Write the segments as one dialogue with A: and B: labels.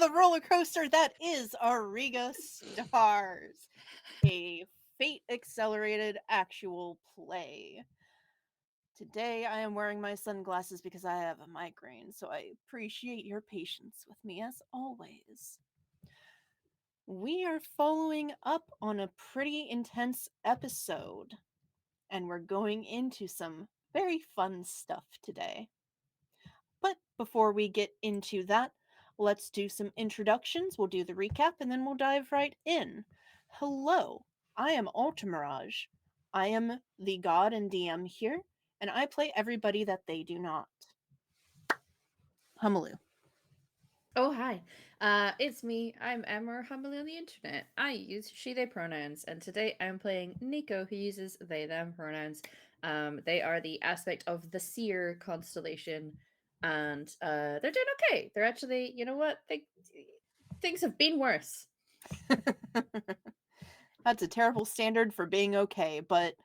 A: the roller coaster that is Auriga Stars, a fate-accelerated actual play. Today I am wearing my sunglasses because I have a migraine, so I appreciate your patience with me as always. We are following up on a pretty intense episode, and we're going into some very fun stuff today. But before we get into that, let's do some introductions. We'll do the recap and then we'll dive right in. Hello, I am Altamirage. I am the god and DM here, and I play everybody that they do not. Humaloo.
B: Oh, hi. It's me. I'm Emma, humbly on the internet. I use she, they pronouns, and today I'm playing Nico, who uses they, them pronouns. They are the aspect of the seer constellation, and they're doing okay. They're actually, you know what? Things have been worse.
A: That's a terrible standard for being okay, but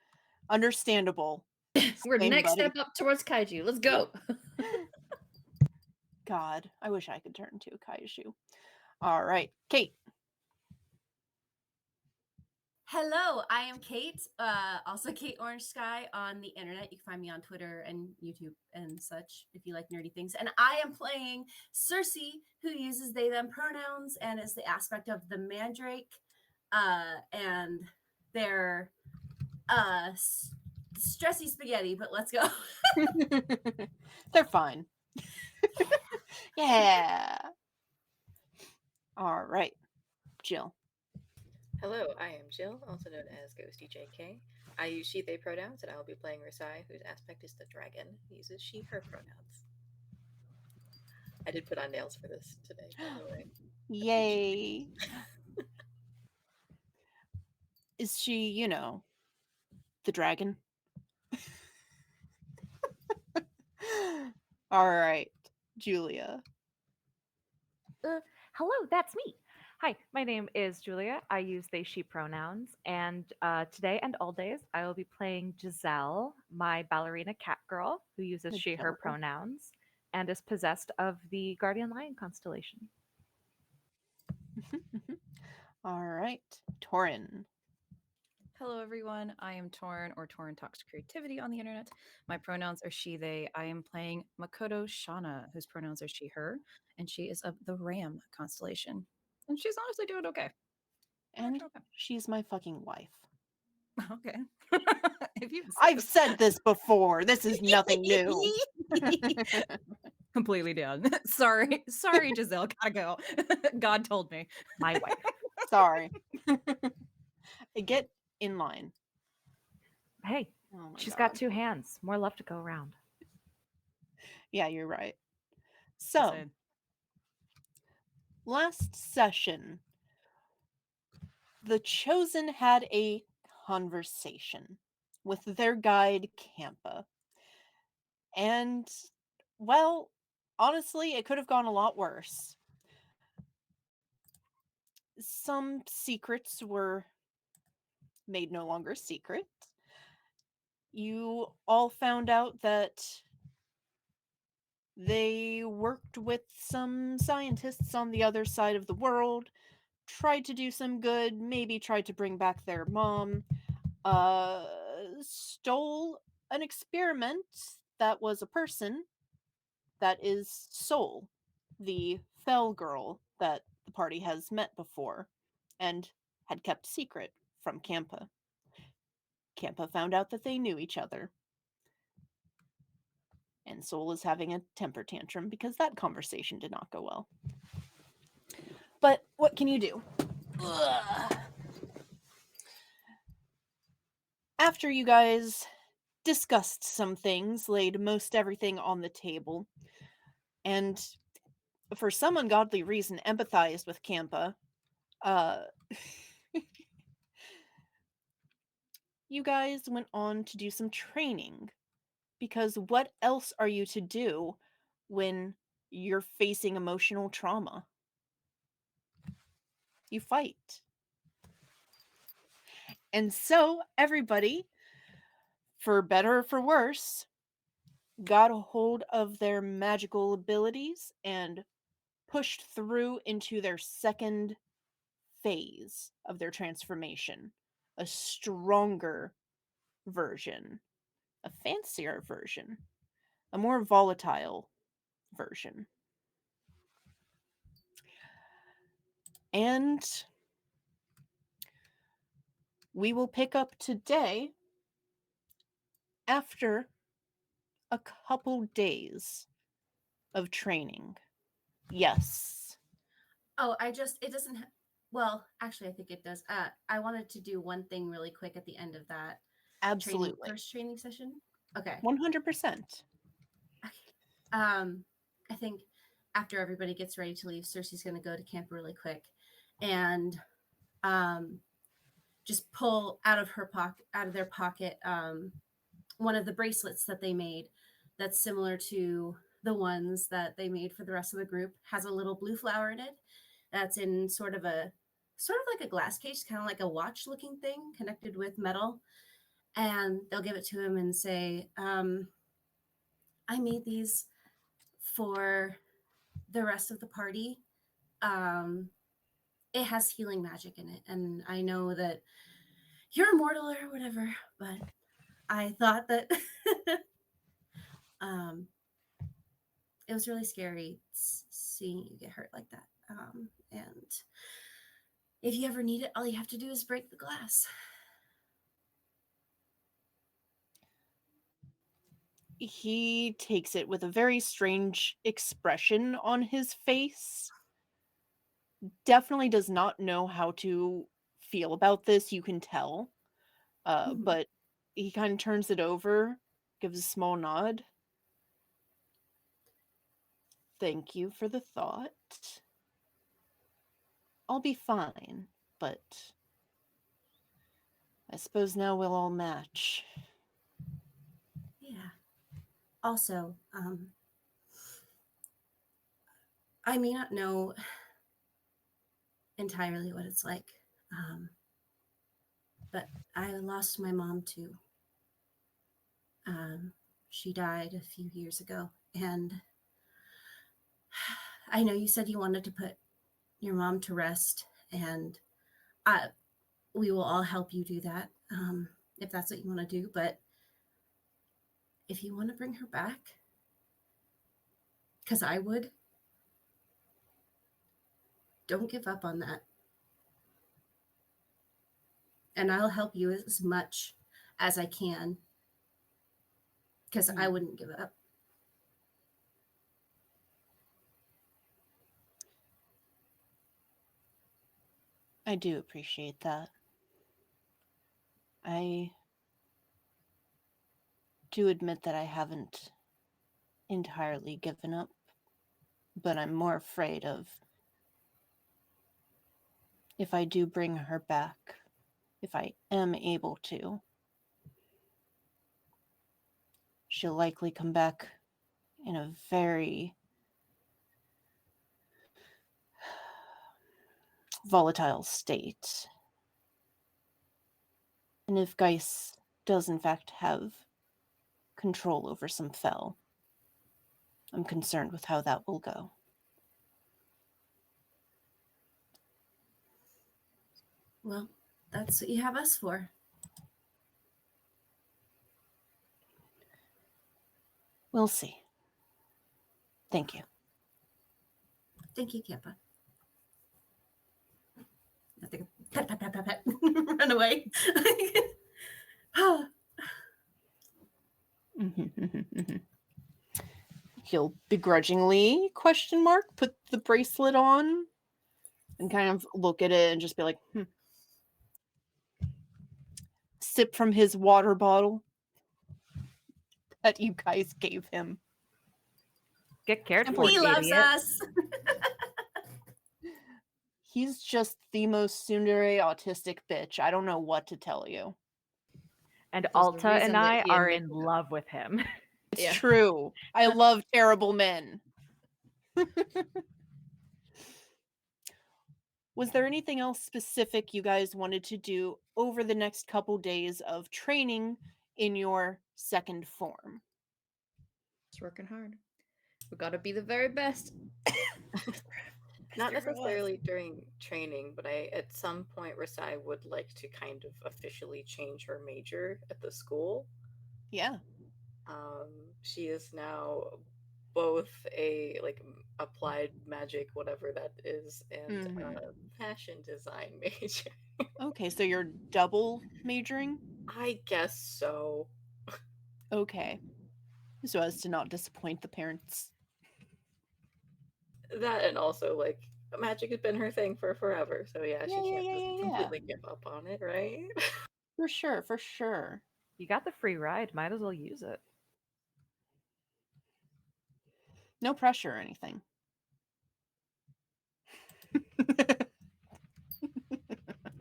A: understandable.
B: We're
A: Same,
B: next
A: buddy.
B: step up towards kaiju. Let's go.
A: God, I wish I could turn into a kaiju. All right, Kate.
C: Hello, I am Kate, also Kate Orange Sky on the internet. You can find me on Twitter and YouTube and such if you like nerdy things. And I am playing Cersei, who uses they, them pronouns and is the aspect of the mandrake. And they're stressy spaghetti, but let's go.
A: They're fine. Yeah. All right, Jill.
D: Hello, I am Jill, also known as Ghosty JK. I use she, they pronouns, and I will be playing Rasai, whose aspect is the dragon, who uses she, her pronouns. I did put on nails for this today, by the way.
A: Yay. Is she, the dragon? All right, Julia.
E: Hello, that's me. Hi, my name is Julia. I use they, she pronouns. And today and all days, I will be playing Giselle, my ballerina cat girl, who uses she, her
A: Adorable.
E: pronouns and is possessed of the guardian lion constellation.
A: All right, Torin.
F: Hello, everyone. I am Torn, or Torn Talks Creativity on the internet. My pronouns are she, they. I am playing Makoto Shauna, whose pronouns are she, her, and she is of the Ram constellation. And she's honestly doing okay.
A: And she's my fucking wife.
F: Okay.
A: I've said this before. This is nothing new.
F: Completely down. Sorry, Giselle. Gotta go. God told me.
E: My wife.
A: Sorry. Get in line.
E: Hey,
A: Oh my
E: she's
A: God.
E: got two hands. More love to go around.
A: Yeah, you're right. So, last session, the Chosen had a conversation with their guide, Campa. And, well, honestly, it could have gone a lot worse. Some secrets were made no longer secret. You all found out that they worked with some scientists on the other side of the world, tried to do some good, maybe tried to bring back their mom, stole an experiment that was a person that is Soul, the fell girl that the party has met before and had kept secret from Campa. Campa found out that they knew each other. And Soul is having a temper tantrum because that conversation did not go well. But what can you do? Ugh. After you guys discussed some things, laid most everything on the table, and for some ungodly reason empathized with Campa, you guys went on to do some training. Because what else are you to do when you're facing emotional trauma? You fight. And so, everybody, for better or for worse, got a hold of their magical abilities and pushed through into their second phase of their transformation, a stronger version, a fancier version, a more volatile version. And we will pick up today after a couple days of training. Yes.
C: Oh, it doesn't. Well, actually, I think it does. I wanted to do one thing really quick at the end of that
A: Absolutely.
C: first training session. Okay.
A: 100%.
C: I think after everybody gets ready to leave, Cersei's going to go to camp really quick, and just pull out of their pocket, one of the bracelets that they made that's similar to the ones that they made for the rest of the group. Has a little blue flower in it that's in sort of like a glass case, kind of like a watch looking thing connected with metal. And they'll give it to him and say, I made these for the rest of the party. It has healing magic in it, and I know that you're immortal or whatever, but I thought that it was really scary seeing you get hurt like that. And if you ever need it, all you have to do is break the glass.
A: He takes it with a very strange expression on his face. Definitely does not know how to feel about this, you can tell. But he kind of turns it over, gives a small nod. Thank you for the thought. I'll be fine, but I suppose now we'll all match.
C: Yeah. Also, I may not know entirely what it's like, but I lost my mom too. She died a few years ago, and I know you said you wanted to put your mom to rest, and we will all help you do that, if that's what you want to do. But if you want to bring her back, because I would, don't give up on that. And I'll help you as much as I can, because I wouldn't give up.
A: I do appreciate that. I do admit that I haven't entirely given up, but I'm more afraid of if I do bring her back, if I am able to, she'll likely come back in a very volatile state. And if Geis does in fact have control over some fel, I'm concerned with how that will go.
C: Well, that's what you have us for.
A: We'll see. Thank you.
C: Thank you, Kappa. I think pet, pet, pet, pet, pet. Run away.
A: He'll begrudgingly, put the bracelet on and kind of look at it and just be like, Sip from his water bottle that you guys gave him.
E: Get cared for,
C: He loves
E: idiot.
C: us.
A: He's just the most tsundere autistic bitch. I don't know what to tell you.
E: And
B: There's a
E: Alta
B: reason
E: and
B: that
E: I
B: he
E: are
B: and
E: in
B: Nico-
E: love with him.
A: It's
B: Yeah.
A: true. I love terrible men. Was there anything else specific you guys wanted to do over the next couple days of training in your second form?
B: Just working hard. We gotta be the very best.
D: Not
C: Mr. Frost.
D: necessarily during training, but at some point, Rasai would like to kind of officially change her major at the school.
A: Yeah.
D: She is now both a applied magic, whatever that is, and a fashion design major.
A: Okay, so you're double majoring?
D: I guess so.
A: Okay. So as to not disappoint the parents.
D: That and also magic has been her thing for forever, so yeah, she can't just completely give up on it, right?
A: For sure, for sure.
E: You got the free ride. Might as well use it.
A: No pressure or anything.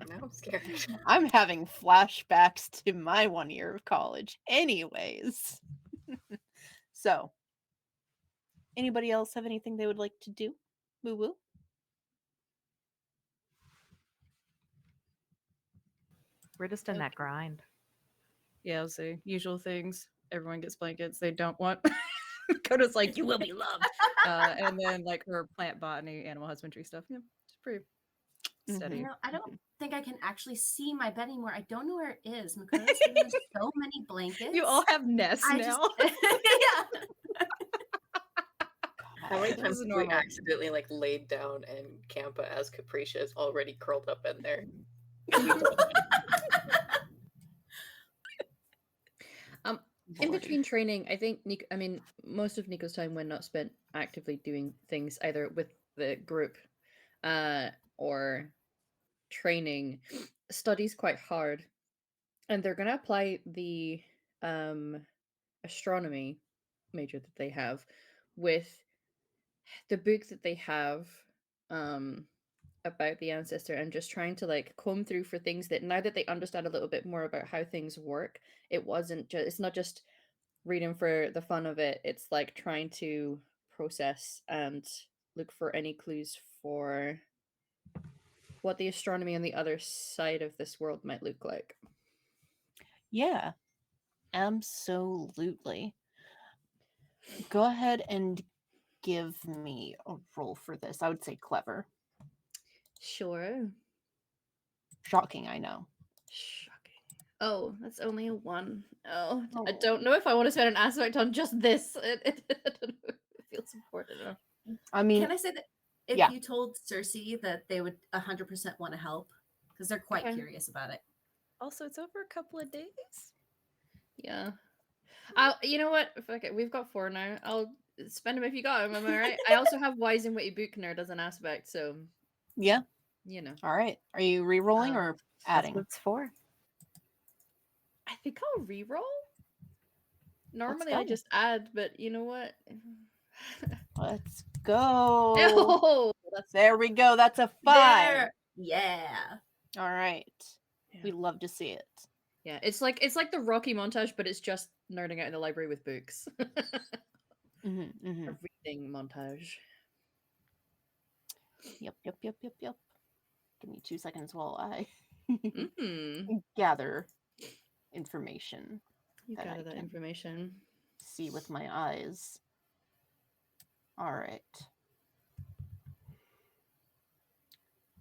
D: Now I'm scared.
A: I'm having flashbacks to my 1 year of college anyways. So, anybody else have anything they would like to do? Woo woo.
E: We're just in
F: Nope.
E: that grind.
F: Yeah, I'll say usual things. Everyone gets blankets. They don't want. Coda's like, you will be loved. And then her plant botany, animal husbandry stuff. Yeah, it's pretty steady.
C: You know, I don't think I can actually see my bed anymore. I don't know where it is. Makoto's given us so many blankets.
F: You all have nests now.
C: Yeah.
D: How many times
F: is
D: have we
F: normal.
D: accidentally laid down and Campa as Capricia is already curled up in there?
B: In between training, I think most of Nico's time went not spent actively doing things either with the group or training. Studies quite hard, and they're going to apply the astronomy major that they have with the book that they have about the ancestor, and just trying to comb through for things that now that they understand a little bit more about how things work, it's not just reading for the fun of it. It's trying to process and look for any clues for what the astronomy on the other side of this world might look like.
A: Yeah, absolutely. Go ahead and give me a roll for this. I would say clever.
B: Sure.
A: Shocking, I know.
B: Shocking. Oh, that's only a 1. Oh, I don't know if I want to spend an aspect on just this. I don't know if it feels important enough.
A: I mean,
C: can I say that if you told Cersei that they would 100% want to help, because they're quite curious about it.
F: Also, it's over a couple of days.
B: Yeah. You know what? Fuck it. We've got 4 now. I'll spend them if you got them. Am I right? I also have Wise and Witty Book Nerd as an aspect, so
A: yeah.
B: You know.
A: All right. Are you re-rolling or adding?
E: That's what it's for.
B: I think I'll re-roll. Normally I just add, but you know what?
A: Let's go.
B: Oh,
A: there we go. That's a 5.
C: There. Yeah.
A: All right.
B: Yeah.
A: We love to see it.
B: Yeah, it's like the Rocky montage, but it's just nerding out in the library with books. A reading montage.
A: Yep. Give me 2 seconds while I
B: Mm-hmm.
A: gather information.
B: You gather that information.
A: See with my eyes. All right.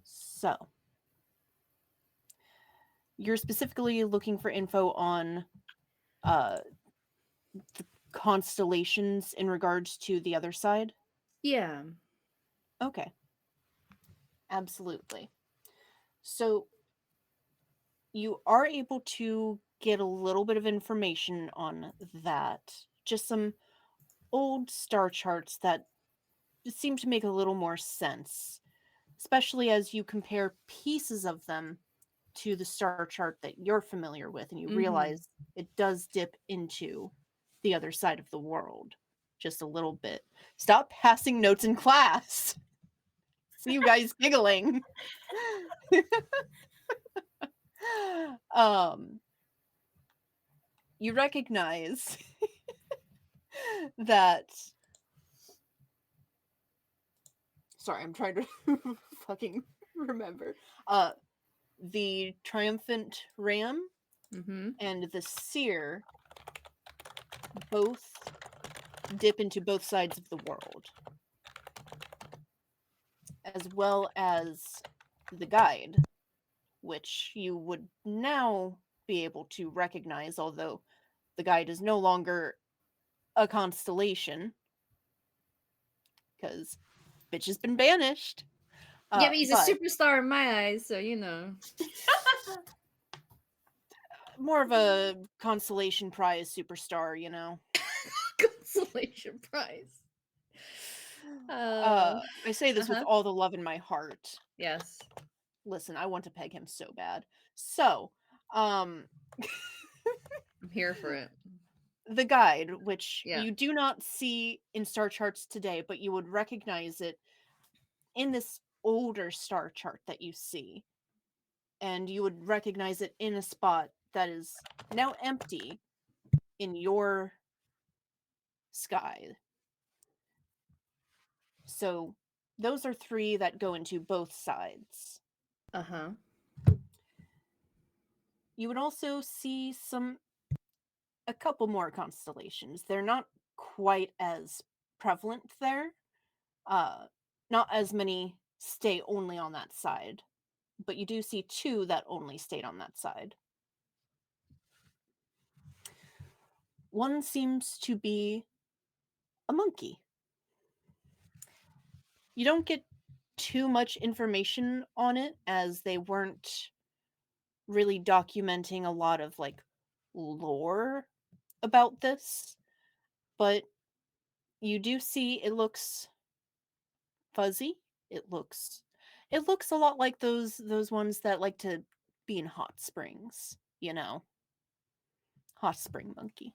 A: So, you're specifically looking for info on the constellations in regards to the other side?
B: Yeah.
A: Okay. Absolutely. So, you are able to get a little bit of information on that. Just some old star charts that seem to make a little more sense, especially as you compare pieces of them to the star chart that you're familiar with, and you realize it does dip into the other side of the world just a little bit. Stop passing notes in class. See you guys giggling. You recognize that. Sorry, I'm trying to fucking remember. The triumphant ram and the seer both dip into both sides of the world. as well as the guide, which you would now be able to recognize, although the guide is no longer a constellation, because bitch has been banished.
B: Yeah, but he's a
A: but
B: superstar in my eyes, so you know.
A: more of a consolation prize superstar, you know.
B: Consolation prize.
A: I say this with
B: uh-huh.
A: all the love in my heart.
B: Yes.
A: Listen, I want to peg him so bad. So,
B: I'm here for it.
A: the guide, which
B: Yeah.
A: you do not see in star charts today, but you would recognize it in this older star chart that you see. And you would recognize it in a spot that is now empty in your sky. So, those are 3 that go into both sides.
B: Uh-huh.
A: You would also see a couple more constellations. They're not quite as prevalent there. Not as many stay only on that side, but you do see 2 that only stayed on that side. One seems to be a monkey. You don't get too much information on it, as they weren't really documenting a lot of like lore about this, but you do see it looks fuzzy. It looks a lot like those ones that like to be in hot springs, you know. Hot spring monkey.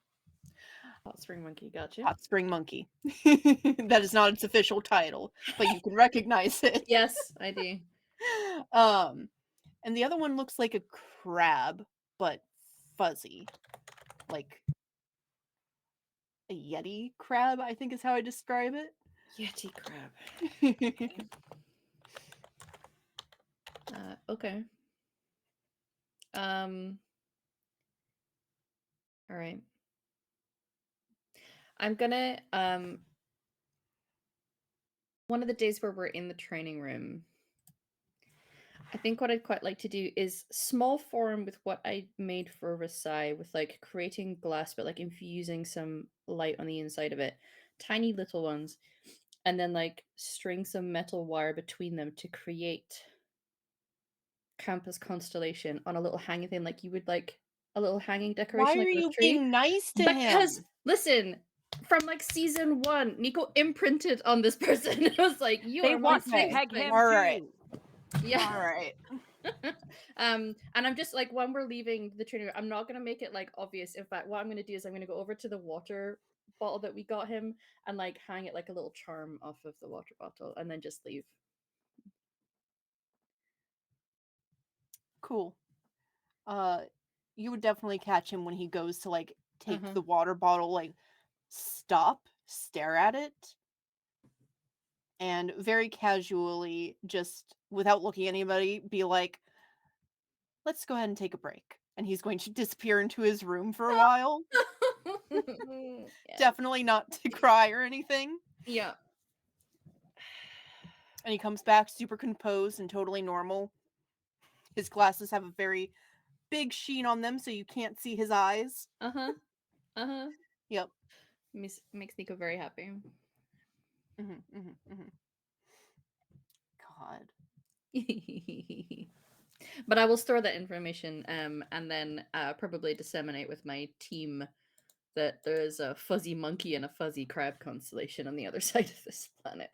B: Hot spring monkey, gotcha.
A: Hot spring monkey. That is not its official title, but you can recognize it.
B: Yes, I do.
A: And the other one looks like a crab, but fuzzy. Like a yeti crab, I think is how I describe it.
B: Yeti crab. Okay. All right. I'm gonna one of the days where we're in the training room, I think what I'd quite like to do is small form with what I made for Rasai, with like creating glass but like infusing some light on the inside of it. Tiny little ones. And then like string some metal wire between them to create campus constellation on a little hanging thing, like you would like a little hanging
A: Why
B: decoration
A: are
B: like on a
A: you
B: tree.
A: being nice to
B: Because
A: him?
B: listen, from like season 1, Nico imprinted on this person. It was like, you
E: They
B: are my
E: want to
B: safe
E: peg
B: space.
E: him
A: All right.
E: too.
B: Yeah.
A: All right.
B: And I'm just like, when we're leaving the training room, I'm not gonna make it like obvious. In fact, what I'm gonna do is I'm gonna go over to the water bottle that we got him and like hang it like a little charm off of the water bottle and then just leave.
A: Cool. You would definitely catch him when he goes to like take
B: Uh-huh.
A: the water bottle, like stop, stare at it, and very casually, just without looking at anybody, be like, let's go ahead and take a break. And he's going to disappear into his room for a while.
B: Yeah.
A: Definitely not to cry or anything.
B: Yeah.
A: And he comes back super composed and totally normal. His glasses have a very big sheen on them, so you can't see his eyes.
B: Uh-huh. Uh-huh.
A: Yep.
B: Makes Nico very happy.
A: God.
B: But I will store that information and then probably disseminate with my team that there is a fuzzy monkey and a fuzzy crab constellation on the other side of this planet.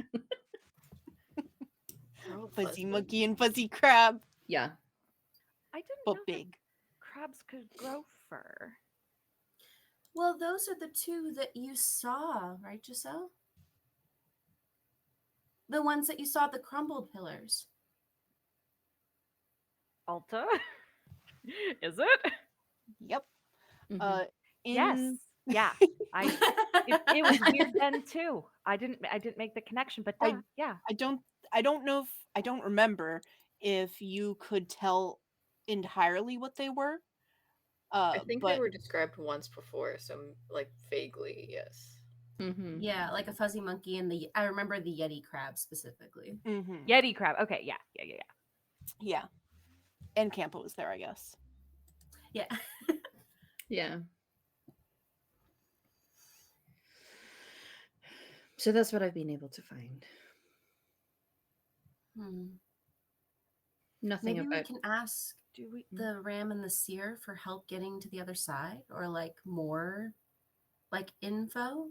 A: Fuzzy monkey and fuzzy crab,
B: Yeah.
E: I didn't
A: but
E: know that
A: big.
E: crabs could grow fur.
C: Well, those are the 2 that you saw, right, Giselle? The ones that you saw, the crumbled pillars.
E: Alta? Is it?
A: Yep.
B: Mhm.
E: Yes.
A: In
E: Yeah. It was weird then too. I didn't make the connection, but
A: I-
E: duh, yeah.
A: I don't know if I don't remember if you could tell entirely what they were.
D: I think they
A: But
D: were described once before, so like vaguely, yes.
B: Mm-hmm.
C: Yeah, like a fuzzy monkey and I remember the Yeti crab specifically.
A: Mm-hmm.
E: Yeti crab. Okay, yeah.
A: Yeah. And Campo was there, I guess.
C: Yeah.
B: Yeah. So that's what I've been able to find. Nothing
C: Maybe we
B: about.
C: can ask
E: Do we?
C: the ram and the seer for help getting to the other side, or like more like info.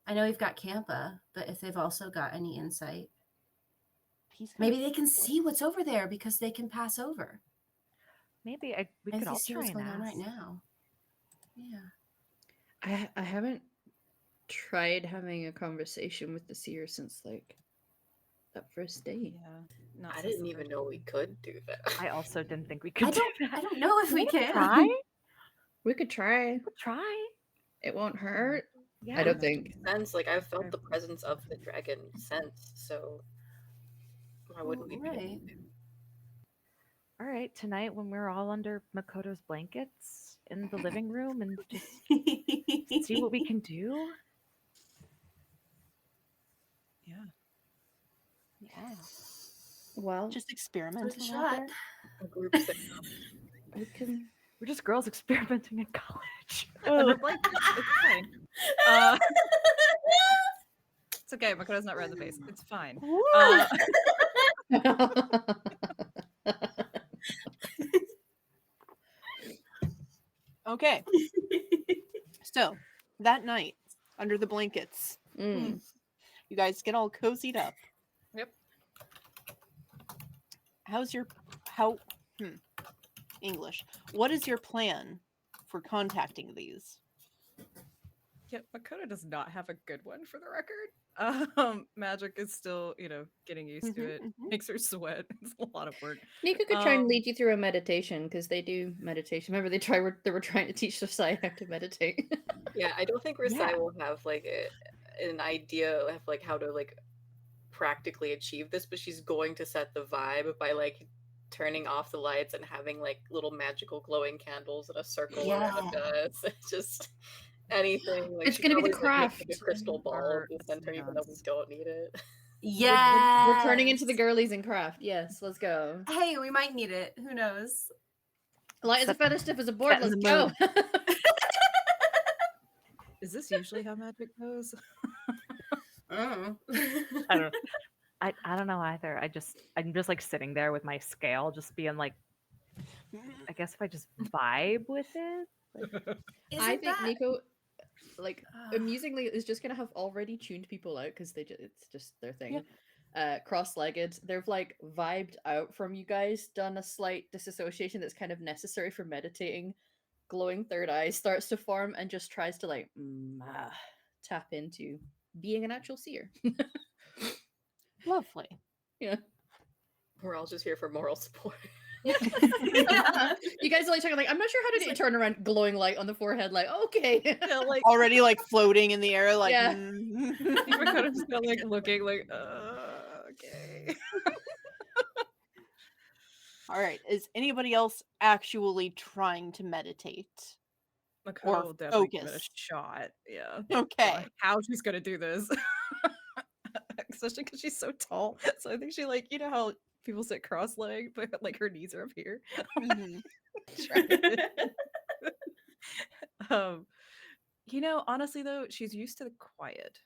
C: I know we've got Campa, but if they've also got any insight, maybe they can see what's over there because they can pass over.
E: Maybe we
C: Maybe
E: could
C: they
E: all
C: see
E: try
C: what's
E: and
C: going on right
E: ask.
C: now. Yeah.
B: I haven't tried having a conversation with the seer since like that first day.
F: Yeah. Not
D: I
F: since
D: didn't
F: the
D: even
F: first
D: know
F: one.
D: we could do that.
E: I also didn't think we could do that.
C: I don't know if we can.
E: Try.
B: We could try.
E: We'll try.
B: It won't hurt.
E: Yeah.
B: I don't
F: Magic
B: think.
D: Sense, like I've felt the presence of the dragon since, so why wouldn't we be able
C: Right.
D: to?
E: All right, tonight when we're all under Makoto's blankets in the living room and just see what we can do.
F: Yeah.
A: Yeah.
B: Well,
A: Just
C: Worth
A: experimenting
C: a
A: out
C: shot.
A: there.
D: A group thing.
B: we can.
E: We're just girls experimenting in college.
F: Under blankets. It's fine. It's okay. Makoto's not red in the face. It's fine.
A: Okay. So that night, under the blankets,
B: Mm.
A: you guys get all cozied up.
F: Yep.
A: English. What is your plan for contacting these?
F: Yeah, Makoto does not have a good one for the record. Magic is still, getting used to
A: Mhm,
F: it.
A: mhm.
F: Makes her sweat. It's a lot of work.
B: Nika could try and lead you through a meditation because they do meditation. Remember, they were trying to teach Josiah how to meditate.
D: Yeah, I don't think Risai
E: Yeah.
D: will have like an idea of like how to like practically achieve this, but she's going to set the vibe by like turning off the lights and having like little magical glowing candles in a circle around us. Just anything. Like
B: It's
D: she
B: gonna be the
D: probably, like, makes, like,
B: craft.
D: a crystal ball at the
F: Arts,
D: center, even though we
F: yes.
D: don't need it.
C: Yeah.
B: We're turning into the girlies in craft. Yes, let's go.
C: Hey, we might need it. Who knows?
B: Light as a
E: Set-
B: feather, stiff as a board.
E: set in
B: Let's
E: the
B: go.
F: Is this usually how magic goes?
C: Oh.
E: I don't. I don't know either. I'm just like sitting there with my scale, just being like, I guess if I just vibe with it.
B: I think Nico, like,
C: Ugh.
B: amusingly, is just gonna have already tuned people out because it's just their thing. Cross-legged, they've like vibed out from you guys, done a slight disassociation that's kind of necessary for meditating. Glowing third eye starts to form and just tries to like tap into being an actual seer.
A: Lovely.
B: Yeah.
D: We're all just here for moral support.
B: Yeah. You guys are like talking like, I'm not sure how to do it. Turn around, glowing light on the forehead, like, okay.
F: Yeah, like
A: Already like floating in the air, like
B: Yeah.
F: Makoto's still like looking like, okay.
A: All right. Is anybody else actually trying to meditate?
F: Makoto will definitely give it a
A: focus.
F: shot. Yeah.
A: Okay.
F: How she's gonna do this. Especially because she's so tall. So I think she like, you know how people sit cross-legged, but like her knees are up here.
A: Mhm.
F: Honestly though, she's used to the quiet.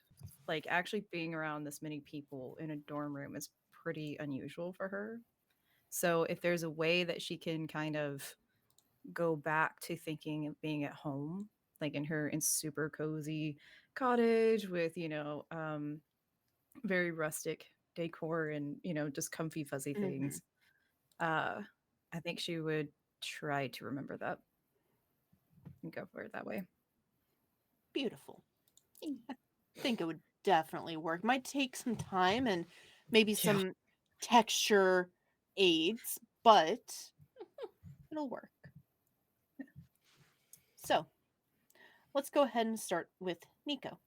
F: Like actually being around this many people in a dorm room is pretty unusual for her. So if there's a way that she can kind of go back to thinking of being at home, like in her in super cozy cottage with, very rustic decor and, just comfy fuzzy things. I think she would try to remember that and go for it that way.
A: Beautiful. I think it would definitely work. Might take some time and maybe some texture aids, but it'll work. So let's go ahead and start with Nico.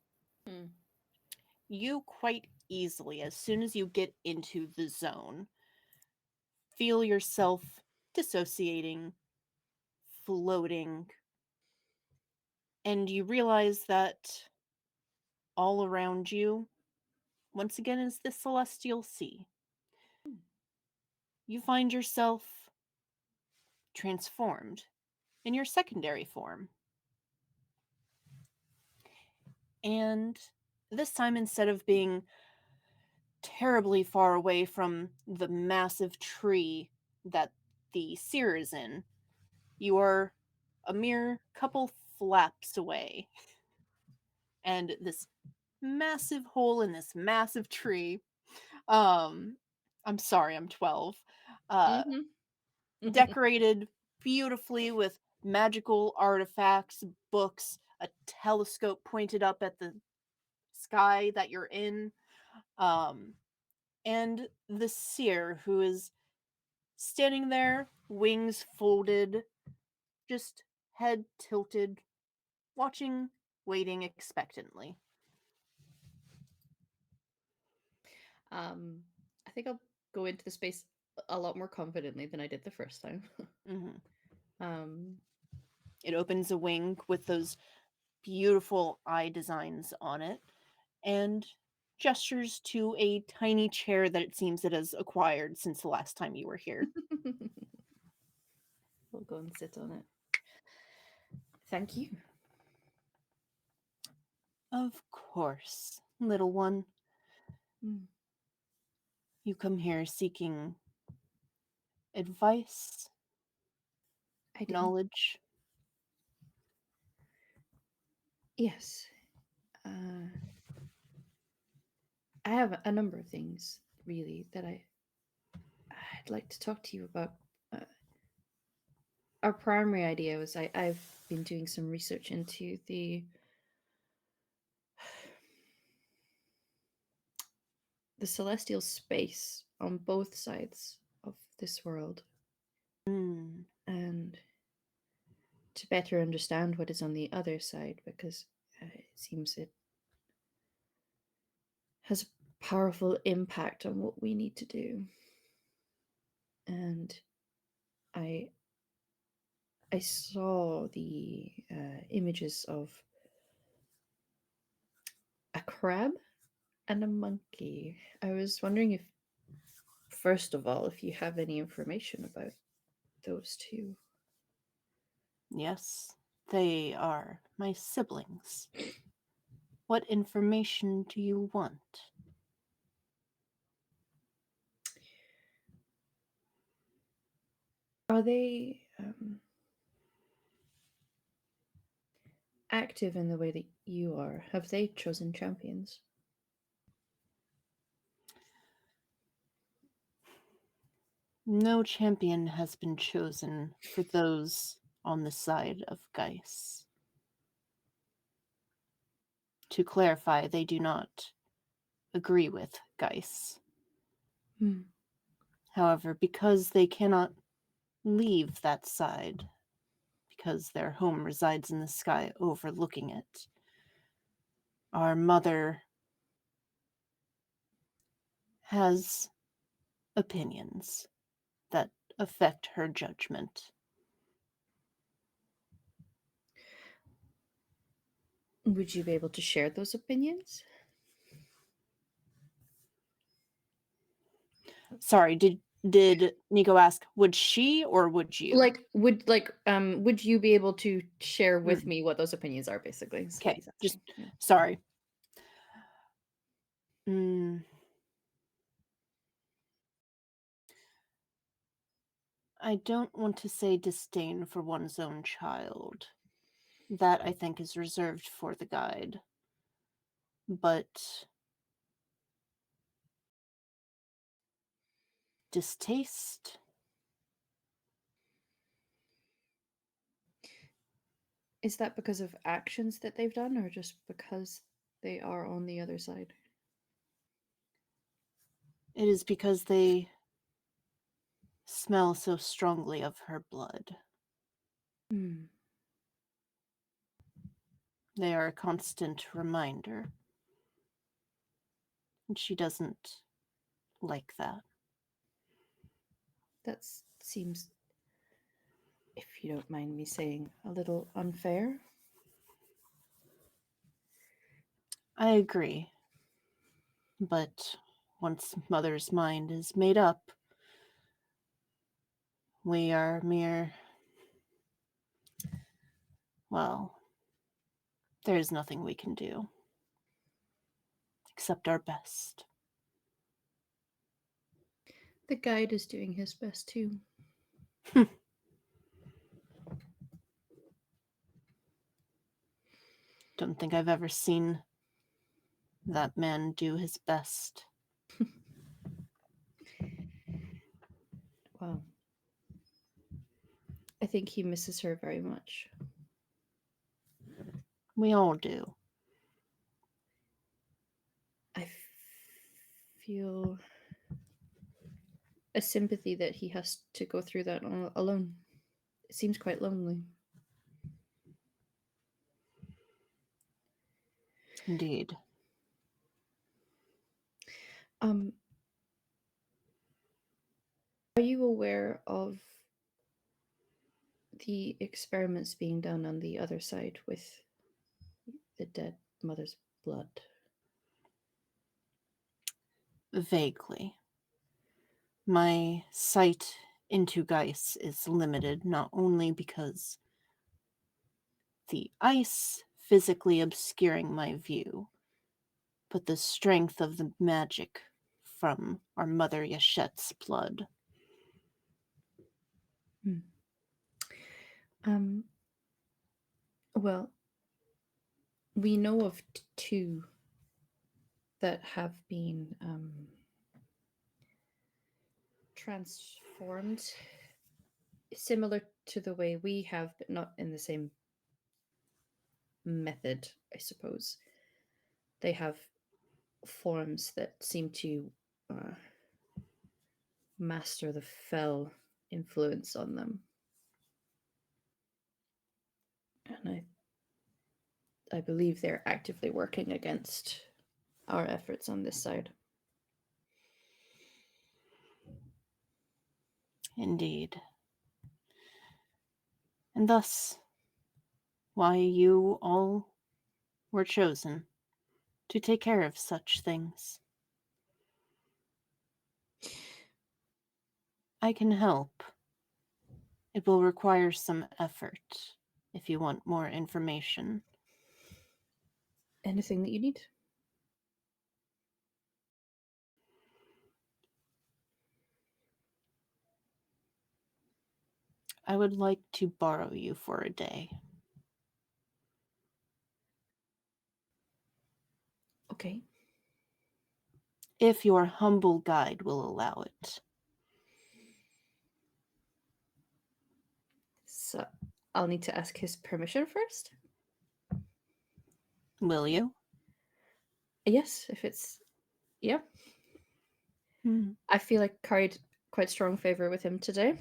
A: You quite easily, as soon as you get into the zone, feel yourself dissociating, floating, and you realize that all around you, once again, is the celestial sea. You find yourself transformed in your secondary form. And this time, instead of being terribly far away from the massive tree that the seer is in, you are a mere couple flaps away. And this massive hole in this massive tree. I'm sorry, I'm 12. Decorated beautifully with magical artifacts, books, a telescope pointed up at the sky that you're in. And the seer who is standing there, wings folded, just head tilted, watching, waiting expectantly.
B: I think I'll go into the space a lot more confidently than I did the first time.
A: Mm-hmm. It opens a wing with those beautiful eye designs on it and gestures to a tiny chair that it seems it has acquired since the last time you were here.
B: We'll go and sit on it. Thank you.
A: Of course, little one. You come here seeking advice,
B: I do.
A: knowledge.
B: Yes. I have a number of things, really, that I'd like to talk to you about. Our primary idea was I've been doing some research into the celestial space on both sides of this world, and to better understand what is on the other side, because it seems it has a powerful impact on what we need to do. And I saw the images of a crab and a monkey. I was wondering if, first of all, if you have any information about those two.
A: Yes, they are my siblings. What information do you want?
B: Are they active in the way that you are? Have they chosen champions?
A: No champion has been chosen for those on the side of Geis. To clarify, they do not agree with Geis. However, because they cannot leave that side, because their home resides in the sky overlooking it, our mother has opinions that affect her judgment.
B: Would you be able to share those opinions?
A: Sorry, did Nico ask, would she or would you?
B: Would you be able to share with me what those opinions are, basically?
A: Okay, just sorry. I don't want to say disdain for one's own child. That, I think, is reserved for the guide. But distaste?
B: Is that because of actions that they've done, or just because they are on the other side?
A: It is because they smell so strongly of her blood. They are a constant reminder. And she doesn't like that.
B: That seems, if you don't mind me saying, a little unfair.
A: I agree. But once Mother's mind is made up, we are mere. Well, there is nothing we can do. Except our best.
B: The guide is doing his best too.
A: Don't think I've ever seen that man do his best.
B: Wow. I think he misses her very much.
A: We all do.
B: I feel a sympathy that he has to go through that alone. It seems quite lonely.
A: Indeed.
B: Are you aware of the experiments being done on the other side with the dead mother's blood?
A: Vaguely. My sight into Geis is limited not only because the ice physically obscuring my view, but the strength of the magic from our mother Yashet's blood.
B: Well, we know of two that have been transformed similar to the way we have, but not in the same method, I suppose. They have forms that seem to master the fell influence on them. And I believe they're actively working against our efforts on this side.
A: Indeed. And thus, why you all were chosen to take care of such things. I can help. It will require some effort if you want more information.
B: Anything that you need?
A: I would like to borrow you for a day.
B: Okay.
A: If your humble guide will allow it.
B: So I'll need to ask his permission first.
A: Will you?
B: Yes, if it's... Yeah. I feel like carried quite strong favor with him today.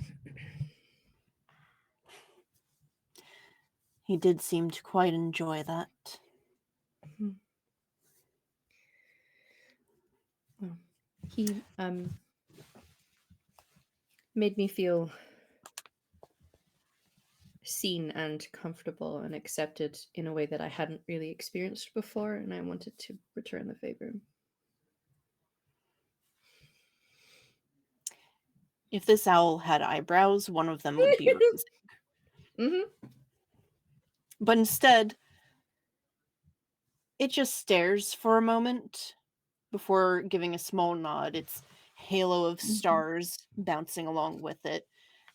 A: He did seem to quite enjoy that.
B: Well, he made me feel seen and comfortable and accepted in a way that I hadn't really experienced before, and I wanted to return the favor.
A: If this owl had eyebrows, one of them would be raising. But instead, it just stares for a moment before giving a small nod. Its halo of stars bouncing along with it.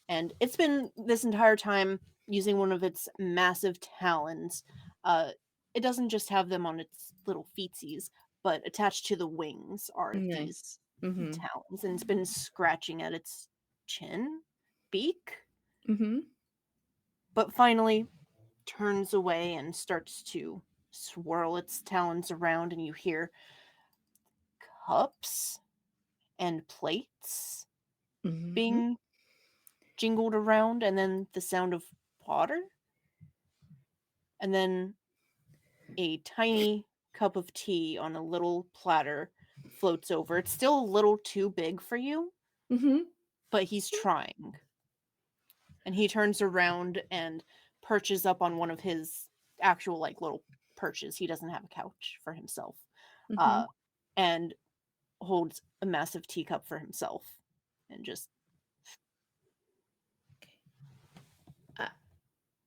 A: And it's been this entire time using one of its massive talons. It doesn't just have them on its little feetsies, but attached to the wings are these talons. And it's been scratching at its chin, beak. But finally turns away and starts to swirl its talons around, and you hear cups and plates being jingled around, and then the sound of water, and then a tiny cup of tea on a little platter floats over. It's still a little too big for you, but he's trying. And he turns around and perches up on one of his actual little perches. He doesn't have a couch for himself.
B: Mhm.
A: And holds a massive teacup for himself and just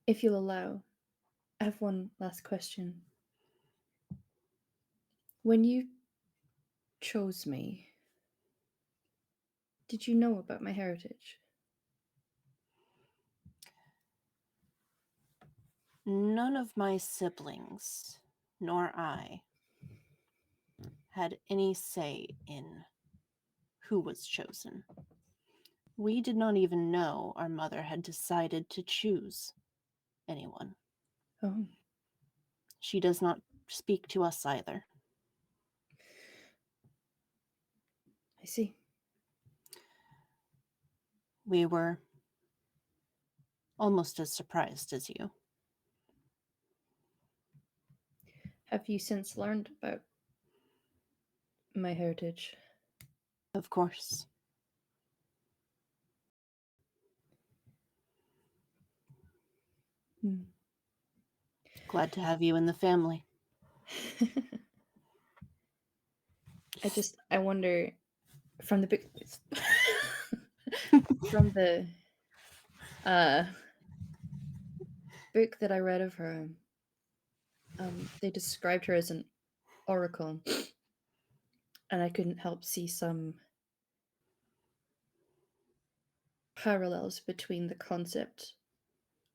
B: If you'll allow, I have one last question. When you chose me, did you know about my heritage?
A: none of my siblings nor I had any say in who was chosen. We did not even know our mother had decided to choose anyone.
B: Oh,
A: She does not speak to us either.
B: I see.
A: We were almost as surprised as you.
B: Have you since learned about my heritage?
A: Of course.
B: Hmm.
A: Glad to have you in the family.
B: I wonder from the book from the book that I read of her, they described her as an oracle, and I couldn't help see some parallels between the concept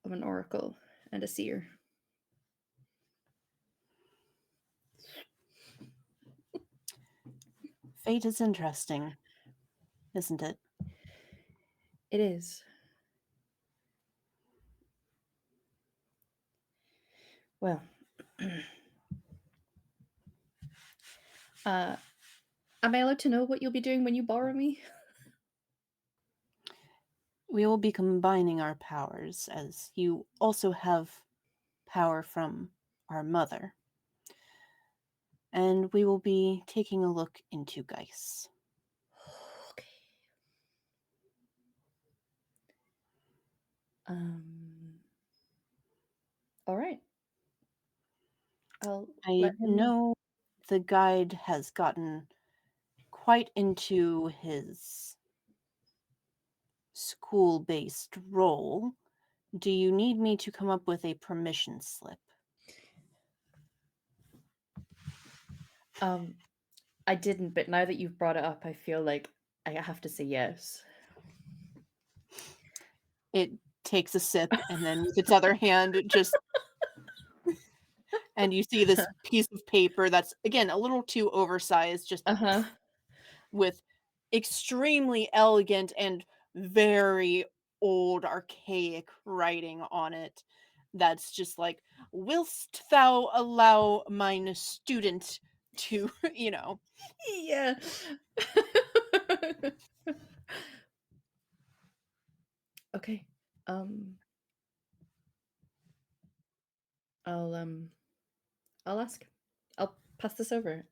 B: of an oracle and a seer.
A: Fate is interesting, isn't it?
B: It is. Well, am I allowed to know what you'll be doing when you borrow me?
A: We will be combining our powers, as you also have power from our mother. And we will be taking a look into Geis.
B: Okay. All right. I'll
A: I
B: let him know.
A: know the guide has gotten quite into his school-based role. Do you need me to come up with a permission slip?
B: I didn't, but now that you've brought it up, I feel like I have to say yes.
A: It takes a sip, and then with its other hand, it just and you see this piece of paper that's, again, a little too oversized, just
B: Uh-huh.
A: with extremely elegant and very old, archaic writing on it. That's just like, whilst thou allow mine student to,
B: Yeah. Okay. Um I'll ask. I'll pass this over.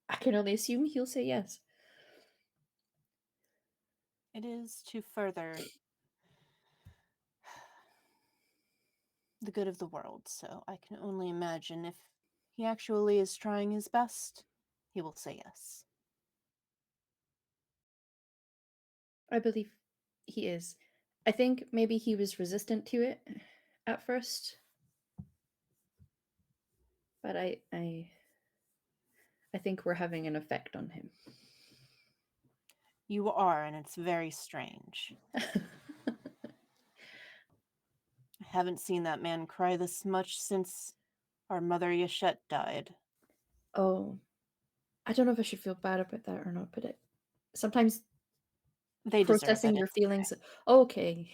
B: I can only assume he'll say yes.
A: it is to further the good of the world, so I can only imagine if he actually is trying his best, he will say yes.
B: I believe he is. I think maybe he was resistant to it at first. But I think we're having an effect on him.
A: You are, and it's very strange. I haven't seen that man cry this much since our mother Yashette died.
B: Oh, I don't know if I should feel bad about that or not, but sometimes
A: They deserve
B: processing
A: it.
B: your
A: It's okay.
B: feelings. Okay.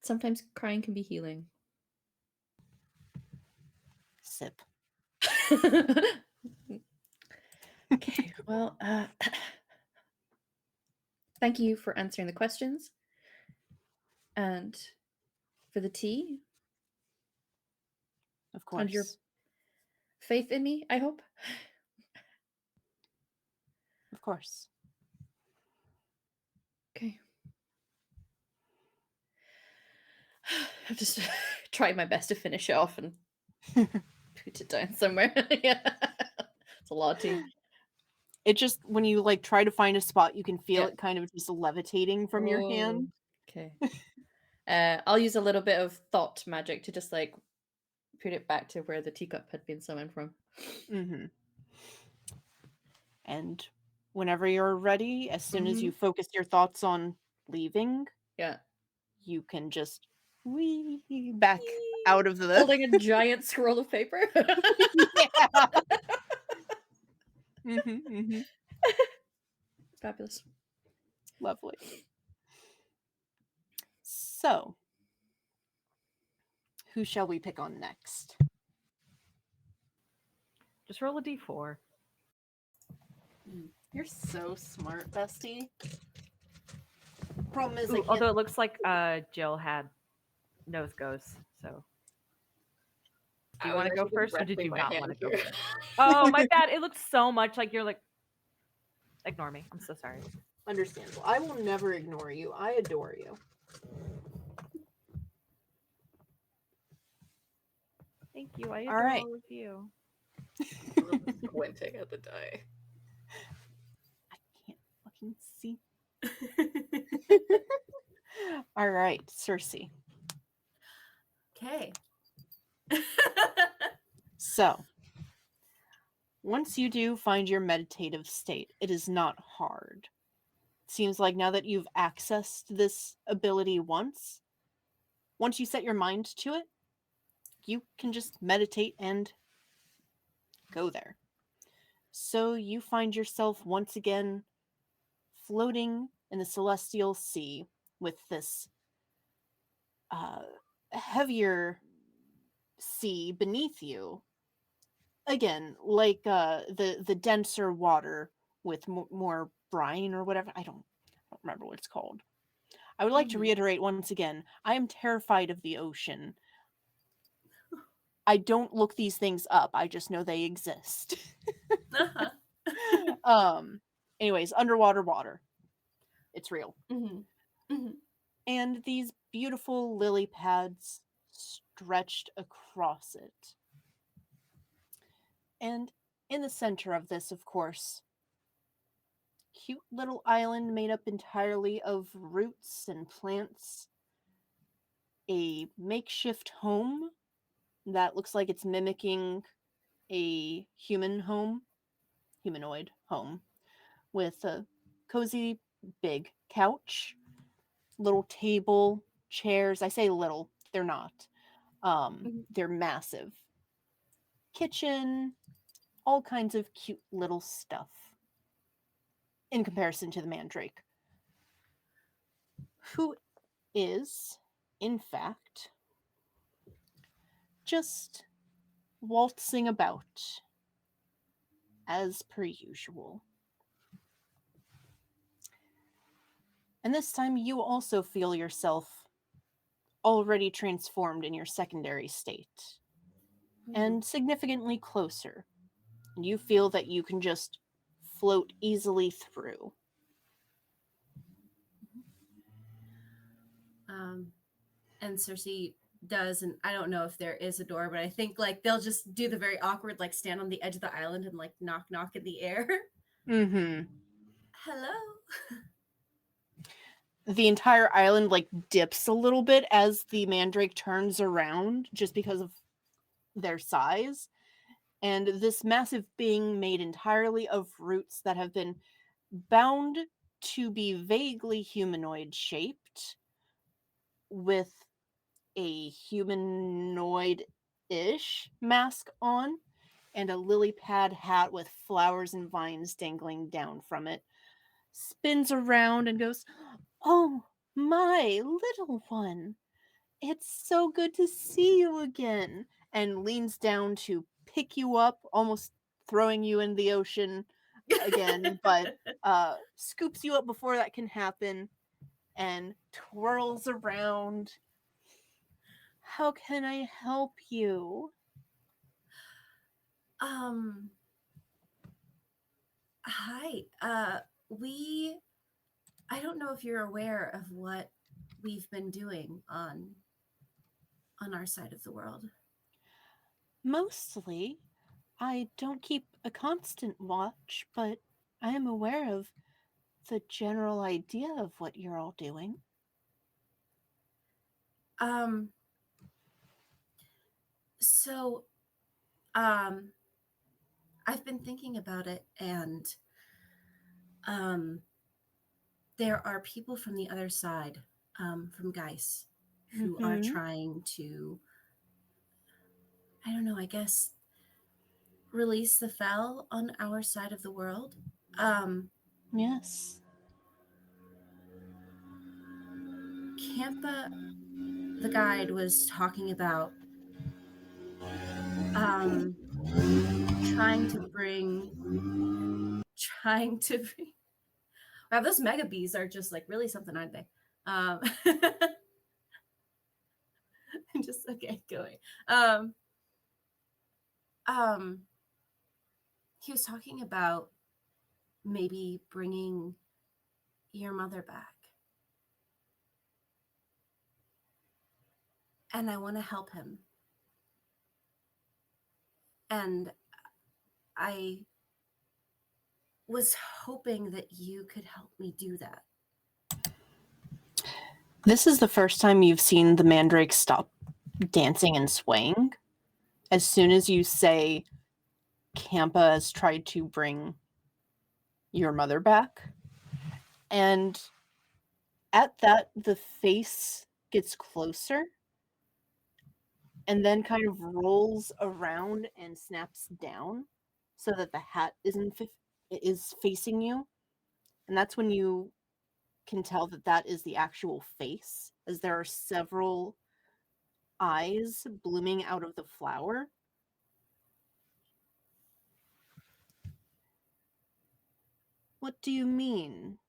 B: Sometimes crying can be healing.
A: Sip.
B: Okay, well, thank you for answering the questions and for the tea
A: Of
B: and your
A: course.
B: faith in me, I hope.
A: Of course.
B: Okay. I'm just try my best to finish it off and put it down somewhere. Yeah, it's a lot of tea.
A: It just, when you like try to find a spot, you can feel
B: Yeah.
A: it kind of just levitating from your hand.
B: Okay. I'll use a little bit of thought magic to just like put it back to where the teacup had been summoned from.
A: Mm-hmm. And whenever you're ready, as soon as you focus your thoughts on leaving,
B: Yeah.
A: you can just wee back out of the.
B: Holding a giant scroll of paper.
A: Yeah.
B: Fabulous.
A: Lovely. So, who shall we pick on next?
E: Just roll a d4.
A: You're so smart, bestie. Problem is,
E: Ooh, although it looks like Jill had nose goes, so. Do you want to go first, or did you not want to go first? Oh, my bad. It looks so much like you're like. Ignore me. I'm so sorry.
A: Understandable. I will never ignore you. I adore you.
E: Thank you. I
A: All
E: adore
A: right.
E: all of you.
D: Squinting at the die.
A: I can't fucking see. All right, Cersei.
C: Okay.
A: So, once you do find your meditative state, it is not hard. It seems like now that you've accessed this ability once you set your mind to it, you can just meditate and go there. So you find yourself once again floating in the celestial sea with this heavier sea beneath you. Again, like the denser water with more brine or whatever. I don't remember what it's called. I would like to reiterate once again, I am terrified of the ocean. I don't look these things up. I just know they exist. Anyways, underwater water. It's real. And these beautiful lily pads stretched across it. And in the center of this, of course, cute little island made up entirely of roots and plants. A makeshift home that looks like it's mimicking a humanoid home, with a cozy big couch, little table, chairs. I say little, they're not. They're massive. Kitchen, all kinds of cute little stuff in comparison to the Mandrake, who is, in fact, just waltzing about as per usual. And this time you also feel yourself already transformed in your secondary state and significantly closer. And you feel that you can just float easily through.
C: And Cersei does, and I don't know if there is a door, but I think like they'll just do the very awkward, like stand on the edge of the island and like knock in the air.
A: Mm-hmm.
C: Hello.
A: The entire island like dips a little bit as the Mandrake turns around just because of their size. And this massive being made entirely of roots that have been bound to be vaguely humanoid shaped with a humanoid-ish mask on and a lily pad hat with flowers and vines dangling down from it, spins around and goes, "Oh, my little one, it's so good to see you again," and leans down to pick you up, almost throwing you in the ocean again, but scoops you up before that can happen and twirls around. "How can I help you?"
C: Hi. I don't know if you're aware of what we've been doing on on our side of the world?
A: Mostly, I don't keep a constant watch, but I am aware of the general idea of what you're all doing.
C: So, I've been thinking about it, and there are people from the other side, from Geis, who are
A: Mhm.
C: trying to, I don't know, I guess, release the fel on our side of the world.
A: Yes.
C: Campa, the guide, was talking about trying to bring wow, those mega bees are just like really something, aren't they? Just okay, going. He was talking about maybe bringing your mother back, and I want to help him, and I was hoping that you could help me do that.
A: This is the first time you've seen the mandrake stop dancing and swaying. As soon as you say Campa has tried to bring your mother back, and at that, the face gets closer and then kind of rolls around and snaps down so that the hat is facing you. And that's when you can tell that that is the actual face, as there are several eyes blooming out of the flower. What do you mean?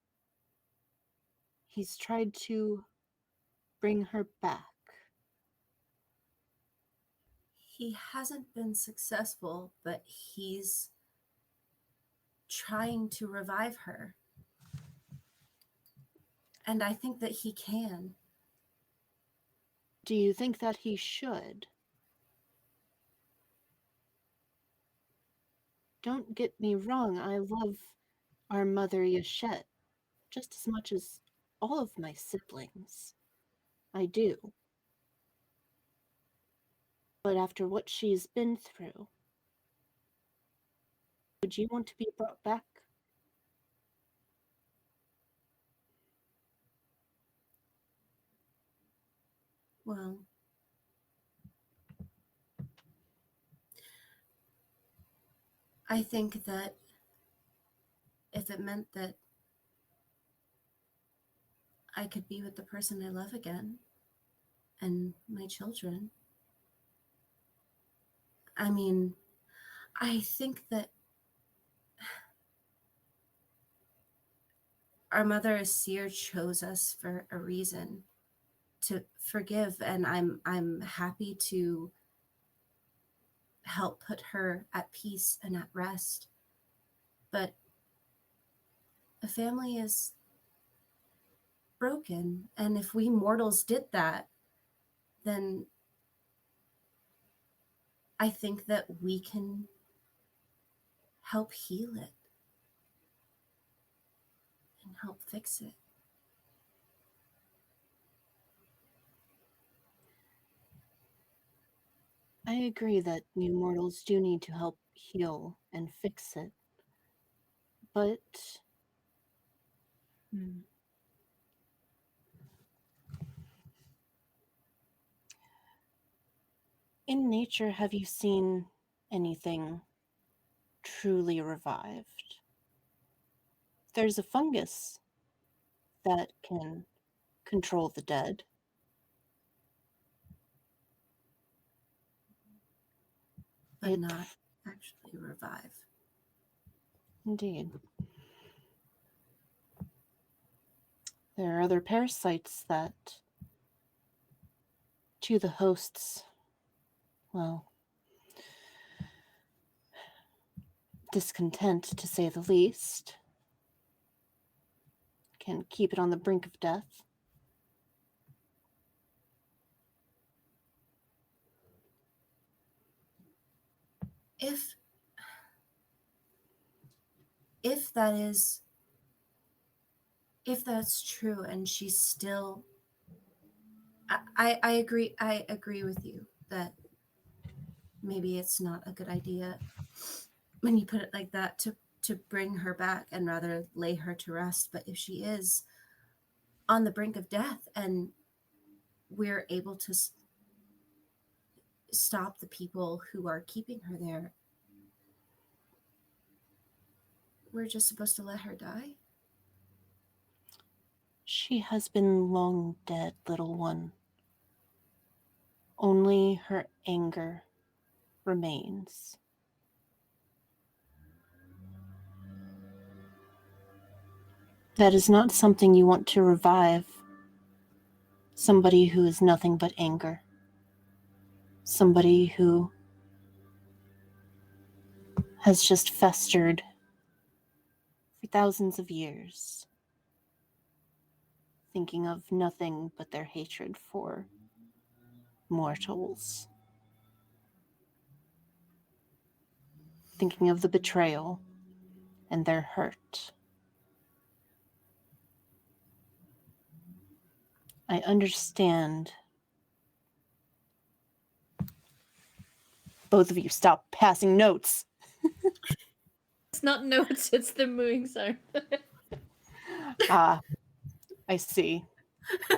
A: He's tried to bring her back.
C: He hasn't been successful, but he's trying to revive her. And I think that he can.
A: Do you think that he should? Don't get me wrong, I love our mother Yashette just as much as all of my siblings. I do. But after what she's been through, would you want to be brought back?
C: Well, I think that if it meant that I could be with the person I love again and my children, I mean, I think that our mother Asir chose us for a reason, to forgive, and I'm happy to help put her at peace and at rest. But a family is broken, and if we mortals did that, then I think that we can help heal it and help fix it.
A: I agree that we mortals do need to help heal and fix it. But in nature, have you seen anything truly revived? There's a fungus that can control the dead.
C: But not actually revive.
A: Indeed. There are other parasites that, to the hosts, well, discontent to say the least, can keep it on the brink of death.
C: if that's true and she's still, I agree with you that maybe it's not a good idea when you put it like that to bring her back and rather lay her to rest. But if she is on the brink of death and we're able to stop the people who are keeping her there, we're just supposed to let her die?
A: She has been long dead, little one. Only her anger remains. That is not something you want to revive. Somebody who is nothing but anger. Somebody who has just festered for thousands of years, thinking of nothing but their hatred for mortals. Thinking of the betrayal and their hurt. I understand. Both of you stop passing notes.
B: It's not notes, it's the mooing sound.
A: Ah, I see.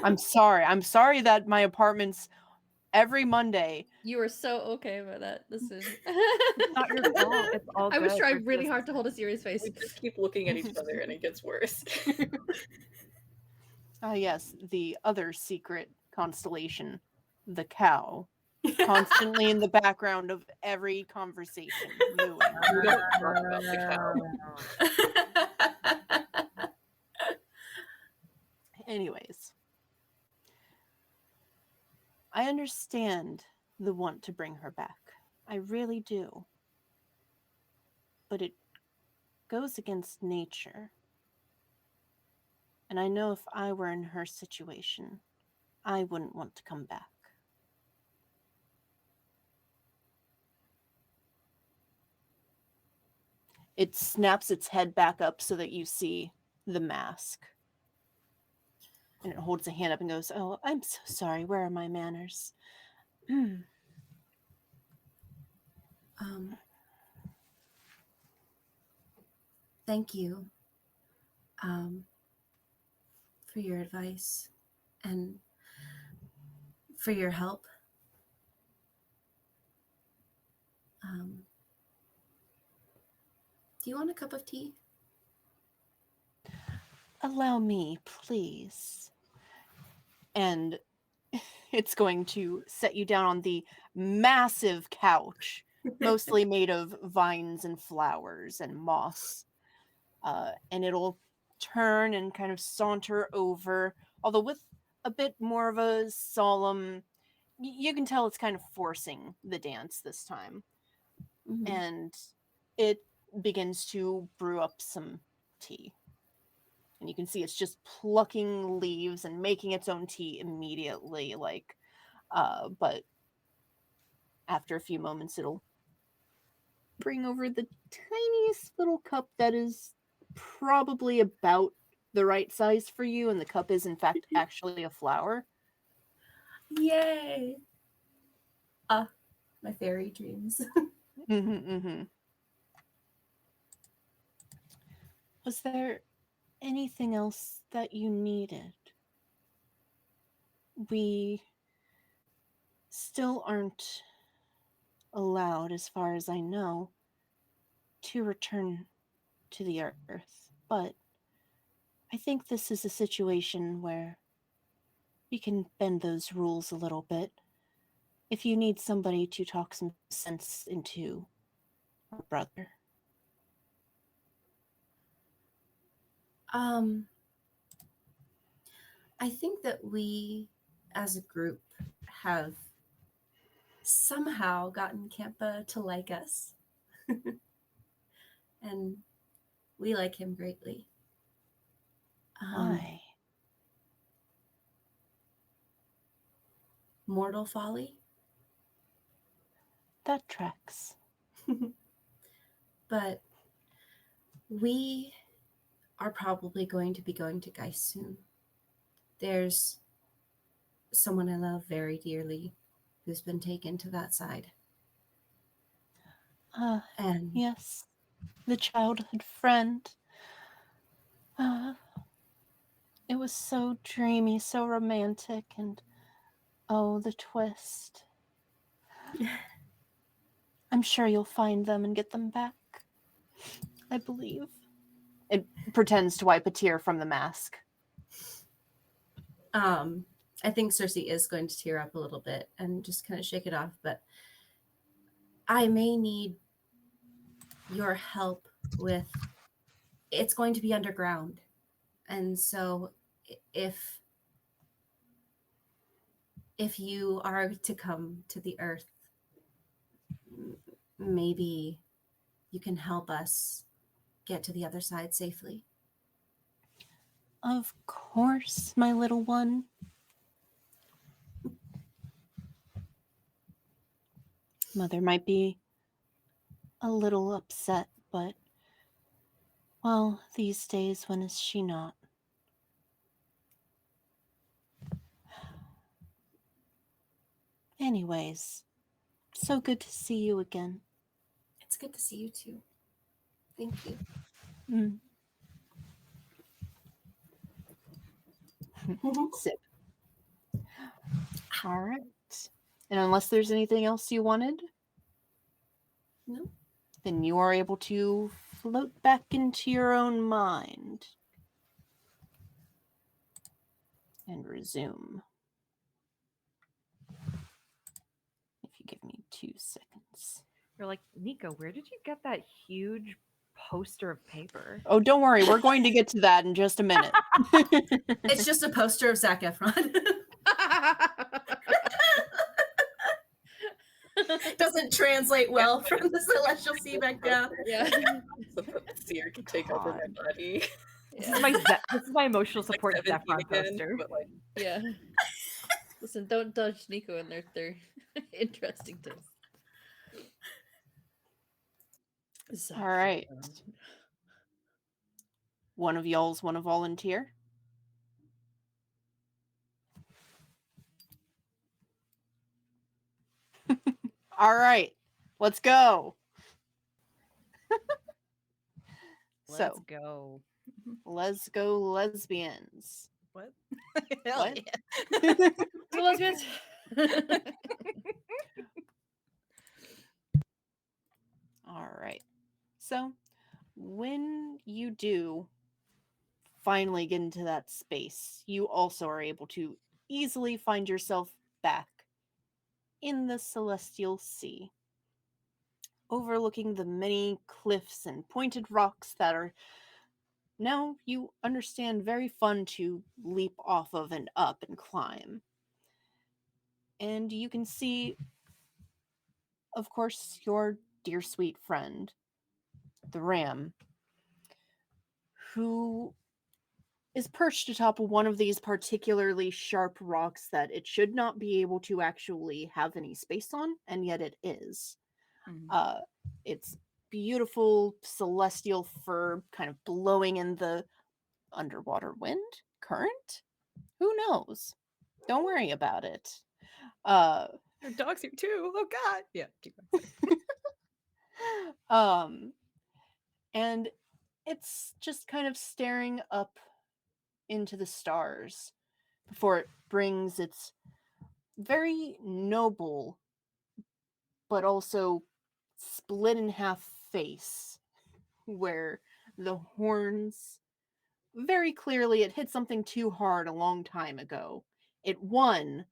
A: I'm sorry. I'm sorry that my apartment's every Monday.
B: You were so okay about that decision.
E: It's not your fault. It's all
B: I was
E: good.
B: trying
E: We're
B: really
E: just-
B: hard to hold a serious face.
D: We just keep looking at each other and it gets worse.
A: Ah, yes, the other secret constellation, the cow, constantly in the background of every conversation. Mooing.
D: We don't talk about the cow.
A: Anyways, I understand the want to bring her back. I really do. But it goes against nature. And I know if I were in her situation, I wouldn't want to come back. It snaps its head back up so that you see the mask. And it holds a hand up and goes, "Oh, I'm so sorry. Where are my manners?"
C: Thank you for your advice and for your help. Do you want a cup of tea?
A: Allow me, please. And it's going to set you down on the massive couch, mostly made of vines and flowers and moss. And it'll turn and kind of saunter over, although with a bit more of a solemn, you can tell it's kind of forcing the dance this time.
C: Mm-hmm.
A: And it begins to brew up some tea. And you can see it's just plucking leaves and making its own tea immediately, but after a few moments it'll bring over the tiniest little cup that is probably about the right size for you, and the cup is in fact actually a flower.
C: Yay! My fairy dreams.
A: Was there anything else that you needed? We still aren't allowed, as far as I know, to return to the earth, but I think this is a situation where we can bend those rules a little bit. If you need somebody to talk some sense into our brother.
C: I think that we, as a group, have somehow gotten Kempa to like us. And we like him greatly.
A: Why?
C: Mortal folly?
A: That tracks.
C: But we are probably going to be going to Geist soon. There's someone I love very dearly who's been taken to that side. And
A: Yes, the childhood friend. It was so dreamy, so romantic, and oh, the twist. I'm sure you'll find them and get them back. I believe. It pretends to wipe a tear from the mask.
C: I think Cersei is going to tear up a little bit and just kind of shake it off, but I may need your help with, it's going to be underground. And so if you are to come to the earth, maybe you can help us get to the other side safely.
A: Of course, my little one. Mother might be a little upset, but, well, these days, when is she not? Anyways, so good to see you again.
C: It's good to see you too. Thank you.
A: Sip. All right. And unless there's anything else you wanted,
C: No.
A: then you are able to float back into your own mind and resume. If you give me 2 seconds.
E: You're like, Nico, where did you get that huge poster of paper?
A: Oh, don't worry. We're going to get to that in just a minute.
C: It's just a poster of Zac Efron. Doesn't translate well from the Celestial Sea back down.
B: Yeah.
D: So the seer can take over my
E: God.
D: body.
E: This is my emotional support
D: Like 17
E: Zephron
D: again,
E: poster.
D: but like
B: Yeah. Listen, don't judge Nico and their interesting taste.
A: All right. One of y'all's want to volunteer? All right. Let's go.
F: Let's go.
A: Let's go, lesbians.
F: What? Hell
A: What?
F: yeah.
B: So lesbians.
A: All right. So, when you do finally get into that space, you also are able to easily find yourself back in the Celestial Sea, overlooking the many cliffs and pointed rocks that are now, you understand, very fun to leap off of and up and climb. And you can see, of course, your dear sweet friend, the ram, who is perched atop of one of these particularly sharp rocks that it should not be able to actually have any space on, and yet it is.
F: Mhm.
A: It's beautiful celestial fur kind of blowing in the underwater wind current. Who knows? Don't worry about it.
F: Your dog's here too. Oh God. Yeah. Keep going.
A: And it's just kind of staring up into the stars before it brings its very noble but also split in half face, where the horns, very clearly it hit something too hard a long time ago. It won,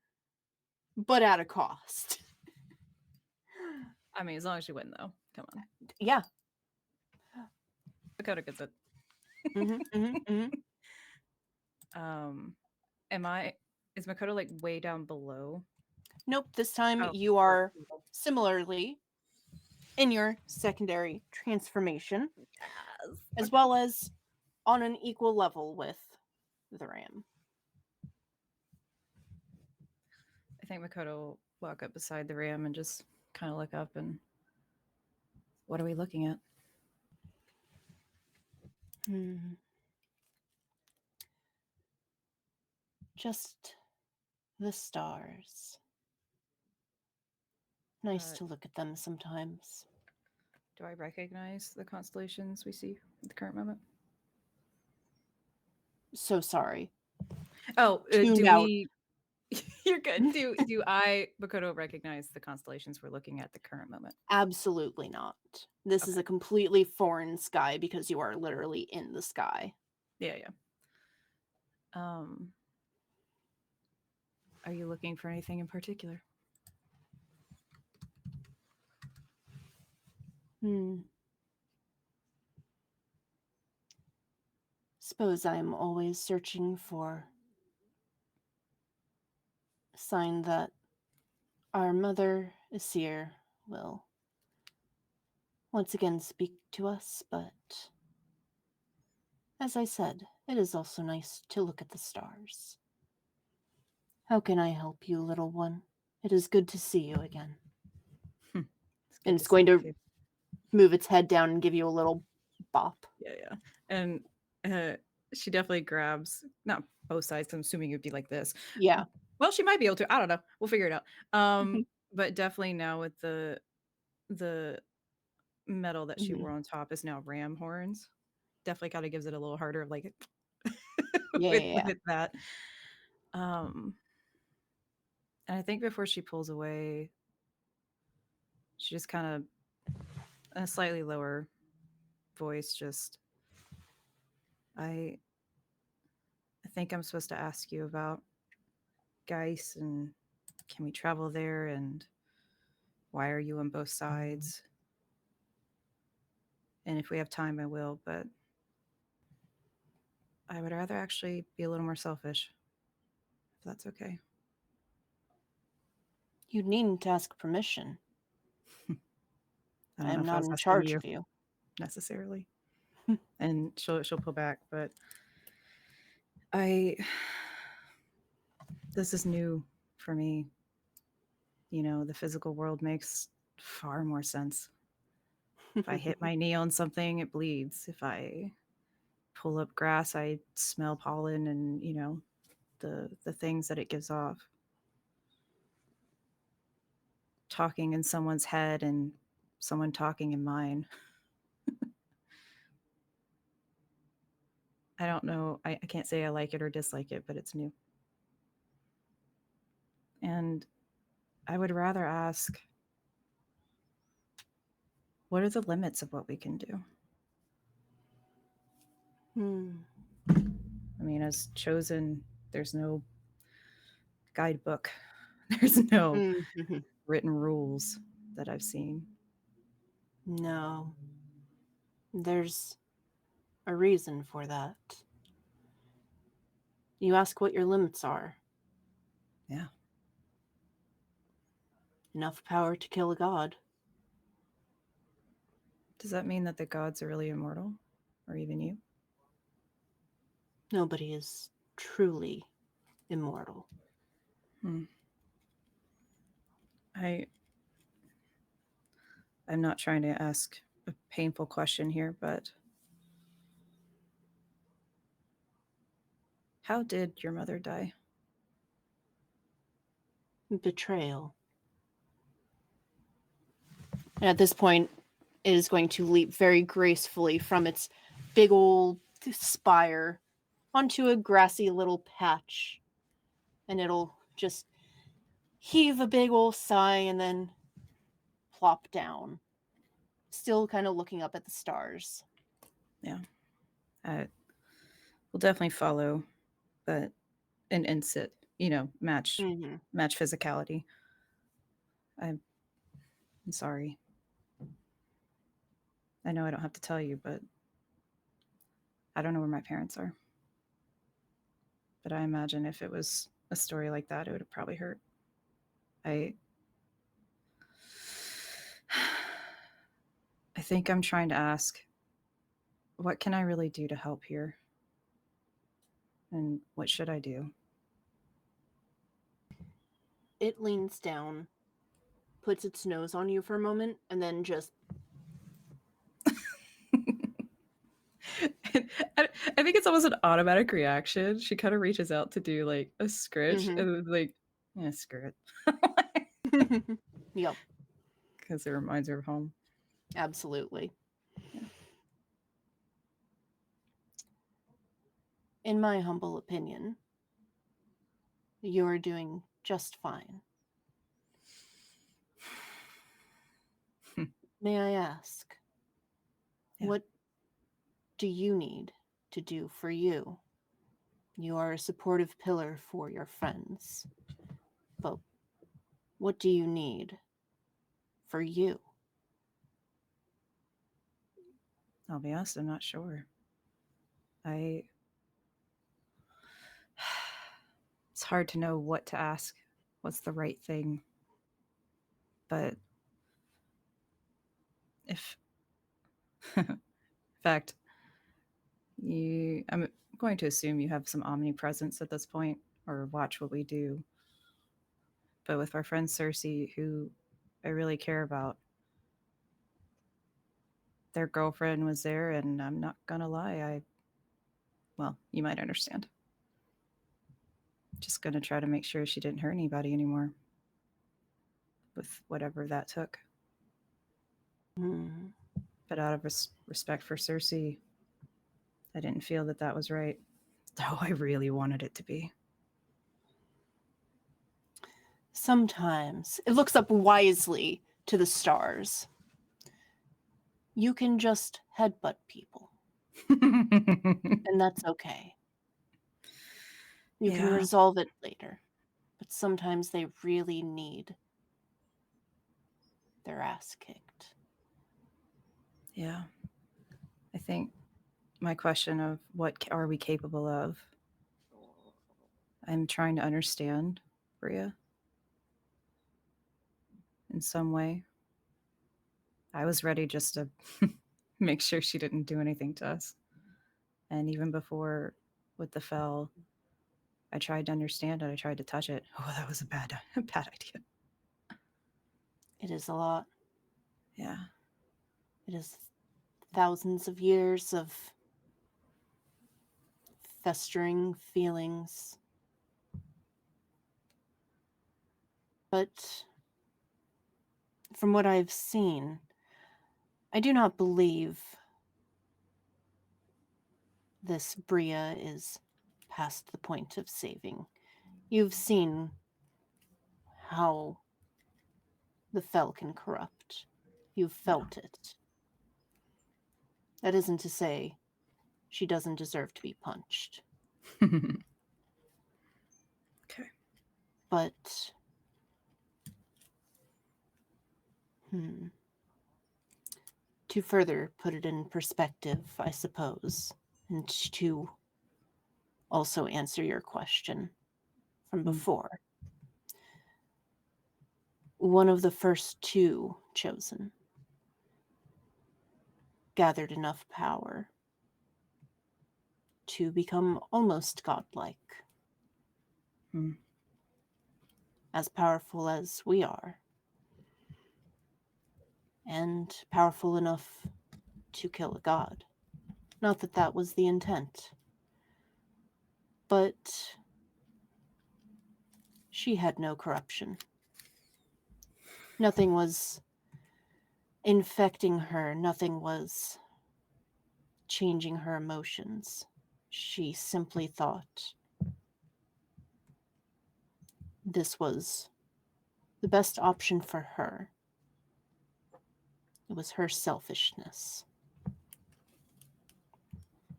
A: but at a cost.
F: I mean, as long as you win, though. Come on.
A: Yeah.
F: Dakota gets it. Is Makoto like way down below?
A: Nope, this time
F: Oh,
A: you are similarly in your secondary transformation, as well as on an equal level with the ram.
F: I think Makoto will walk up beside the ram and just kind of look up and What are we looking at?
A: Just the stars. Nice to look at them sometimes.
F: Do I recognize the constellations we see at the current moment?
A: So sorry.
F: Oh,
A: Tuned out.
F: You're good. Do I, Makoto, recognize the constellations we're looking at the current moment?
A: Absolutely not. This is a completely foreign sky because you are literally in the sky.
F: Yeah. Are you looking for anything in particular?
A: Suppose I'm always searching for a sign that our mother, Asir, will once again speak to us, but as I said, it is also nice to look at the stars. How can I help you, little one? It is good to see you again. And it's going to move its head down and give you a little bop.
F: Yeah. And she definitely grabs, not both sides, I'm assuming it would be like this.
A: Yeah.
F: Well, she might be able to. I don't know. We'll figure it out. But definitely now with the metal that she wore on top is now ram horns. Definitely kind of gives it a little harder, like with that. And I think before she pulls away, she just kind of, in a slightly lower voice, just, I think I'm supposed to ask you about Geis, and can we travel there, and why are you on both sides? And if we have time, I will, but I would rather actually be a little more selfish, if that's okay.
A: You needn't ask permission.
F: I
A: am not in charge of you.
F: Necessarily. And she'll pull back, but this is new for me. You know, the physical world makes far more sense. If I hit my knee on something, it bleeds. If I pull up grass, I smell pollen and, you know, the things that it gives off. Talking in someone's head and someone talking in mine. I don't know. I can't say I like it or dislike it, but it's new. And I would rather ask, what are the limits of what we can do? I mean, as chosen, there's no guidebook. There's no written rules that I've seen.
A: No. There's a reason for that. You ask what your limits are.
F: Yeah.
A: Enough power to kill a god.
F: Does that mean that the gods are really immortal? Or even you?
A: Nobody is truly immortal.
F: I'm not trying to ask a painful question here, but how did your mother die?
A: Betrayal. And at this point, it is going to leap very gracefully from its big old spire onto a grassy little patch. And it'll just heave a big old sigh and then plop down. Still kind of looking up at the stars.
F: Yeah. We'll definitely follow, but and sit, you know, match physicality. I'm sorry. I know I don't have to tell you, but I don't know where my parents are. But I imagine if it was a story like that, it would have probably hurt. I think I'm trying to ask, what can I really do to help here? And what should I do?
A: It leans down, puts its nose on you for a moment, and then just
F: I think it's almost an automatic reaction. She kind of reaches out to do like a scritch
A: Mhm.
F: and then like, yeah, screw it.
A: Yep,
F: Because it reminds her of home.
A: absolutely.
F: Yeah.
A: In my humble opinion, you're doing just fine. May I ask,
F: Yeah.
A: what do you need to do for you? You are a supportive pillar for your friends. But what do you need for you?
F: I'll be honest, I'm not sure. It's hard to know what to ask, what's the right thing. But if, in fact, I'm going to assume you have some omnipresence at this point, or watch what we do. But with our friend Cersei, who I really care about, their girlfriend was there, and I'm not gonna lie, well, you might understand. Just gonna try to make sure she didn't hurt anybody anymore with whatever that took.
A: Hmm.
F: But out of respect for Cersei, I didn't feel that that was right, though I really wanted it to be.
A: Sometimes it looks up wisely to the stars. You can just headbutt people, and that's okay. You can
F: Yeah.
A: resolve it later, but sometimes they really need their ass kicked.
F: Yeah. I think my question of what are we capable of, I'm trying to understand Bria in some way. I was ready just to make sure she didn't do anything to us. And even before with the fell, I tried to understand it. I tried to touch it. Oh, that was a bad idea.
A: It is a lot.
F: Yeah.
A: It is thousands of years of festering feelings. But from what I've seen, I do not believe this Bria is past the point of saving. You've seen how the fell can corrupt. You've felt it. That isn't to say she doesn't deserve to be punched.
F: Okay.
A: But to further put it in perspective, I suppose, and to also answer your question from before, one of the first two chosen gathered enough power to become almost godlike.
F: Hmm.
A: As powerful as we are, and powerful enough to kill a god. Not that that was the intent, but she had no corruption. Nothing was infecting her, nothing was changing her emotions. She simply thought this was the best option for her. It was her selfishness.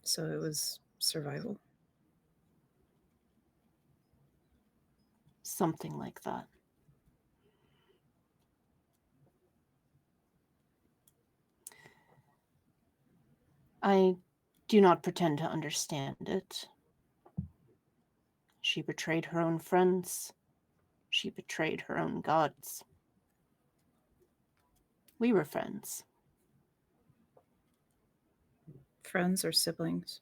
F: So it was survival.
A: Something like that. I do not pretend to understand it. She betrayed her own friends. She betrayed her own gods. We were friends.
F: Friends or siblings?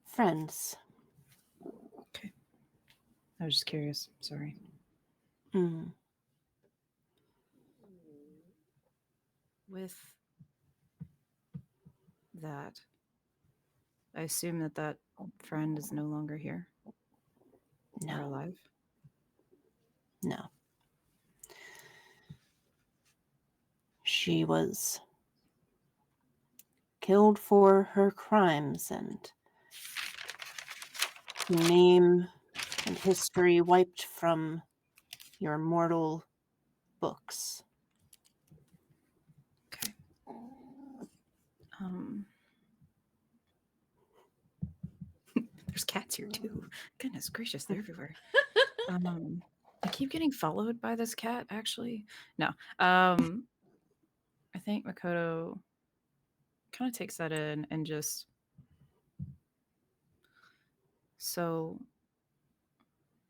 A: Friends.
F: Okay. I was just curious. Sorry.
A: Mm.
F: With that. I assume that friend is no longer here. Or
A: No,
F: alive.
A: no. She was killed for her crimes and her name and history wiped from your mortal books.
F: Okay. There's cats here too. Goodness gracious, they're everywhere. I keep getting followed by this cat, actually. No. I think Makoto kind of takes that in and just. So,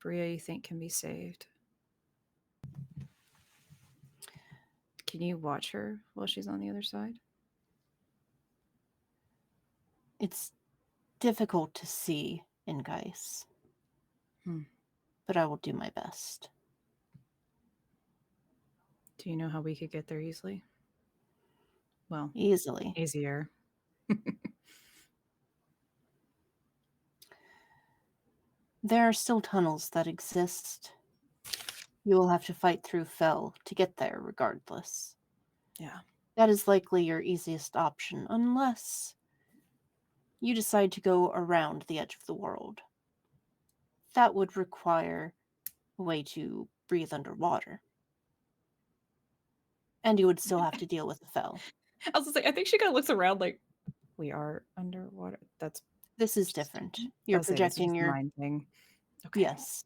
F: Bria, you think can be saved? Can you watch her while she's on the other side?
A: It's difficult to see in Geis, but I will do my best.
F: Do you know how we could get there easily? Well,
A: Easily.
F: easier.
A: There are still tunnels that exist. You will have to fight through Fell to get there regardless.
F: Yeah.
A: That is likely your easiest option, unless you decide to go around the edge of the world. That would require a way to breathe underwater. And you would still have to deal with the Fell.
F: I was like, I think she kind of looks around like, we are underwater.
A: This is different. You're projecting your
F: mind thing. Okay.
A: Yes.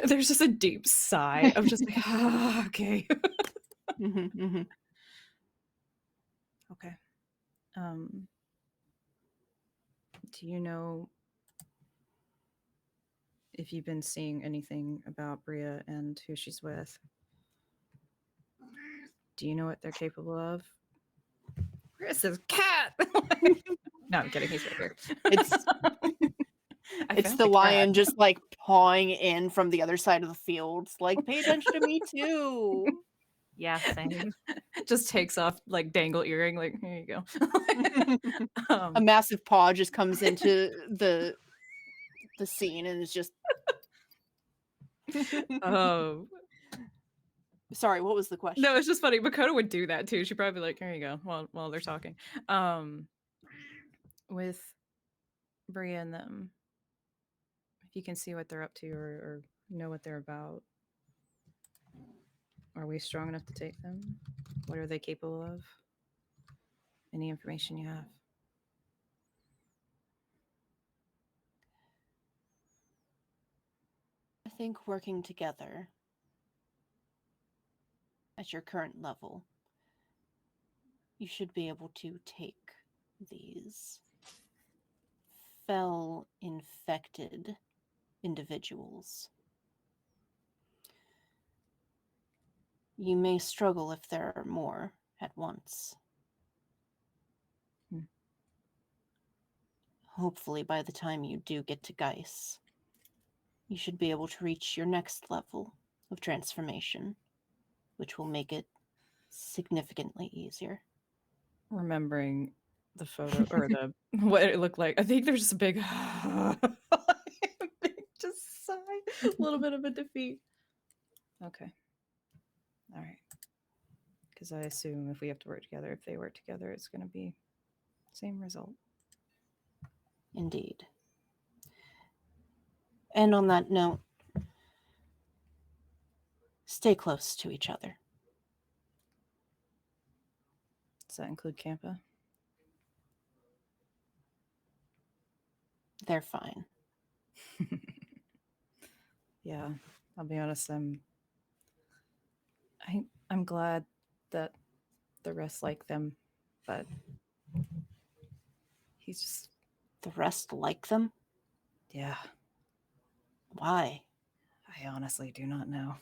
F: There's just a deep sigh of just like, okay. Okay. Do you know if you've been seeing anything about Bria and who she's with? Do you know what they're capable of? Where's this cat? No, I'm kidding. He's right here.
A: It's the lion just like pawing in from the other side of the fields. Like, pay attention to me too.
E: Yeah, same.
F: Just takes off like dangle earring. Like, here you go.
A: A massive paw just comes into the scene and is just.
F: Oh.
A: Sorry, what was the question?
F: No, it's just funny. Makoto would do that too. She'd probably be like, here you go, while they're talking. With Bria and them, if you can see what they're up to or know what they're about, are we strong enough to take them? What are they capable of? Any information you have?
A: I think working together at your current level, you should be able to take these Fell infected individuals. You may struggle if there are more at once. Hopefully, by the time you do get to Geis, you should be able to reach your next level of transformation, which will make it significantly easier.
F: Remembering the photo or what it looked like, I think there's just a big just sigh, a little bit of a defeat. Okay. All right. Because I assume if we have to work together, if they work together, it's going to be same result.
A: Indeed. And on that note, stay close to each other.
F: Does that include Campa?
A: They're fine.
F: Yeah, I'll be honest. I'm glad that the rest like them, but he's just.
A: The rest like them?
F: Yeah.
A: Why?
F: I honestly do not know.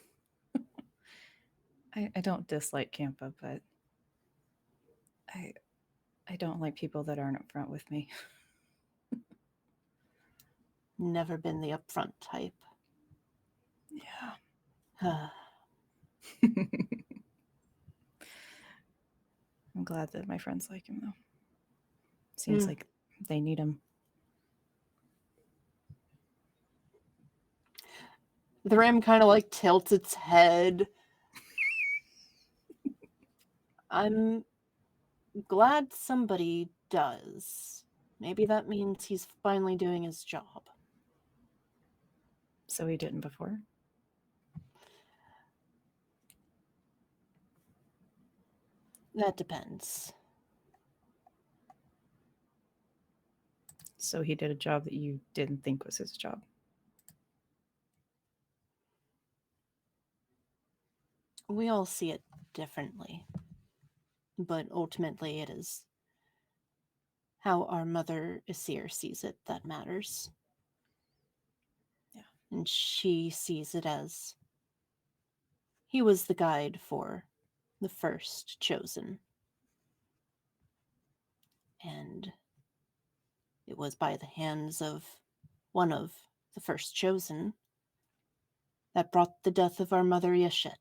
F: I don't dislike Campa, but I don't like people that aren't upfront with me.
A: Never been the upfront type.
F: Yeah. I'm glad that my friends like him, though. Seems like they need him.
A: The ram kind of like tilts its head. I'm glad somebody does. Maybe that means he's finally doing his job.
F: So he didn't before?
A: That depends.
F: So he did a job that you didn't think was his job.
A: We all see it differently. But ultimately it is how our mother Asir sees it that matters.
F: Yeah.
A: And she sees it as he was the guide for the first chosen. And it was by the hands of one of the first chosen that brought the death of our mother Yeshet.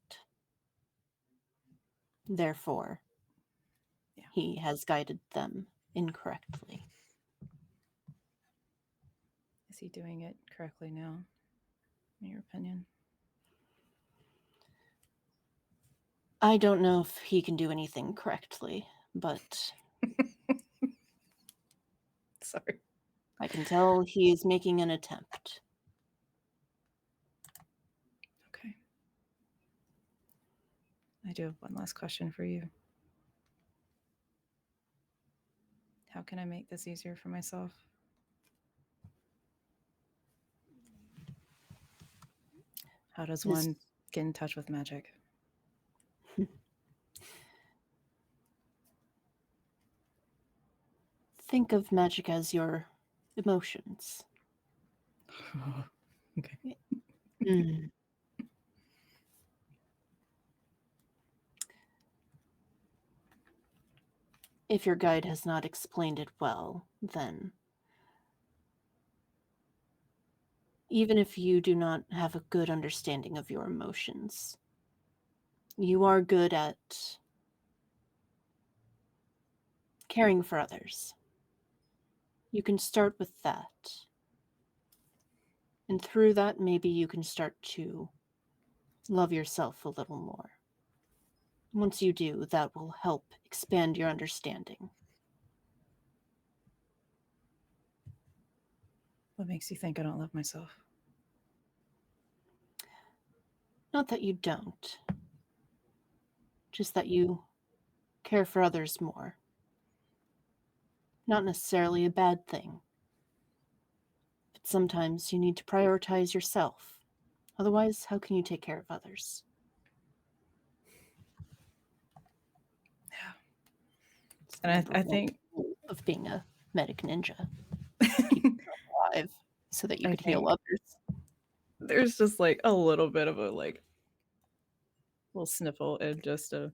A: Therefore, he has guided them incorrectly.
F: Is he doing it correctly now, in your opinion?
A: I don't know if he can do anything correctly, but
F: Sorry.
A: I can tell he is making an attempt.
F: Okay. I do have one last question for you. How can I make this easier for myself? How does one get in touch with magic?
A: Think of magic as your emotions.
F: Okay.
A: If your guide has not explained it well, then even if you do not have a good understanding of your emotions, you are good at caring for others. You can start with that. And through that, maybe you can start to love yourself a little more. Once you do, that will help expand your understanding.
F: What makes you think I don't love myself?
A: Not that you don't, just that you care for others more. Not necessarily a bad thing. But sometimes you need to prioritize yourself. Otherwise, how can you take care of others?
F: Yeah. And I think
A: of being a medic ninja, keep yourself alive so that you could heal others.
F: There's just like a little bit of a like little sniffle and just okay.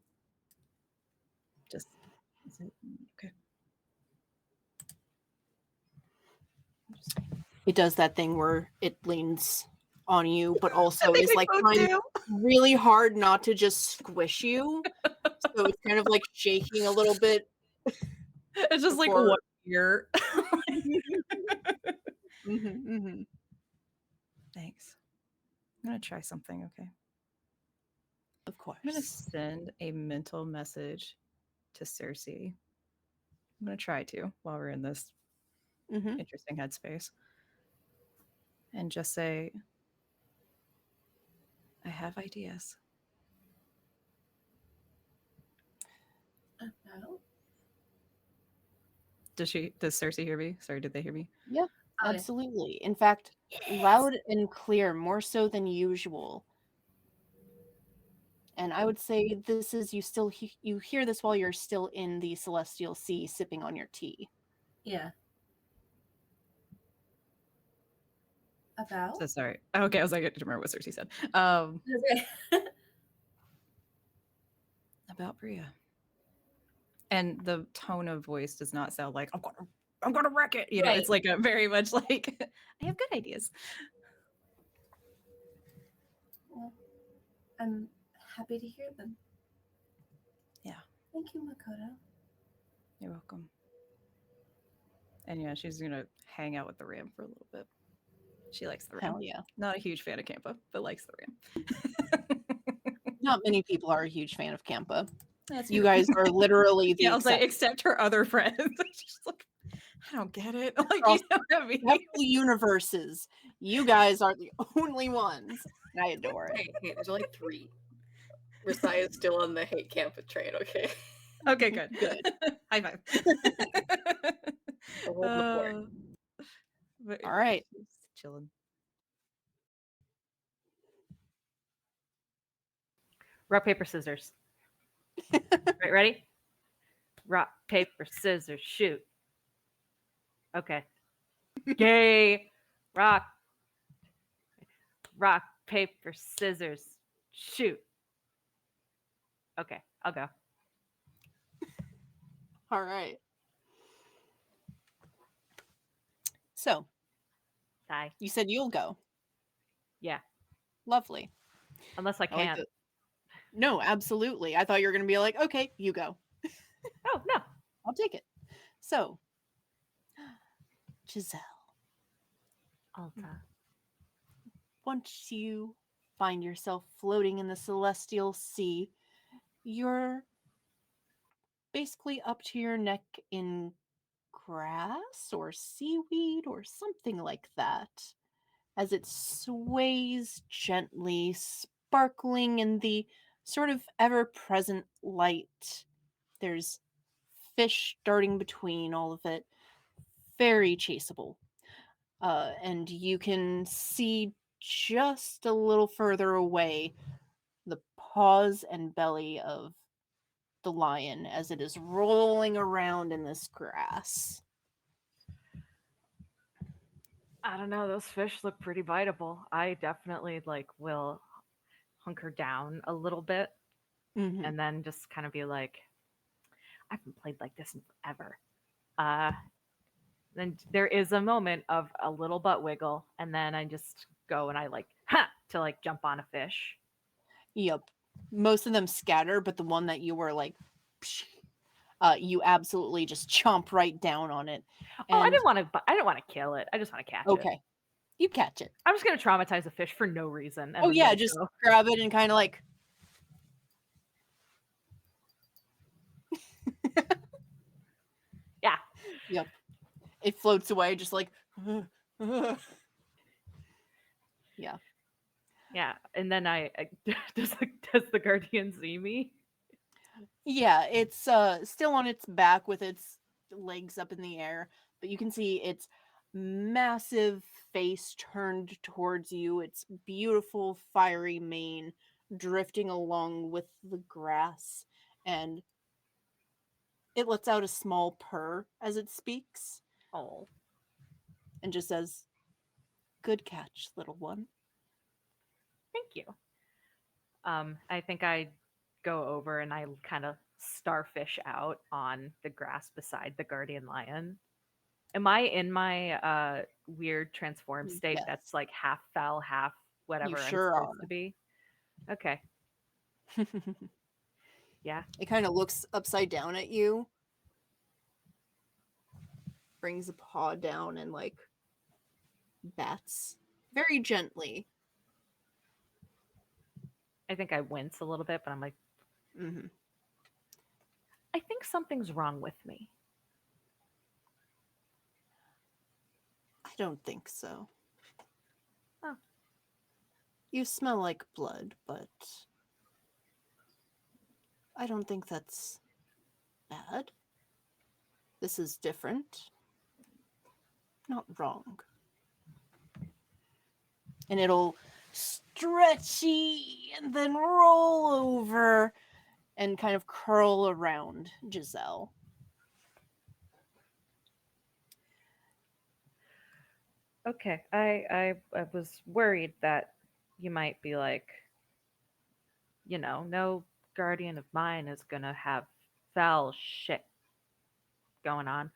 A: It does that thing where it leans on you, but also is like trying really hard not to just squish you. So it's kind of like shaking a little bit.
F: It's just like one ear. Thanks. I'm gonna try something, okay?
A: Of course.
F: I'm gonna send a mental message to Cersei. I'm gonna try to while we're in this interesting headspace. And just say, I have ideas. Does Cersei hear me? Sorry, did they hear me?
A: Yeah, absolutely. In fact, loud and clear, more so than usual. And I would say this is you hear this while you're still in the Celestial Sea sipping on your tea.
C: Yeah. About?
F: So sorry. Okay, I was like, I didn't remember what Cersei said. About Bria. And the tone of voice does not sound like I'm gonna wreck it. You know, it's like a very much like I have good ideas.
C: Well, I'm happy to hear them.
F: Yeah.
C: Thank you, Makoto.
F: You're welcome. And yeah, she's gonna hang out with the ram for a little bit. She likes the ram.
A: Hell yeah.
F: Not a huge fan of Campa, but likes the ram.
A: Not many people are a huge fan of Campa.
F: That's
A: You
F: true.
A: guys are literally the
F: Yeah, I was like,
A: exception.
F: except her other friends. She's like, I don't get it. Like,
A: Across
F: you know what I mean?
A: several universes, you guys are the only ones. And I adore it.
D: Hey, there's only 3. Rasai is still on the hate camp train, okay?
F: Okay, good.
A: Good.
F: High five.
D: We're holding the fort.
F: But
A: All right.
F: she's chilling.
E: Rock, paper, scissors. Right, ready? Rock, paper, scissors, shoot. Okay. Gay. Rock, paper, scissors, shoot. Okay, I'll go.
A: All right. So,
E: Die.
A: you said you'll go.
E: Yeah,
A: Lovely.
E: unless I
A: I like
E: can't.
A: it. No, absolutely. I thought you were going to be like, okay, you go.
E: Oh, no.
A: I'll take it. So, Giselle,
E: Alta.
A: once you find yourself floating in the celestial sea, you're basically up to your neck in grass or seaweed or something like that as it sways gently, sparkling in the sort of ever present light. There's fish darting between all of it, very chaseable. And you can see just a little further away the paws and belly of the lion as it is rolling around in this grass.
E: I don't know. Those fish look pretty biteable. I definitely will hunker down a little bit
A: Mhm.
E: and then just kind of be like, I haven't played like this in forever. Then there is a moment of a little butt wiggle, and then I just go and I to jump on a fish.
A: Yep. Most of them scatter, but the one that you were like, you absolutely just chomp right down on it.
E: Oh, I
A: And
E: didn't want to kill it. I just want to catch it.
A: okay, you catch it.
E: I'm just gonna traumatize a fish for no reason. And
A: Oh
E: then
A: yeah,
E: let it
A: just
E: go.
A: grab it and kind of like.
E: Yeah.
A: Yep. It floats away, just like. Yeah.
E: Yeah, and then does the guardian see me?
A: Yeah, it's still on its back with its legs up in the air, but you can see its massive face turned towards you, its beautiful fiery mane drifting along with the grass, and it lets out a small purr as it speaks
E: Oh,
A: and just says, "Good catch, little one."
E: thank you. I think I go over and I kind of starfish out on the grass beside the guardian lion. Am I in my weird transform state
A: Yes.
E: that's like half foul, half whatever I'm
A: sure
E: supposed
A: are.
E: to be? Okay. Yeah.
A: It kind of looks upside down at you, brings a paw down and bats very gently.
E: I think I wince a little bit, but I'm like,
A: Mm-hmm.
E: I think something's wrong with me.
A: I don't think so.
E: Oh.
A: You smell like blood, but I don't think that's bad. This is different. Not wrong. And it'll stretchy and then roll over and kind of curl around Giselle.
E: Okay. I was worried that you might be like, no guardian of mine is gonna have foul shit going on.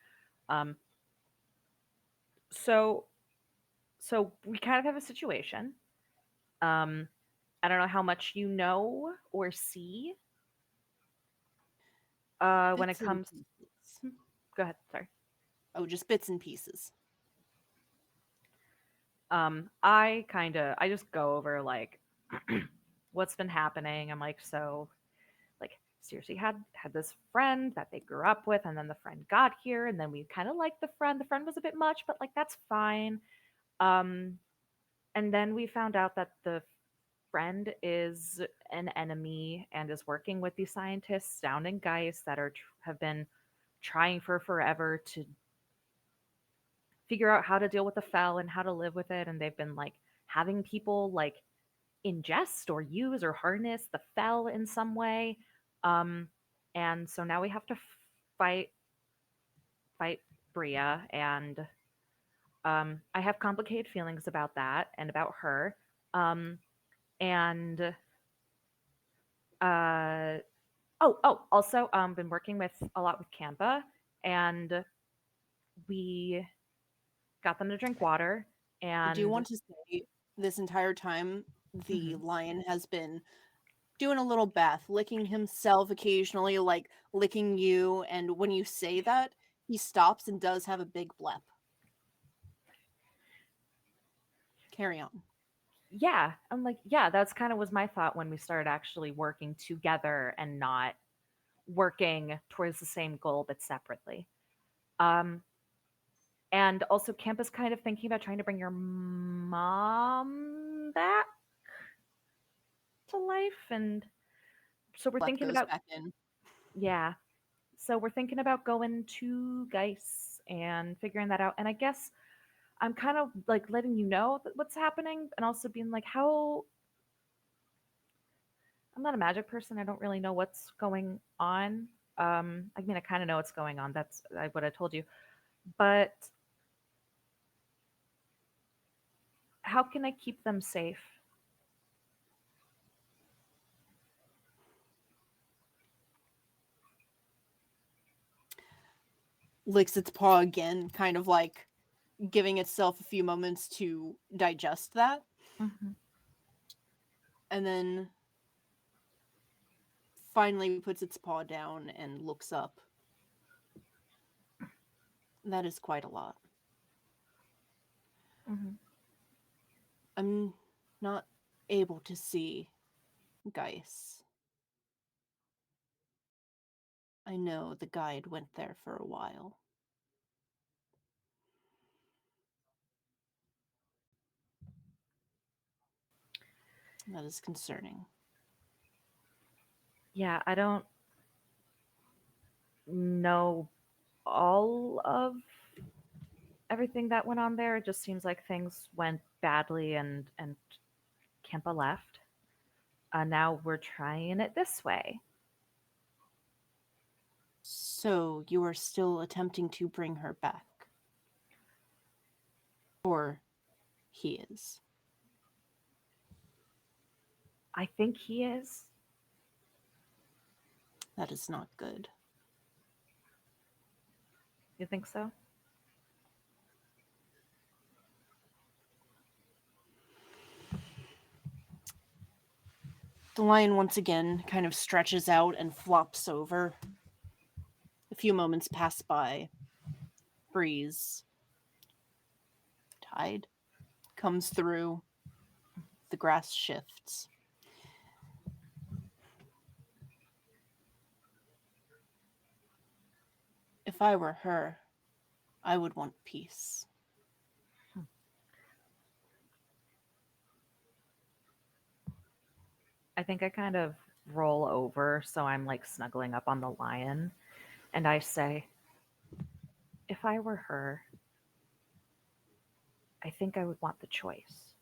E: So we kind of have a situation. I don't know how much you know or see. When it
A: Bits and
E: comes,
A: pieces.
E: go ahead. Sorry.
A: Oh, just bits and pieces.
E: I just go over like what's been happening. I'm like, so like seriously had this friend that they grew up with, and then the friend got here, and then we kind of liked the friend. The friend was a bit much, but like that's fine. And then we found out that the friend is an enemy and is working with these scientists down in Geist that have been trying for forever to figure out how to deal with the fell and how to live with it, and they've been like having people like ingest or use or harness the fell in some way. And so now we have to fight fight Bria, and I have complicated feelings about that and about her. And also been working with a lot with Campa, and we got them to drink water. And
A: I do want to say this entire time the lion has been doing a little bath, licking himself occasionally, like licking you, and when you say that, he stops and does have a big blep. Carry on.
E: Yeah, I'm like, yeah, that's kind of was my thought when we started actually working together and not working towards the same goal but separately. And also Camp is kind of thinking about trying to bring your mom back to life, and so we're
A: Blep
E: thinking
A: goes
E: about
A: back in.
E: yeah. So we're thinking about going to Geis and figuring that out. And I guess I'm kind of like letting you know what's happening, and also being like, how I'm not a magic person. I don't really know what's going on. I mean, I kind of know what's going on. That's what I told you. But how can I keep them safe?
A: Licks its paw again, kind of like giving itself a few moments to digest that.
E: Mm-hmm.
A: And then finally puts its paw down and looks up. That is quite a lot.
E: Mm-hmm.
A: I'm not able to see Geis. I know the guide went there for a while. That is concerning.
E: Yeah, I don't know all of everything that went on there. It just seems like things went badly, and Kempa left. Now we're trying it this way.
A: So you are still attempting to bring her back? Or he is?
E: I think he is.
A: That is not good.
E: You think so?
A: The lion once again kind of stretches out and flops over. A few moments pass by. Breeze. Tide comes through. The grass shifts. If I were her, I would want peace.
E: I think I kind of roll over, so I'm like snuggling up on the lion, and I say, if I were her, I think I would want the choice.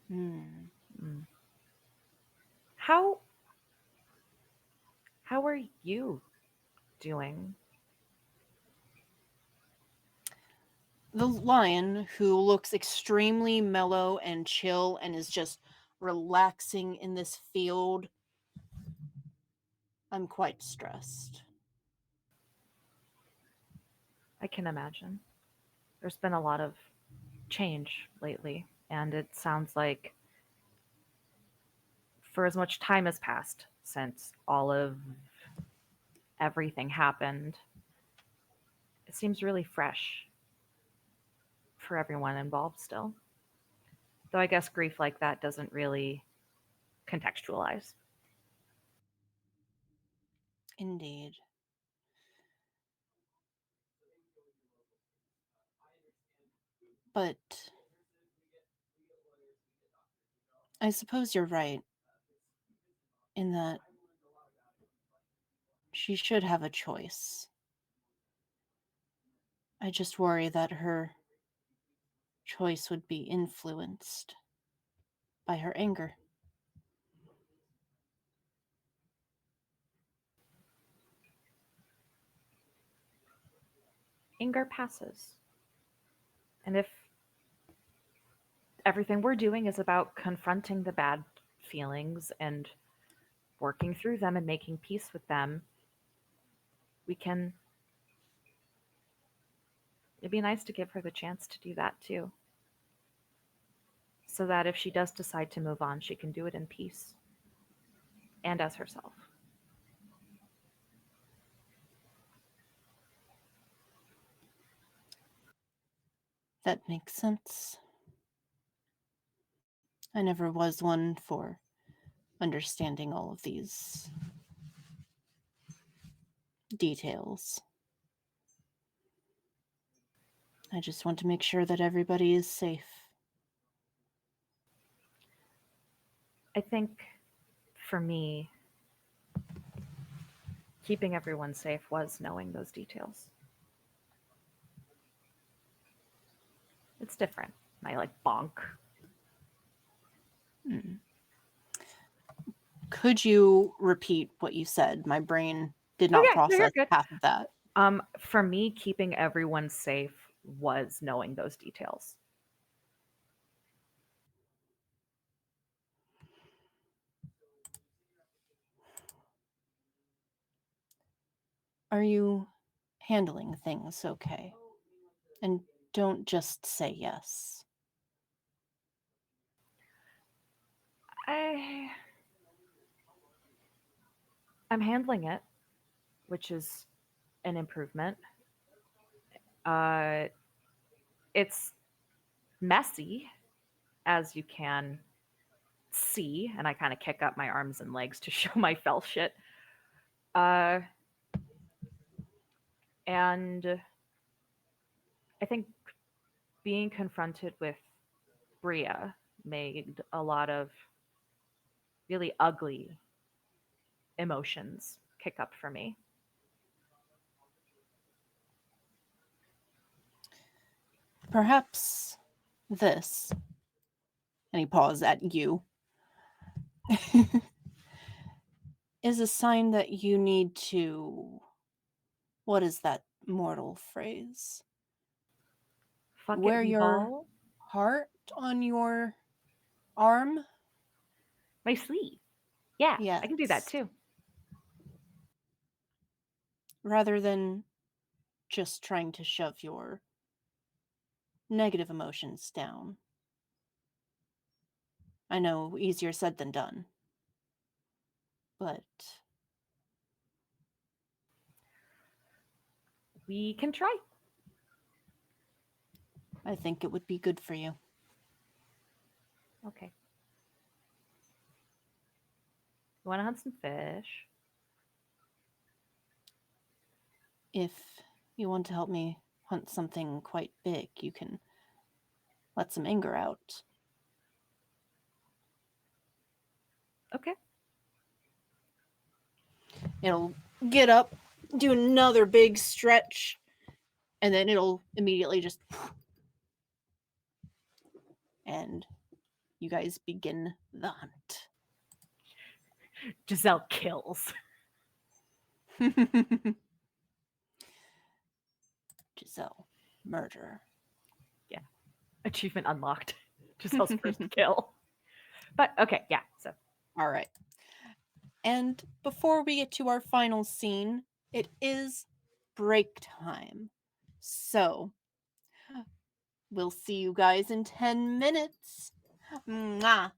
A: Hmm.
E: Mm. How are you doing?
A: The lion, who looks extremely mellow and chill and is just relaxing in this field, I'm quite stressed.
E: I can imagine. There's been a lot of change lately, and it sounds like for as much time has passed since all of everything happened, it seems really fresh for everyone involved still. Though I guess grief like that doesn't really contextualize.
A: Indeed. But I suppose you're right in that she should have a choice. I just worry that her choice would be influenced by her anger.
E: Anger passes. And if everything we're doing is about confronting the bad feelings and working through them and making peace with them, it'd be nice to give her the chance to do that too. So that if she does decide to move on, she can do it in peace and as herself.
A: That makes sense. I never was one for understanding all of these details. I just want to make sure that everybody is safe.
E: I think for me, keeping everyone safe was knowing those details. It's different. I like bonk.
A: Could you repeat what you said? My brain did not process half of that.
E: For me, keeping everyone safe was knowing those details.
A: Are you handling things okay? And don't just say yes.
E: I'm handling it, which is an improvement. It's messy, as you can see, and I kind of kick up my arms and legs to show my fell shit. And I think being confronted with Bria made a lot of really ugly emotions kick up for me.
A: Perhaps this, and he paused at you, is a sign that you need to. What is that mortal phrase? Wear your heart on your arm?
E: My sleeve. Yeah,
A: yes.
E: I can do that too.
A: Rather than just trying to shove your negative emotions down. I know, easier said than done. But
E: we can try.
A: I think it would be good for you.
E: Okay. You want to hunt some fish?
A: If you want to help me hunt something quite big, you can let some anger out.
E: Okay.
A: It'll get up, do another big stretch, and then it'll immediately just... And you guys begin the hunt.
E: Giselle kills.
A: Giselle, murder.
E: Yeah. Achievement unlocked. Giselle's first kill. But okay, yeah, so.
A: All right. And before we get to our final scene, it is break time. So, we'll see you guys in 10 minutes. Mwah.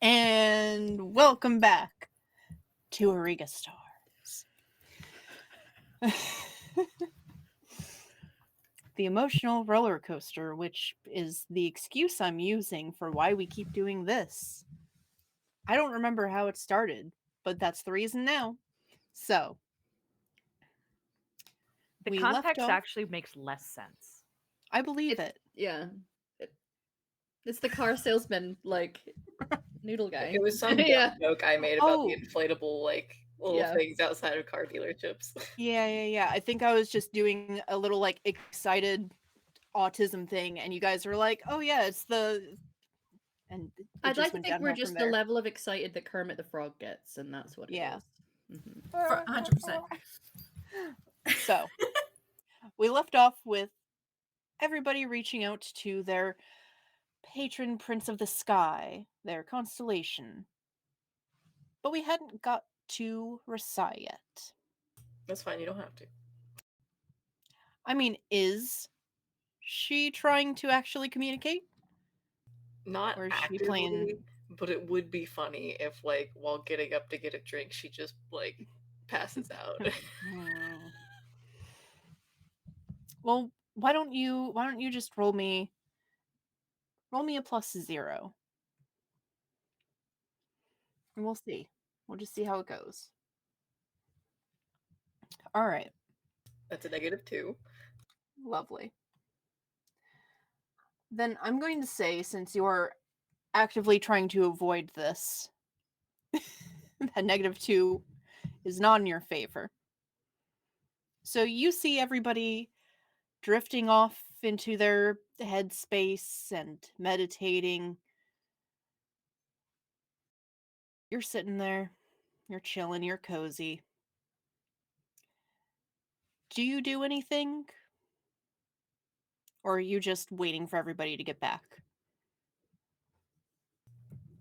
A: And welcome back to Auriga Stars. The emotional roller coaster, which is the excuse I'm using for why we keep doing this. I don't remember how it started, but that's the reason now. So,
E: The
A: we left
E: context
A: off-
E: actually makes less sense.
A: I believe it.
B: Yeah. It's the car salesman, like, noodle guy.
D: It was some
B: Yeah.
D: joke I made about the
A: Oh.
D: inflatable, like, little
B: Yeah.
D: things outside of car dealerships.
A: Yeah. I think I was just doing a little, like, excited autism thing, and you guys were like, oh yeah, it's the... And it
B: I'd
A: just
B: like to
A: went
B: think we're
A: downhill
B: just
A: from
B: the
A: there.
B: level of excited that Kermit the Frog gets, and that's what
A: Yeah.
B: it is. Mhm.
C: For 100%.
A: So, we left off with everybody reaching out to their patron prince of the sky, their constellation. But we hadn't got to Rasai yet.
D: That's fine, you don't have to.
A: I mean, is she trying to actually communicate?
D: Not
A: Or is she
D: actively,
A: playing...
D: but it would be funny if, like, while getting up to get a drink, she just, like, passes out.
A: Well, why don't you just roll me a +0. And we'll see. We'll just see how it goes. All right.
D: That's a -2.
A: Lovely. Then I'm going to say, since you're actively trying to avoid this, that -2 is not in your favor. So you see everybody drifting off into their headspace and meditating. You're sitting there, you're chilling, you're cozy. Do you do anything? Or are you just waiting for everybody to get back?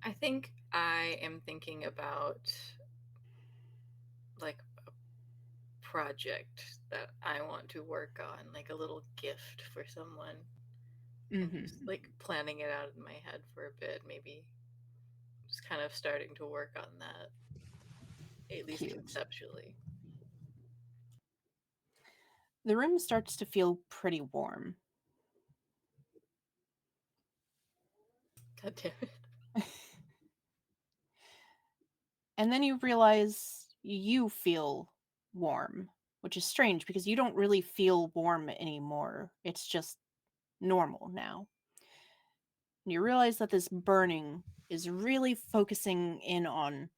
D: I think I am thinking about, like, a project that I want to work on, like a little gift for someone. And just like planning it out in my head for a bit, maybe just kind of starting to work on that, at least
A: Cute.
D: conceptually.
A: The room starts to feel pretty warm.
D: God damn it.
A: And then you realize you feel warm, which is strange because you don't really feel warm anymore. It's just normal now. And you realize that this burning is really focusing in on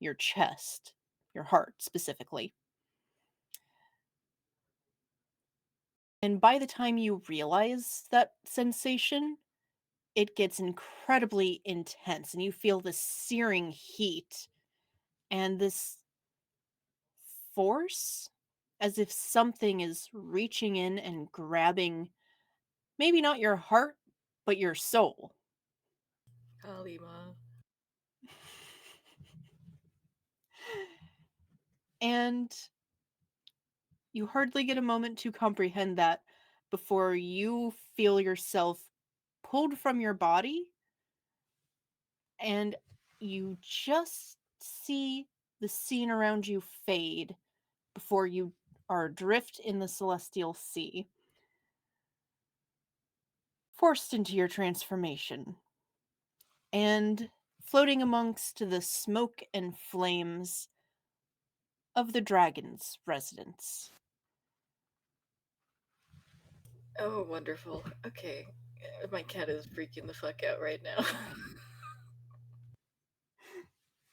A: your chest, your heart specifically. And by the time you realize that sensation, it gets incredibly intense, and you feel this searing heat and this force, as if something is reaching in and grabbing maybe not your heart, but your soul.
D: Kalima.
A: And you hardly get a moment to comprehend that before you feel yourself pulled from your body, and you just see the scene around you fade before you are adrift in the celestial sea, forced into your transformation, and floating amongst the smoke and flames of the dragon's residence.
D: Oh, wonderful. Okay. My cat is freaking the fuck out right now.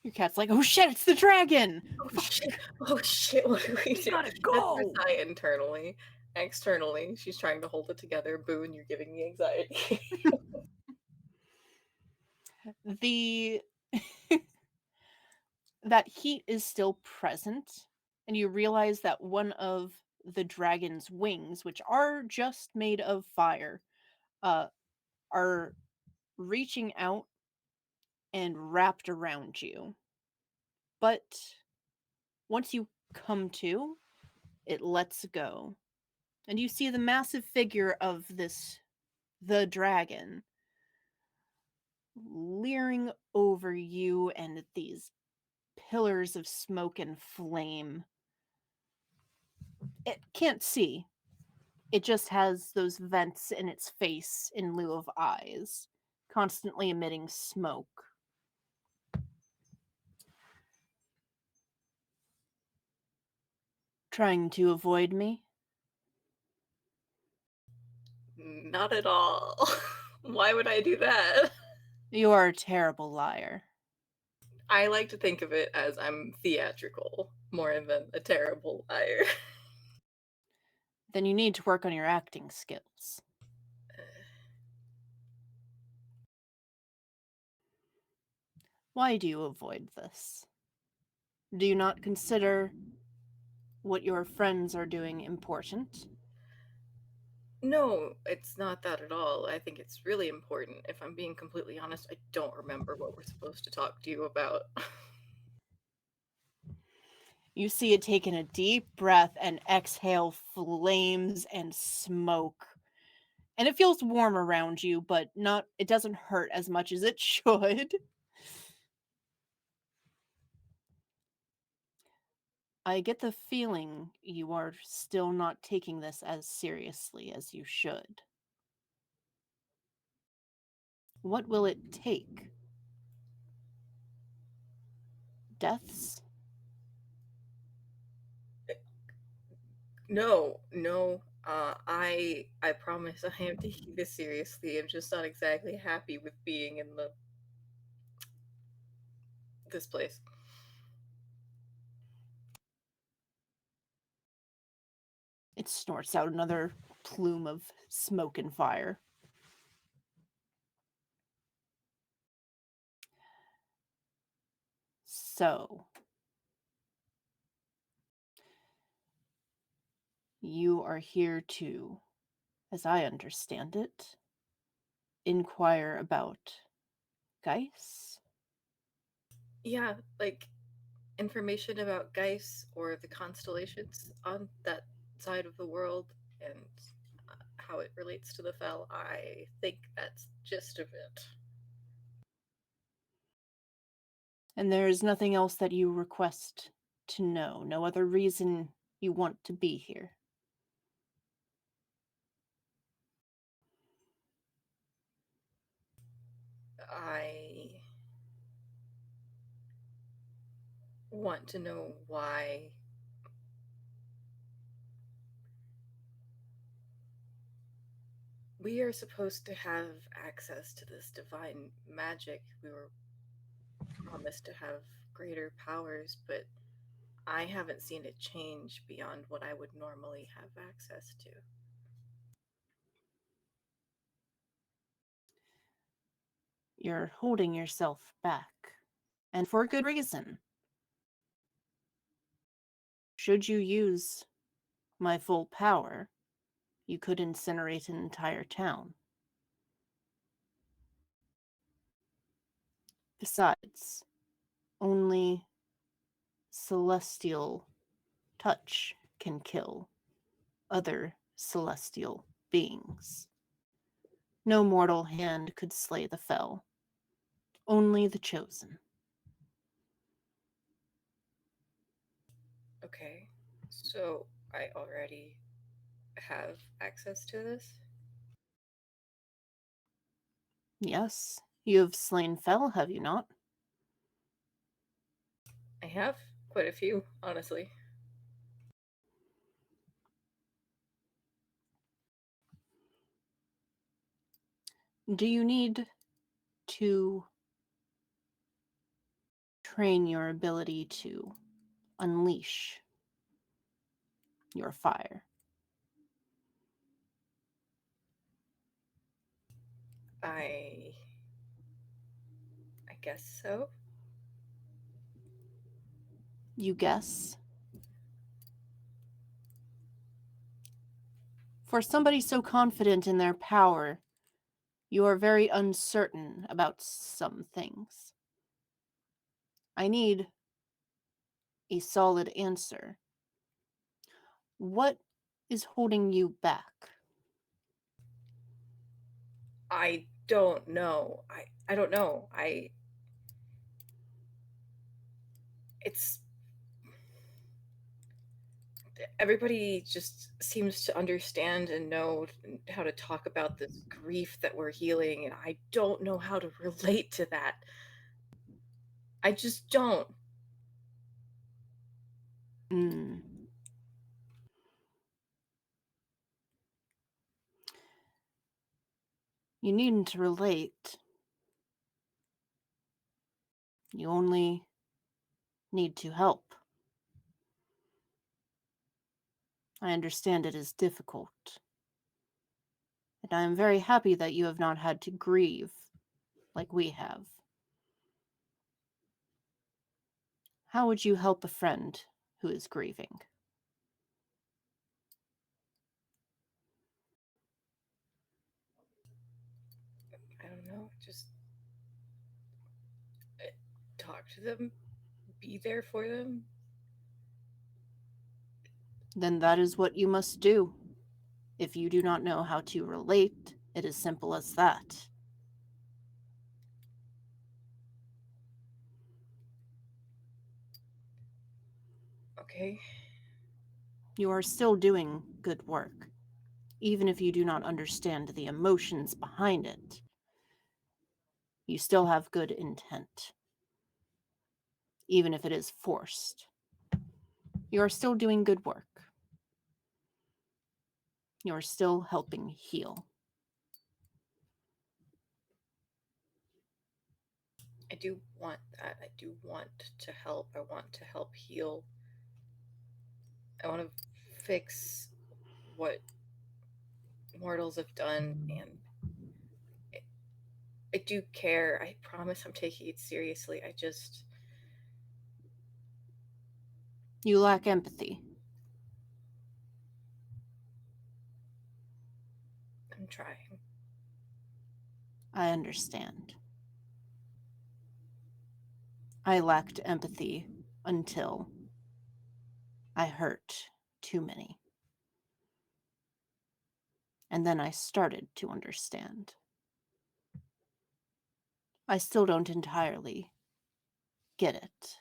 A: Your cat's like, oh shit, it's the dragon!
D: Oh shit! Oh shit! What do we do?
E: Gotta
D: That's
E: go!
D: Versailles internally. Externally, she's trying to hold it together. Boone, you're giving me anxiety.
A: The that heat is still present, and you realize that one of the dragon's wings, which are just made of fire, are reaching out and wrapped around you. But once you come to, it lets go. And you see the massive figure of the dragon, leering over you, and these pillars of smoke and flame. It can't see. It just has those vents in its face in lieu of eyes, constantly emitting smoke. Trying to avoid me?
D: Not at all. Why would I do that?
A: You are a terrible liar.
D: I like to think of it as I'm theatrical more than a terrible liar.
A: Then you need to work on your acting skills. Why do you avoid this? Do you not consider what your friends are doing important?
D: No, it's not that at all. I think it's really important. If I'm being completely honest, I don't remember what we're supposed to talk to you about.
A: You see it taking a deep breath and exhale flames and smoke. And it feels warm around you, but it doesn't hurt as much as it should. I get the feeling you are still not taking this as seriously as you should. What will it take? Deaths?
D: No, no. I promise I am taking this seriously. I'm just not exactly happy with being in this place.
A: It snorts out another plume of smoke and fire. So, you are here to, as I understand it, inquire about Geis?
D: Yeah, like information about Geis or the constellations on that side of the world and how it relates to the Fel. I think that's gist of it.
A: And there is nothing else that you request to know, no other reason you want to be here.
D: I want to know why we are supposed to have access to this divine magic. We were promised to have greater powers, but I haven't seen it change beyond what I would normally have access to.
A: You're holding yourself back, and for good reason. Should you use my full power, you could incinerate an entire town. Besides, only celestial touch can kill other celestial beings. No mortal hand could slay the Fel. Only the chosen.
D: Okay, so I already have access to this?
A: Yes, you have slain Fel, have you not?
D: I have quite a few, honestly.
A: Do you need to train your ability to unleash your fire?
D: I guess so.
A: You guess? For somebody so confident in their power, you are very uncertain about some things. I need a solid answer. What is holding you back?
D: I don't know. I don't know. It's everybody just seems to understand and know how to talk about this grief that we're healing, and I don't know how to relate to that. I just don't.
A: Mm. You needn't relate. You only need to help. I understand it is difficult. And I am very happy that you have not had to grieve like we have. How would you help a friend who is grieving?
D: I don't know. Just talk to them, be there for them.
A: Then that is what you must do. If you do not know how to relate, it is simple as that.
D: Okay.
A: You are still doing good work, even if you do not understand the emotions behind it. You still have good intent, even if it is forced. You are still doing good work. You are still helping heal.
D: I do want that. I do want to help. I want to help heal. I want to fix what mortals have done, and I do care. I promise I'm taking it seriously.
A: You lack empathy.
D: I'm trying.
A: I understand. I lacked empathy until I hurt too many. And then I started to understand. I still don't entirely get it.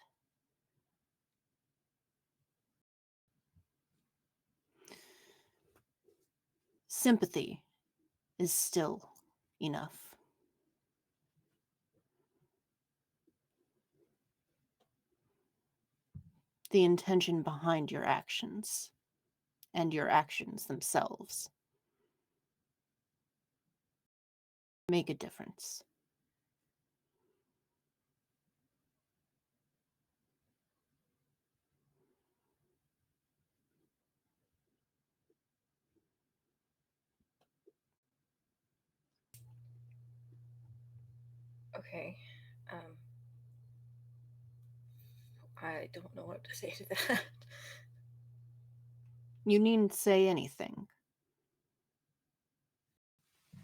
A: Sympathy is still enough. The intention behind your actions and your actions themselves make a difference.
D: Okay. I don't know what to say to that.
A: You needn't say anything.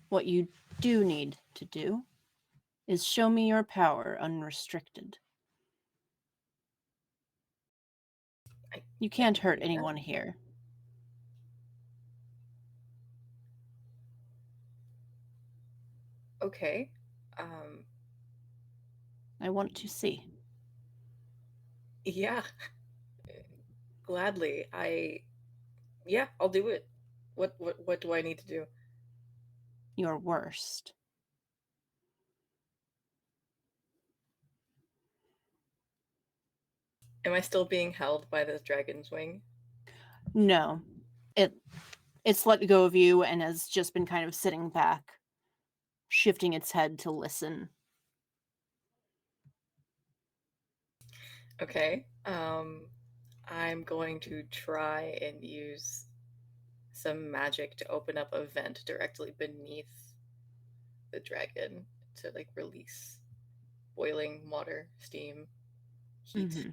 A: What you do need to do is show me your power unrestricted. You can't hurt anyone here.
D: Okay.
A: I want to see.
D: Yeah. Gladly. Yeah, I'll do it. What do I need to do?
A: Your worst.
D: Am I still being held by this dragon's wing?
A: No. It's let go of you and has just been kind of sitting back, shifting its head to listen.
D: Okay. I'm going to try and use some magic to open up a vent directly beneath the dragon to like release boiling water, steam, heat.
A: Mhm.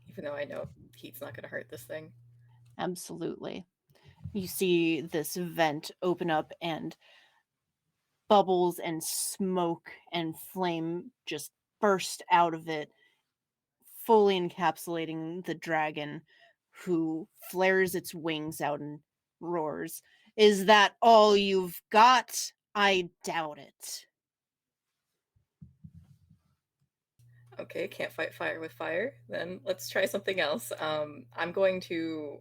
D: Even though I know heat's not going to hurt this thing.
A: Absolutely. You see this vent open up and bubbles and smoke and flame just burst out of it, fully encapsulating the dragon, who flares its wings out and roars. Is that all you've got? I doubt it.
D: Okay, can't fight fire with fire. Then let's try something else. I'm going to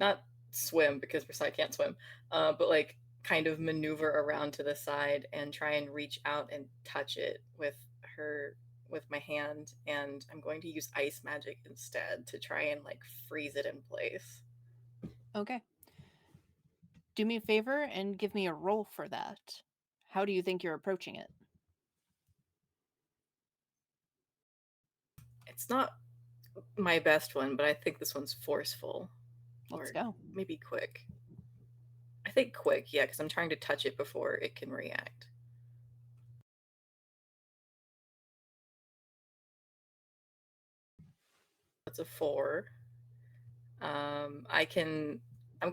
D: not swim because Versailles can't swim, but like kind of maneuver around to the side and try and reach out and touch it with my hand, and I'm going to use ice magic instead to try and like freeze it in place.
A: Okay. Do me a favor and give me a roll for that. How do you think you're approaching it?
D: It's not my best one, but I think this one's forceful.
A: Let's
D: or
A: go.
D: maybe quick. I think quick, yeah, because I'm trying to touch it before it can react. That's a 4. I'm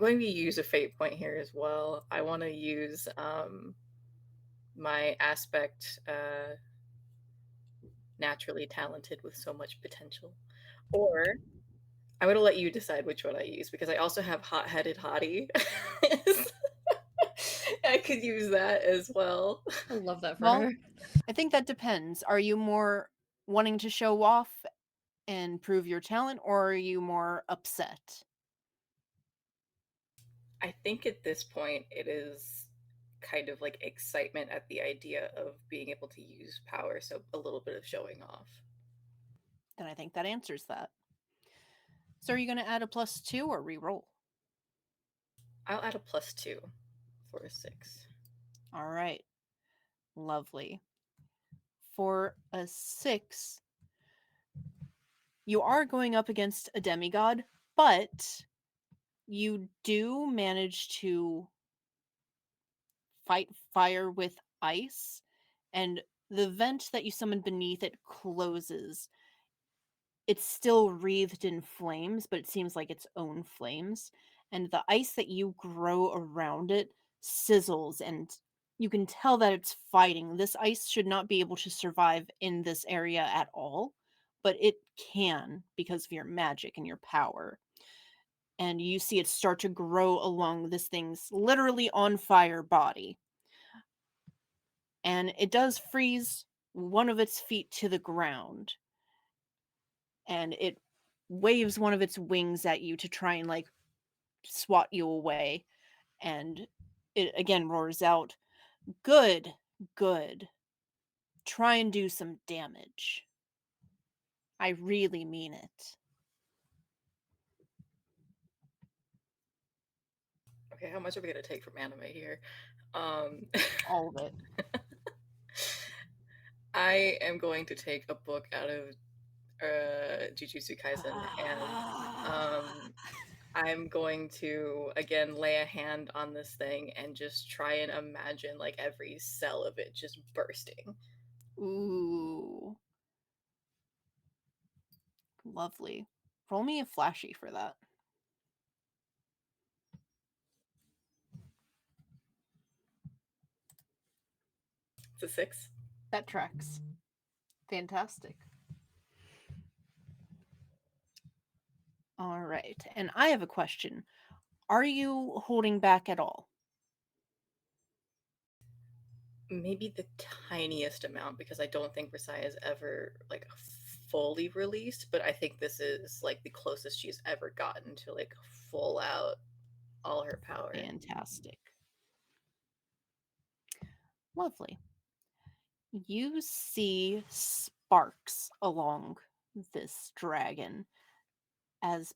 D: going to use a fate point here as well. I want to use my aspect naturally talented with so much potential. Or I'm going to let you decide which one I use because I also have hot-headed hottie. I could use that as well.
B: I love that for
A: Well,
B: her.
A: I think that depends. Are you more wanting to show off and prove your talent, or are you more upset?
D: I think at this point it is kind of like excitement at the idea of being able to use power, so a little bit of showing off.
A: Then I think that answers that. So are you going to add a +2 or re-roll?
D: I'll add a +2 for a 6.
A: All right. Lovely. For a 6, you are going up against a demigod, but you do manage to fight fire with ice, and the vent that you summoned beneath it closes. It's still wreathed in flames, but it seems like its own flames. And the ice that you grow around it sizzles, and you can tell that it's fighting. This ice should not be able to survive in this area at all, but it can because of your magic and your power. And you see it start to grow along this thing's literally on fire body. And it does freeze one of its feet to the ground. And it waves one of its wings at you to try and like swat you away. And it again roars out, "Good, good. Try and do some damage. I really mean it."
D: Okay, how much are we gonna take from anime here?
A: All of it.
D: I am going to take a book out of Jujutsu Kaisen, and I'm going to again lay a hand on this thing and just try and imagine like every cell of it just bursting.
A: Ooh. Lovely. Roll me a flashy for that.
D: It's a 6.
A: That tracks. Fantastic. All right. And I have a question. Are you holding back at all?
D: Maybe the tiniest amount, because I don't think Versailles is ever like fully released, but I think this is like the closest she's ever gotten to like full out all her power.
A: Fantastic. Lovely. You see sparks along this dragon as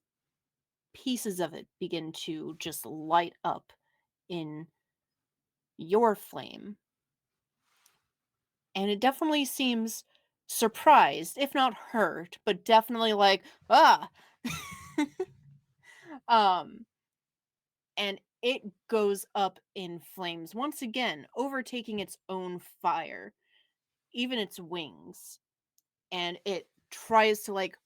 A: pieces of it begin to just light up in your flame. And it definitely seems surprised, if not hurt, but definitely like, ah. And it goes up in flames once again, overtaking its own fire, even its wings. And it tries to like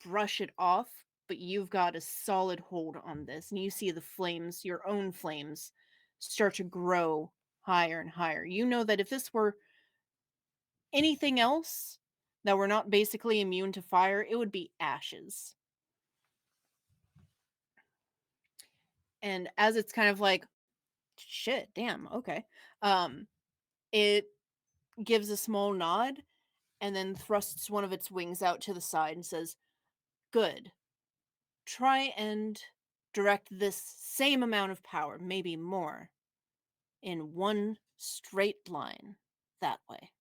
A: brush it off, but you've got a solid hold on this. And you see the flames, your own flames, start to grow higher and higher. You know that if this were anything else that were not basically immune to fire, it would be ashes. And as it's kind of like, shit, damn, okay. It gives a small nod and then thrusts one of its wings out to the side and says, "Good. Try and direct this same amount of power, maybe more, in one straight line that way."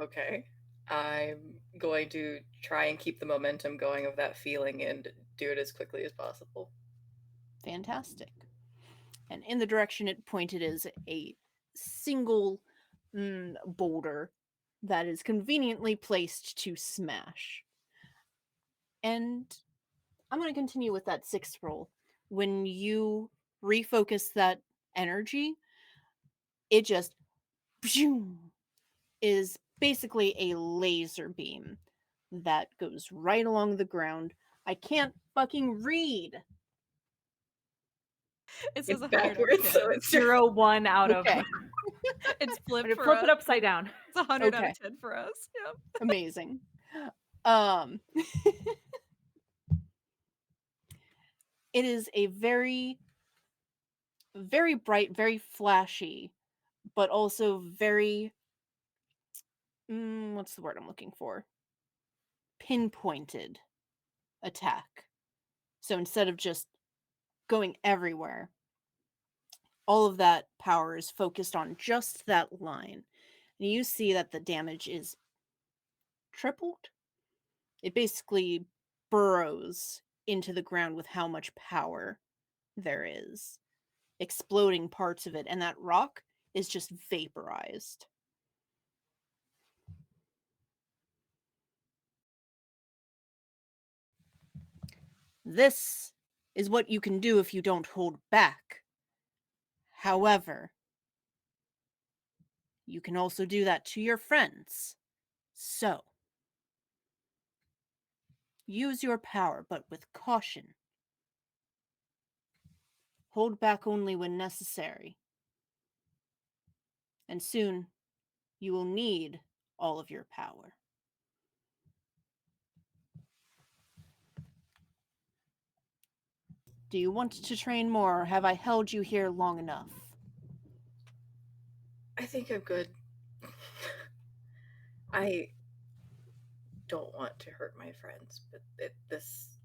D: Okay. I'm going to try and keep the momentum going of that feeling and do it as quickly as possible.
A: Fantastic. And in the direction it pointed is a single boulder that is conveniently placed to smash. And I'm going to continue with that 6th roll. When you refocus that energy, it just is basically a laser beam that goes right along the ground. I can't fucking read.
F: It says
D: It's
F: 100 out of
D: backwards,
F: 10.
D: so it's
E: 0-1 out of.
A: Okay.
F: It's
E: I'm
F: flipped
E: gonna
F: for
E: flip
F: us.
E: it upside down.
F: It's 100 out
A: Okay.
F: of 10 for us. Yep.
A: Amazing. It is a very, very bright, very flashy, but also very, what's the word I'm looking for? Pinpointed attack. So instead of just going everywhere, all of that power is focused on just that line. And you see that the damage is tripled. It basically burrows into the ground with how much power there is, exploding parts of it, and that rock is just vaporized. This is what you can do if you don't hold back. However, you can also do that to your friends. So, use your power, but with caution. Hold back only when necessary. And soon, you will need all of your power. Do you want to train more, or have I held you here long enough?
D: I think I'm good. I don't want to hurt my friends, but this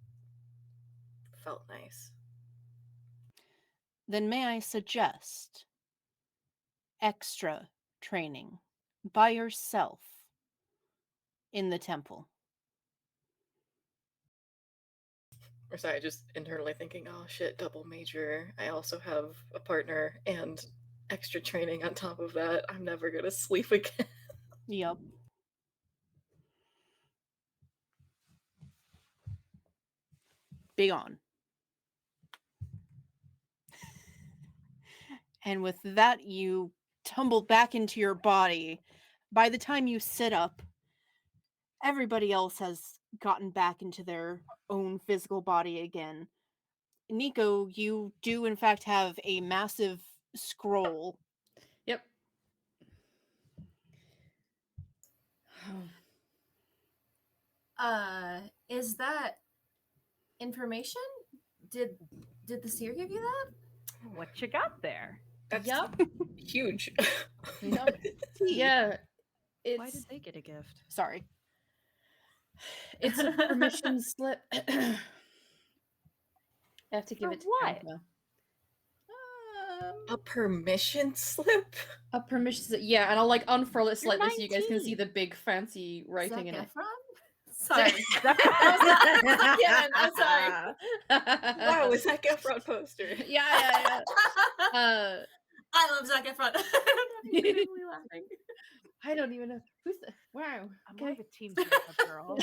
D: felt nice.
A: Then may I suggest extra training by yourself in the temple?
D: Or sorry, just internally thinking, oh shit, double major. I also have a partner and extra training on top of that. I'm never gonna sleep again.
A: Yup. Begone. And with that, you tumble back into your body. By the time you sit up, everybody else has gotten back into their own physical body again. Nico, you do in fact have a massive scroll.
B: Yep.
C: Is that information? Did the seer give you that?
E: What you got there?
D: That's
B: Yup.
D: huge.
B: Yup. Yeah.
F: Why
B: It's
F: did they get a gift?
A: Sorry.
B: it's a permission slip. I have to give
E: For
B: it to
E: what?
B: Kampa.
D: A permission slip?
B: A permission slip. Yeah, and I'll like unfurl it
E: You're
B: slightly so you guys can see
E: 19.
B: the big fancy writing in
C: Zac
B: it.
C: Efron? Sorry.
B: Yeah, I'm sorry.
D: Wow, is that Efron poster?
B: Yeah.
C: I love Zac Efron. I'm really laughing.
B: I don't even know who's the wow.
E: I'm
B: Okay.
E: more of a Team Tampa girl.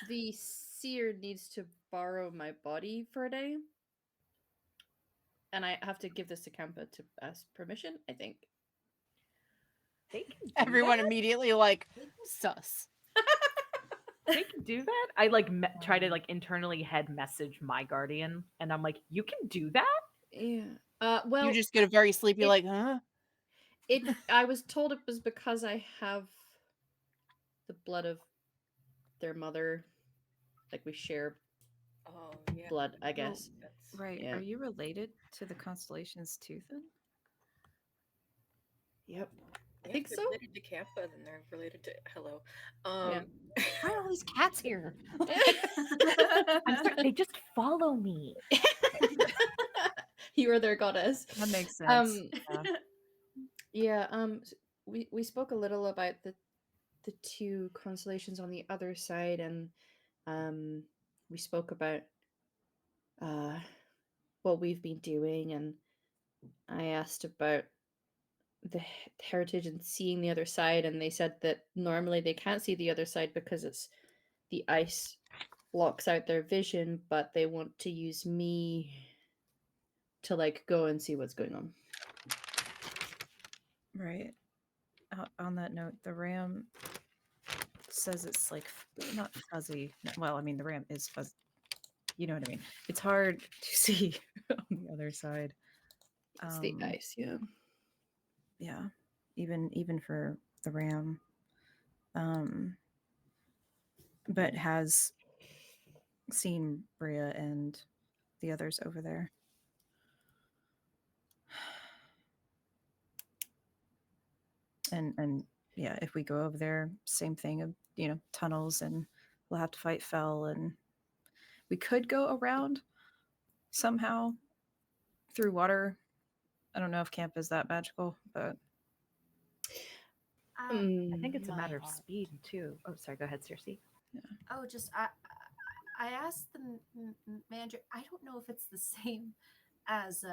B: The seer needs to borrow my body for a day. And I have to give this to Kampa to ask permission, I think.
E: They can do
A: Everyone
E: that?
A: immediately like sus.
E: They can do that? I like try to like internally head message my guardian, and I'm like, you can do that?
B: Yeah. Well,
A: You just get a very sleepy
B: it-
A: like, huh?
B: I was told it was because I have the blood of their mother. Like we share
D: Oh, yeah.
B: blood, I guess.
F: Right.
B: Yeah.
F: Are you related to the constellations too then?
B: Yep.
D: I
B: think
D: if they're
B: so.
D: related to Kappa, then they're related to hello.
B: Yeah.
A: Why are all these cats here?
E: I'm sorry, they just follow me.
B: You are their goddess.
F: That makes sense.
B: Yeah. We spoke a little about the two constellations on the other side, and we spoke about what we've been doing, and I asked about the heritage and seeing the other side, and they said that normally they can't see the other side because it's the ice blocks out their vision, but they want to use me to like go and see what's going on.
F: Right. On that note, the ram says it's like not fuzzy. Well, I mean, the ram is fuzzy. You know what I mean? It's hard to see on the other side.
B: It's the ice, yeah.
F: Yeah, even for the ram, but has seen Bria and the others over there. And yeah, if we go over there, same thing of tunnels, and we'll have to fight Fell, and we could go around somehow through water. I don't know if camp is that magical, but
E: I think it's a
A: My
E: matter of
A: heart.
E: speed too. Oh, sorry. Go ahead, Cersei.
C: Oh, just I asked the manager. I don't know if it's the same as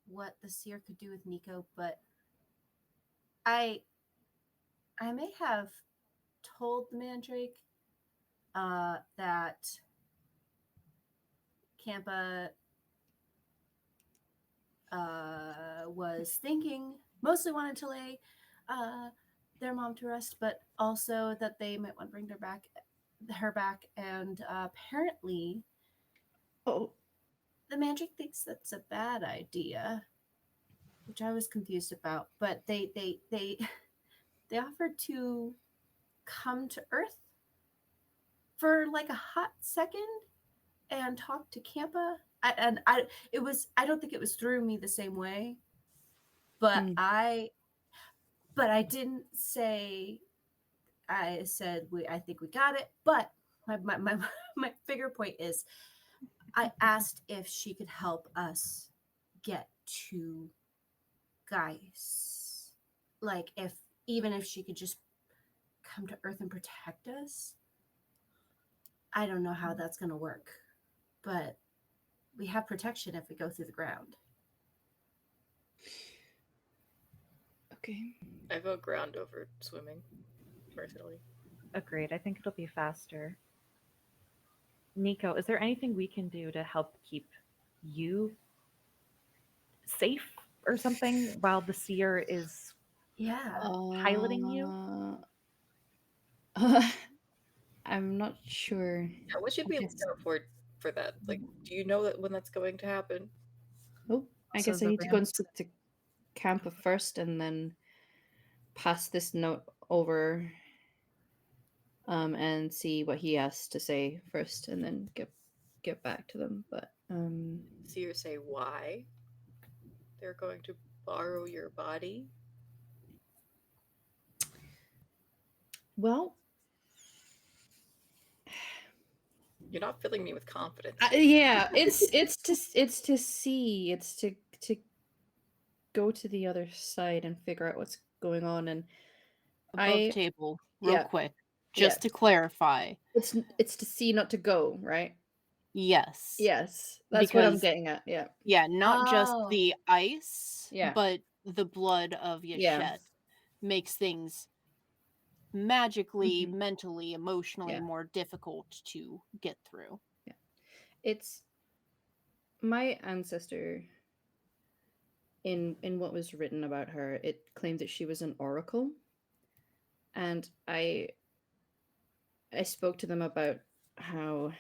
C: what the seer could do with Nico, but I may have told the mandrake that Kampa was thinking, mostly wanted to lay their mom to rest, but also that they might want to bring her back, and apparently,
B: Oh,
C: the mandrake thinks that's a bad idea. which I was confused about, but they they offered to come to Earth for like a hot second and talk to Campa. I don't think it was through me the same way, but
B: Hmm.
C: I didn't say. I said I think we got it, but my bigger point is I asked if she could help us get to Geis. Like even if she could just come to Earth and protect us. I don't know how that's going to work, but we have protection if we go through the ground.
B: Okay.
D: I vote ground over swimming, personally.
E: Agreed. I think it'll be faster. Nico, is there anything we can do to help keep you safe or something while the seer is
C: Yeah.
E: piloting you?
B: I'm not sure.
D: Yeah, what should we look
B: guess-
D: out for that? Like, do you know that when that's going to happen?
B: Oh, I
F: Also,
B: guess I
F: the
B: need to go and
F: ramps-
B: speak to Campa first and then pass this note over and see what he has to say first and then get back to them. But
D: Seer say why they're going to borrow your body?
B: well,
D: You're not filling me with confidence.
B: yeah, it's to see, it's to go to the other side and figure out what's going on. And
A: Above table, real
B: yeah,
A: quick,
B: yeah.
A: just to clarify.
B: It's to see, not to go, right?
A: Yes.
B: Yes, that's what I'm
A: Because
B: getting at. Yeah,
A: yeah, not just
C: Oh.
A: the ice,
B: Yeah.
A: but the blood of
B: Yeah.
A: Yashet makes things magically,
B: Mhm.
A: mentally, emotionally
B: Yeah.
A: more difficult to get through.
B: It's my ancestor. In what was written about her, it claimed that she was an oracle, and I spoke to them about how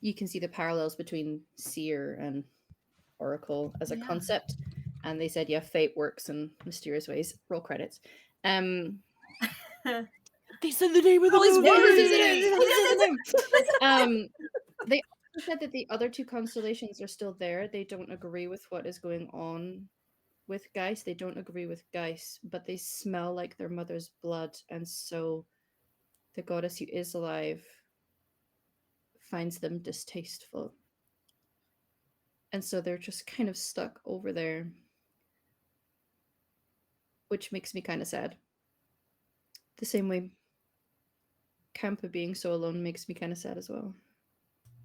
B: you can see the parallels between seer and oracle as a
C: Yeah.
B: concept, and they said, yeah, fate works in mysterious ways. Roll credits.
A: They said the name of the
C: Oh, he's
A: movie!
B: They also said that the other two constellations are still there. They don't agree with what is going on with Geis. They don't agree with Geis, but they smell like their mother's blood, and so the goddess who is alive finds them distasteful. And so they're just kind of stuck over there, which makes me kind of sad. The same way Campa being so alone makes me kind of sad as well.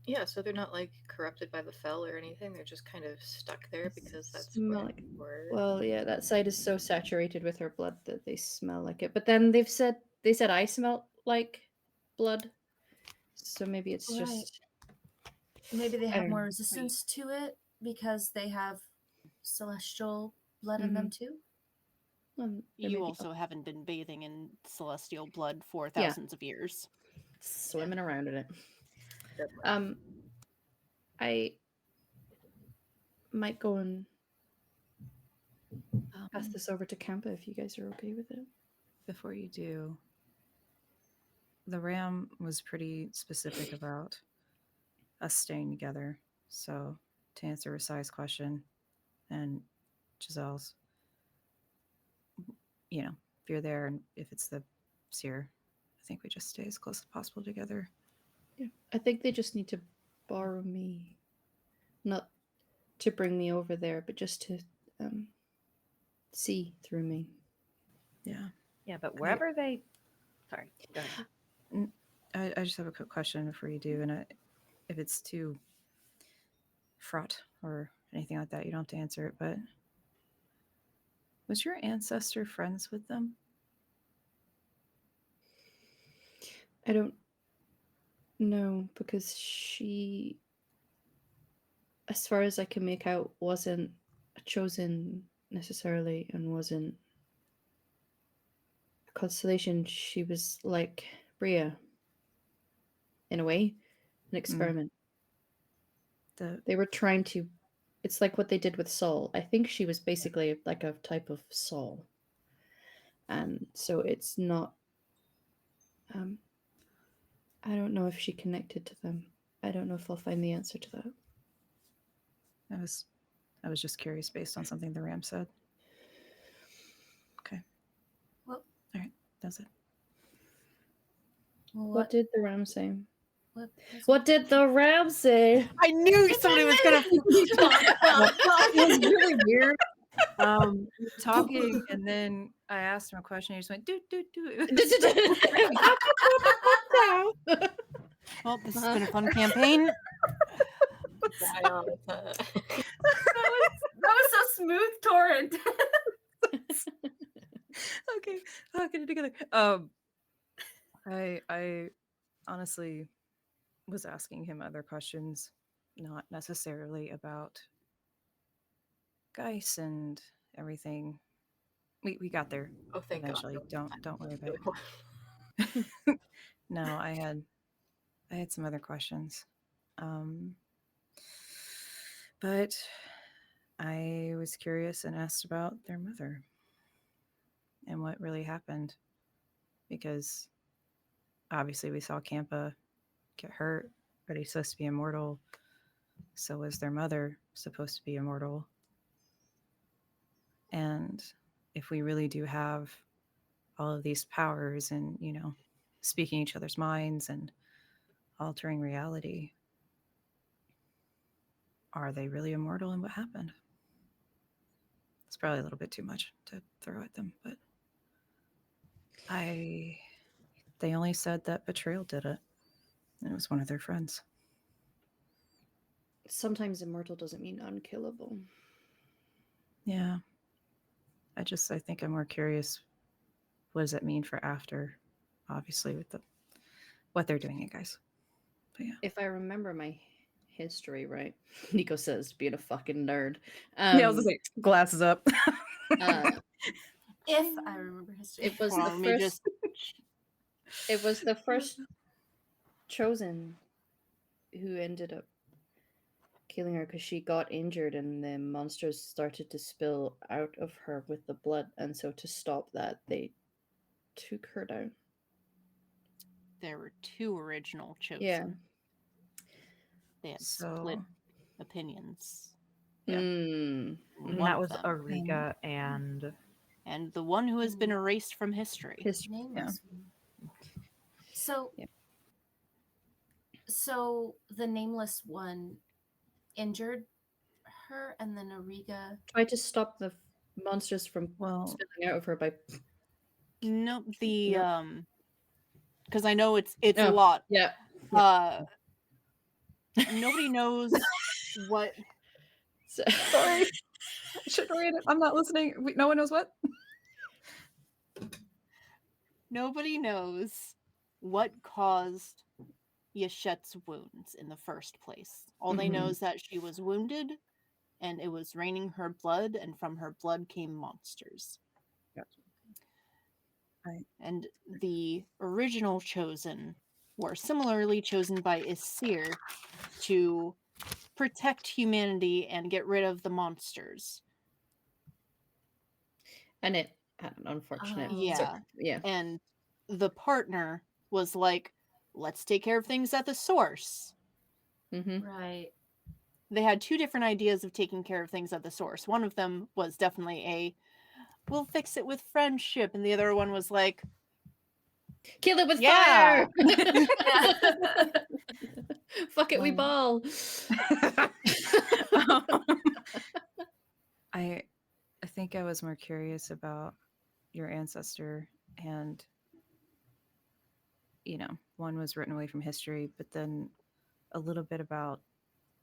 D: Yeah, so they're not like corrupted by the fell or anything. They're just kind of stuck there because that's
B: Smell
D: where
B: like-
D: they were.
B: Well, yeah, that side is so saturated with her blood that they smell like it. But then they said I smell like blood. So maybe it's
C: Right.
B: just
C: Maybe they
B: I
C: have
B: don't
C: more
B: know.
C: resistance to it because they have celestial blood in them too.
B: There may
A: You
B: be
A: also haven't been bathing in celestial blood for
B: Yeah.
A: thousands of years.
B: swimming around in it.
D: Definitely.
B: I might go and pass
F: Um,
B: this over to Campa if you guys are okay with it.
F: before you do, the Ram was pretty specific about us staying together. So, to answer Rasai's question and Giselle's, you know, if you're there and if it's the seer, I think we just stay as close as possible together.
B: Yeah, I think they just need to borrow me, not to bring me over there, but just to see through me.
F: Yeah.
E: Yeah, but wherever they. Sorry, go ahead.
F: I just have a quick question before you do, and if it's too fraught or anything like that, you don't have to answer it. But was your ancestor friends with them?
B: I don't know because she, as far as I can make out, wasn't a chosen necessarily and wasn't a constellation. She was like Bria, in a way, an experiment.
F: The
B: They were trying to It's like what they did with Soul. I think she was basically like a type of soul. And so it's not I don't know if she connected to them. I don't know if I'll find the answer to that.
F: I was just curious based on something the Ram said. Okay.
C: Well,
F: all right, that's it.
C: well,
B: What did the Ram say?
C: What,
B: What did the Ram say?
A: I knew somebody was gonna.
F: It was really weird. We were talking, and then I asked him a question. He just went, "Do do do."
A: Well, this has been a fun campaign.
D: Wild.
C: That was so smooth, Torrent.
F: Okay, I'll get it together. I honestly was asking him other questions, not necessarily about Geis and everything. We got there
D: Oh, thank
F: eventually.
D: God.
F: Don't worry about it. No, I had some other questions. But I was curious and asked about their mother and what really happened, because obviously we saw Campa get hurt, but he's supposed to be immortal. So was their mother supposed to be immortal? And if we really do have all of these powers and, speaking each other's minds and altering reality, are they really immortal, and what happened? It's probably a little bit too much to throw at them, but they only said that Betrayal did it, and it was one of their friends.
B: Sometimes immortal doesn't mean unkillable.
F: Yeah. I think I'm more curious, what does that mean for after, obviously, with what they're doing, guys. But yeah.
B: If I remember my history right, Nico says being a fucking nerd.
F: Yeah, I was gonna say, glasses up.
C: If I remember history.
B: It was the first. It was the first chosen who ended up killing her because she got injured and the monsters started to spill out of her with the blood, and so to stop that, they took her down.
A: There were two original chosen.
B: Yeah.
A: They had split opinions.
E: Yeah.
B: Mm.
E: And that was Auriga and
A: the one who has been erased from history.
C: Nameless. Yeah. So the nameless one injured her, and then Auriga
B: tried to stop the monsters from spilling out of her by.
A: Nope. Because I know it's a lot.
B: Yeah.
A: Nobody knows what.
F: Sorry, I shouldn't read it. I'm not listening. No one knows what.
A: Nobody knows what caused Yeshet's wounds in the first place. All they know is that she was wounded, and it was raining her blood, and from her blood came monsters.
F: Gotcha. Right.
A: And the original chosen were similarly chosen by Isir to protect humanity and get rid of the monsters.
B: And it had an unfortunate.
A: Yeah. And the partner was like, let's take care of things at the source.
B: Mm-hmm.
C: Right.
A: They had two different ideas of taking care of things at the source. One of them was definitely we'll fix it with friendship. And the other one was like,
B: kill it with fire! Fuck it, we ball.
F: I think I was more curious about your ancestor, and one was written away from history, but then a little bit about,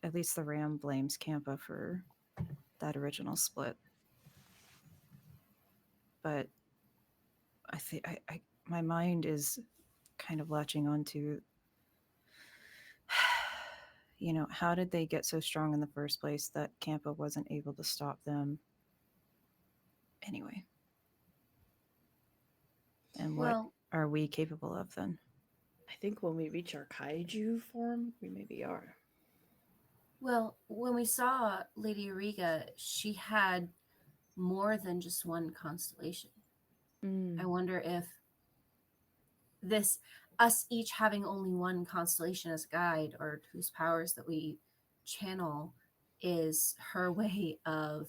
F: at least the Ram blames Campa for that original split. But I think my mind is kind of latching onto, how did they get so strong in the first place that Campa wasn't able to stop them anyway? And what are we capable of then?
B: I think when we reach our kaiju form, we maybe are.
C: Well, when we saw Lady Auriga, she had more than just one constellation. I wonder if us each having only one constellation as a guide, or whose powers that we channel, is her way of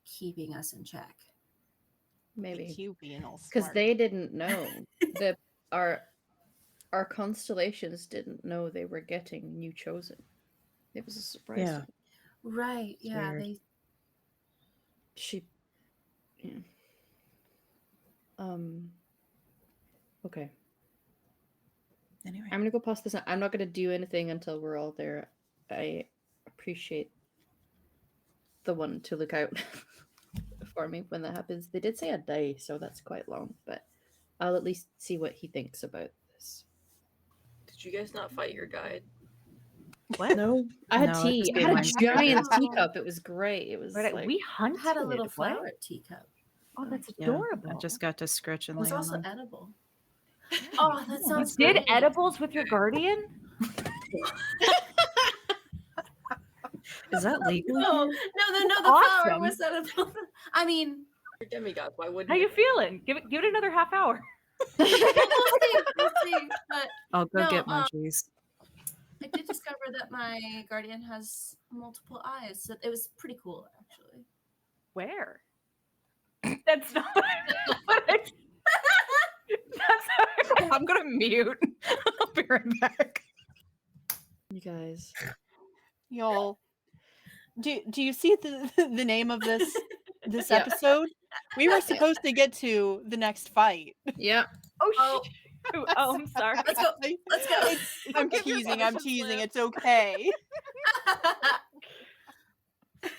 C: keeping us in check.
B: Maybe.
A: You being all
B: Because
A: smart.
B: they didn't know. Our constellations didn't know they were getting new chosen. It was a surprise.
F: Yeah.
B: To them.
C: Right.
F: It's
C: Yeah.
F: weird.
B: Yeah. Okay.
F: Anyway.
B: I'm gonna go past this. I'm not gonna do anything until we're all there. I appreciate the one to look out for me when that happens. They did say a day, so that's quite long, but I'll at least see what he thinks about this.
D: Did you guys not fight your guide?
E: What?
F: No.
B: I had
F: No,
B: tea.
F: just
B: I
F: being
B: had a
F: nice to
B: giant
C: others.
B: teacup. It was great. It was
E: Right,
B: like
E: we hunted.
C: I had a little
E: What?
C: flower teacup.
E: Oh, that's
F: Yeah,
E: adorable.
F: I just got to scratch and
C: It was
F: lay on
C: also
F: them.
C: edible. Oh, that
E: You
C: sounds
E: did
C: great.
E: edibles with your guardian?
F: Is that legal?
C: No,
F: here?
C: the flower
E: Awesome.
C: was edible. I mean,
D: You're demigods. Why wouldn't
E: How you feeling? Give it another half hour.
C: we'll see. We'll see. But
F: I'll go
C: No,
F: get munchies.
C: I did discover that my guardian has multiple eyes. So it was pretty cool, actually.
E: Where? That's not what I. That's not
F: I'm gonna mute. I'll be right back.
B: you guys.
A: Y'all, do you see the name of this
B: Yep.
A: episode? We were supposed to get to the next fight.
B: Yeah.
E: Oh, shoot. Oh, I'm sorry.
C: Let's go. Let's go.
A: I'm
E: Give your
A: teasing.
E: permission slip.
A: It's okay.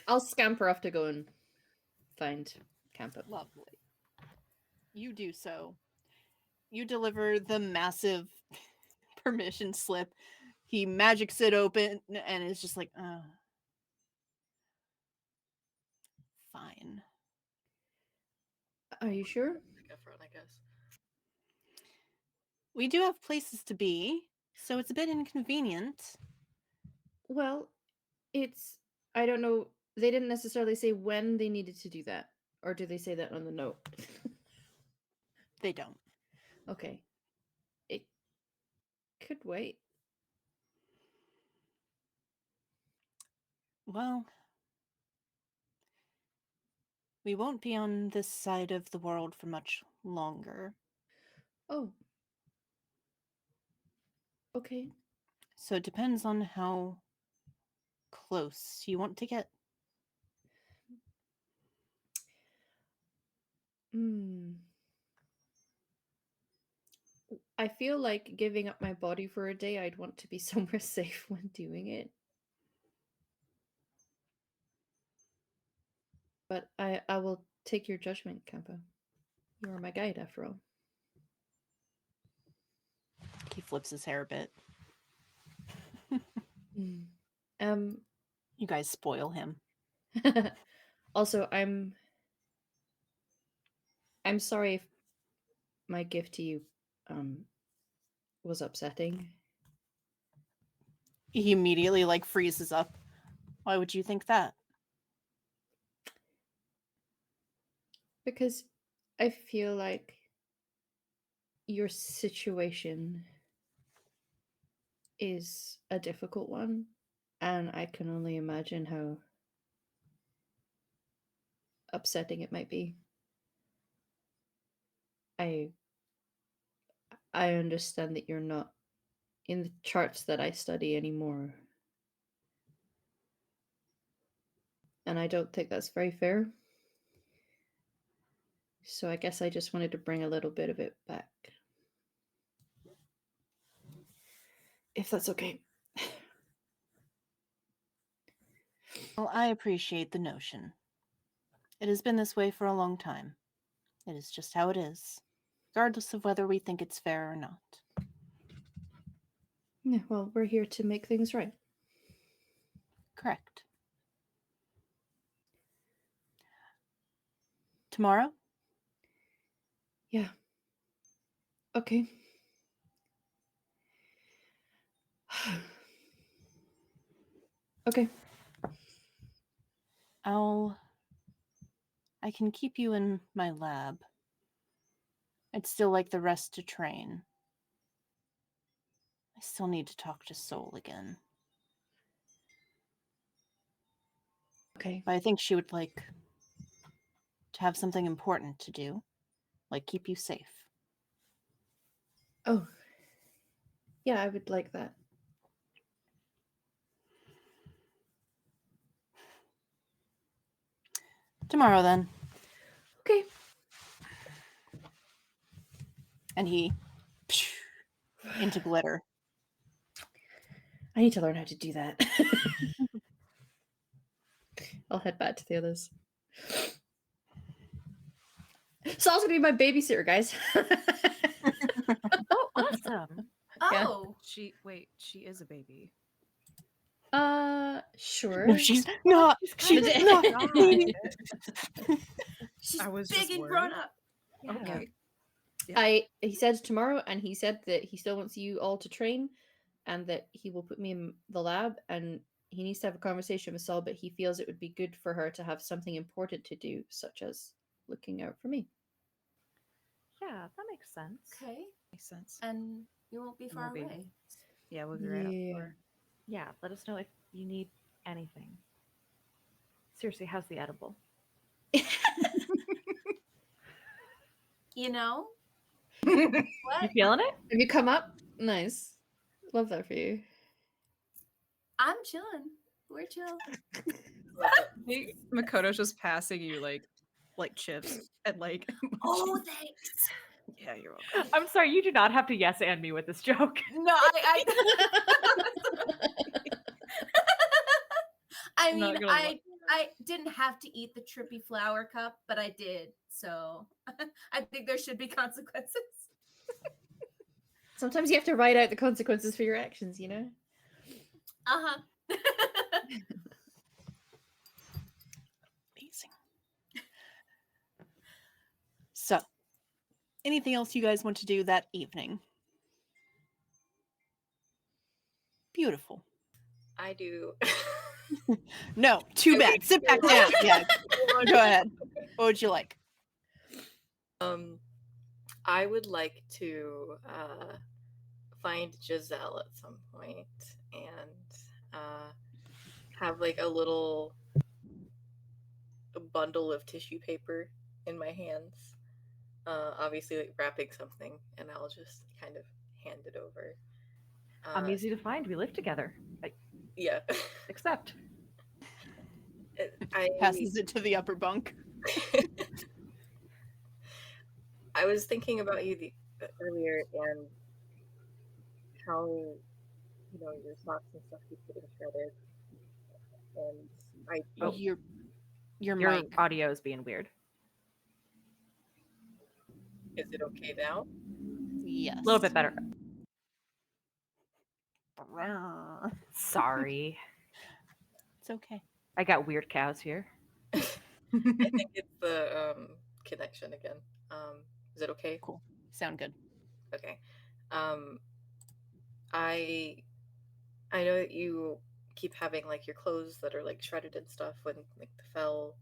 B: I'll scamper off to go and find camp up.
A: Lovely. You do so. You deliver the massive permission slip. He magics it open and is just like, fine.
B: Are you sure?
D: Effort, I guess.
A: We do have places to be, so it's a bit inconvenient.
B: Well, I don't know. They didn't necessarily say when they needed to do that. Or do they say that on the note?
A: They don't.
B: Okay. It could wait.
A: Well, we won't be on this side of the world for much longer.
B: Oh. Okay.
A: So it depends on how close you want to get.
B: I feel like giving up my body for a day, I'd want to be somewhere safe when doing it. But I will take your judgment, Campo. You are my guide, after all.
A: He flips his hair a bit. You guys spoil him.
B: Also, I'm sorry if my gift to you was upsetting.
A: He immediately freezes up. Why would you think that?
B: Because I feel like your situation is a difficult one, and I can only imagine how upsetting it might be. I understand that you're not in the charts that I study anymore. And I don't think that's very fair. So I guess I just wanted to bring a little bit of it back. If that's okay.
A: Well, I appreciate the notion. It has been this way for a long time. It is just how it is, regardless of whether we think it's fair or not.
B: Yeah, well, we're here to make things right.
A: Correct. Tomorrow?
B: Yeah. Okay. Okay.
A: I can keep you in my lab. I'd still like the rest to train. I still need to talk to Soul again.
B: Okay.
A: But I think she would like to have something important to do, like keep you safe.
B: Oh. Yeah, I would like that.
A: Tomorrow, then.
B: Okay.
A: And he into glitter.
B: I need to learn how to do that. I'll head back to the others. Saul's gonna be my babysitter, guys.
E: Oh, awesome.
F: Yeah.
C: Oh,
F: She is a baby.
B: Sure.
A: No, she's not. She's
B: kind of
A: not.
E: not.
A: Baby.
C: she's
F: I was
C: big
F: just
C: and
F: worried.
C: grown up.
E: Yeah.
F: Okay. Yeah.
B: He said tomorrow, and he said that he still wants you all to train, and that he will put me in the lab, and he needs to have a conversation with Saul, but he feels it would be good for her to have something important to do, such as looking out for me.
E: Yeah, that makes sense.
C: Okay,
F: Makes sense.
C: and you won't be far
F: We'll be-
C: away.
F: Yeah, we'll be right up
B: Yeah.
F: for her.
E: Yeah, let us know if you need anything. Seriously, how's the edible?
C: You know
E: You
C: what?
E: feeling it?
B: Have you come up? Nice. Love that for you.
C: I'm chilling. We're chill.
F: Makoto's just passing you like chips and like.
C: Oh, thanks.
F: Yeah, you're welcome.
E: I'm sorry, you do not have to yes and me with this joke.
C: No, I
F: I'm not
C: mean,
F: gonna
C: I didn't have to eat the trippy flower cup, but I did. So I think there should be consequences.
B: Sometimes you have to write out the consequences for your actions, you know?
C: Uh-huh.
A: Amazing. So, anything else you guys want to do that evening? Beautiful.
D: I do.
A: No, too bad. Sit back down. Yeah, go ahead. What would you like?
D: I would like to find Giselle at some point and have like a little bundle of tissue paper in my hands. Obviously, like wrapping something, and I'll just kind of hand it over.
E: I'm easy to find. We live together.
D: Yeah.
E: Accept.
A: Passes it to the upper bunk.
D: I was thinking about you earlier and how your socks and stuff keep getting shredded, and
E: Oh.
A: Your
E: Your
A: mic.
E: audio is being weird.
D: is it okay now?
A: Yes.
E: A little bit better. Sorry.
A: It's okay.
E: I got weird cows here.
D: I think it's the connection again. Is it okay?
A: Cool. Sound good.
D: Okay. I know that you keep having like your clothes that are like shredded and stuff when like the fell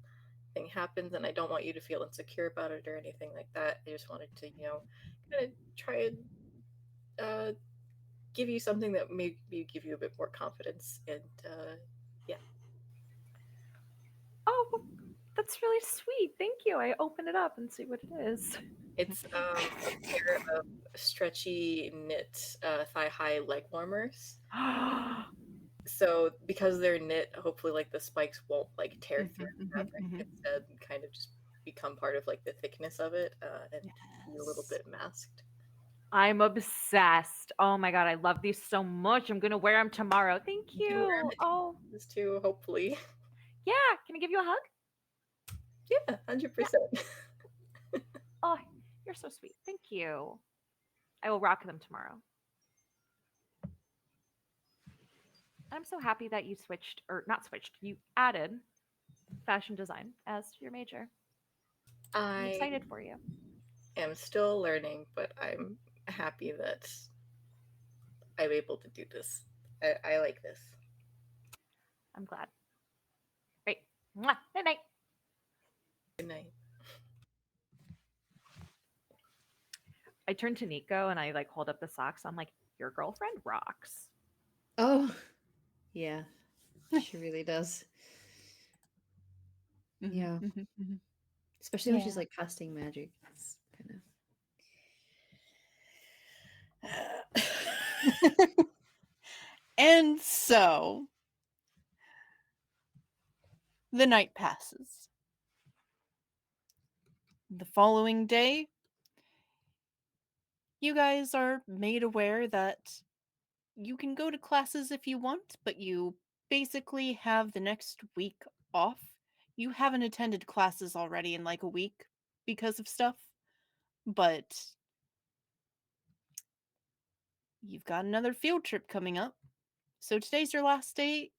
D: thing happens, and I don't want you to feel insecure about it or anything like that. I just wanted to, kind of try and give you something that maybe give you a bit more confidence, and yeah.
E: Oh, well, that's really sweet. Thank you. I open it up and see what it is.
D: It's a pair of stretchy knit thigh-high leg warmers. So because they're knit, hopefully like the spikes won't like tear through the fabric. Instead, kind of just become part of like the thickness of it and be a little bit masked.
E: I'm obsessed. Oh my god, I love these so much. I'm gonna wear them tomorrow. Thank
D: You can wear
E: you.
D: 'em at
E: Oh,
D: this too, hopefully.
E: yeah. Can I give you a hug?
D: Yeah, 100%.
E: Oh, you're so sweet. Thank you. I will rock them tomorrow. I'm so happy that you switched, or not switched, you added fashion design as your major. I'm excited for you.
D: am still learning, but I'm happy that I'm able to do this. I like this.
E: I'm glad. Great. Mwah. Night night.
D: Good night.
E: I turn to Nico and I like hold up the socks. I'm like, your girlfriend rocks.
B: Oh, yeah. She really does. Yeah. Especially when she's
A: Yeah.
B: like casting magic. It's kind of.
A: And so the night passes. The following day, you guys are made aware that you can go to classes if you want, but you basically have the next week off. You haven't attended classes already in like a week because of stuff, but you've got another field trip coming up. So today's your last day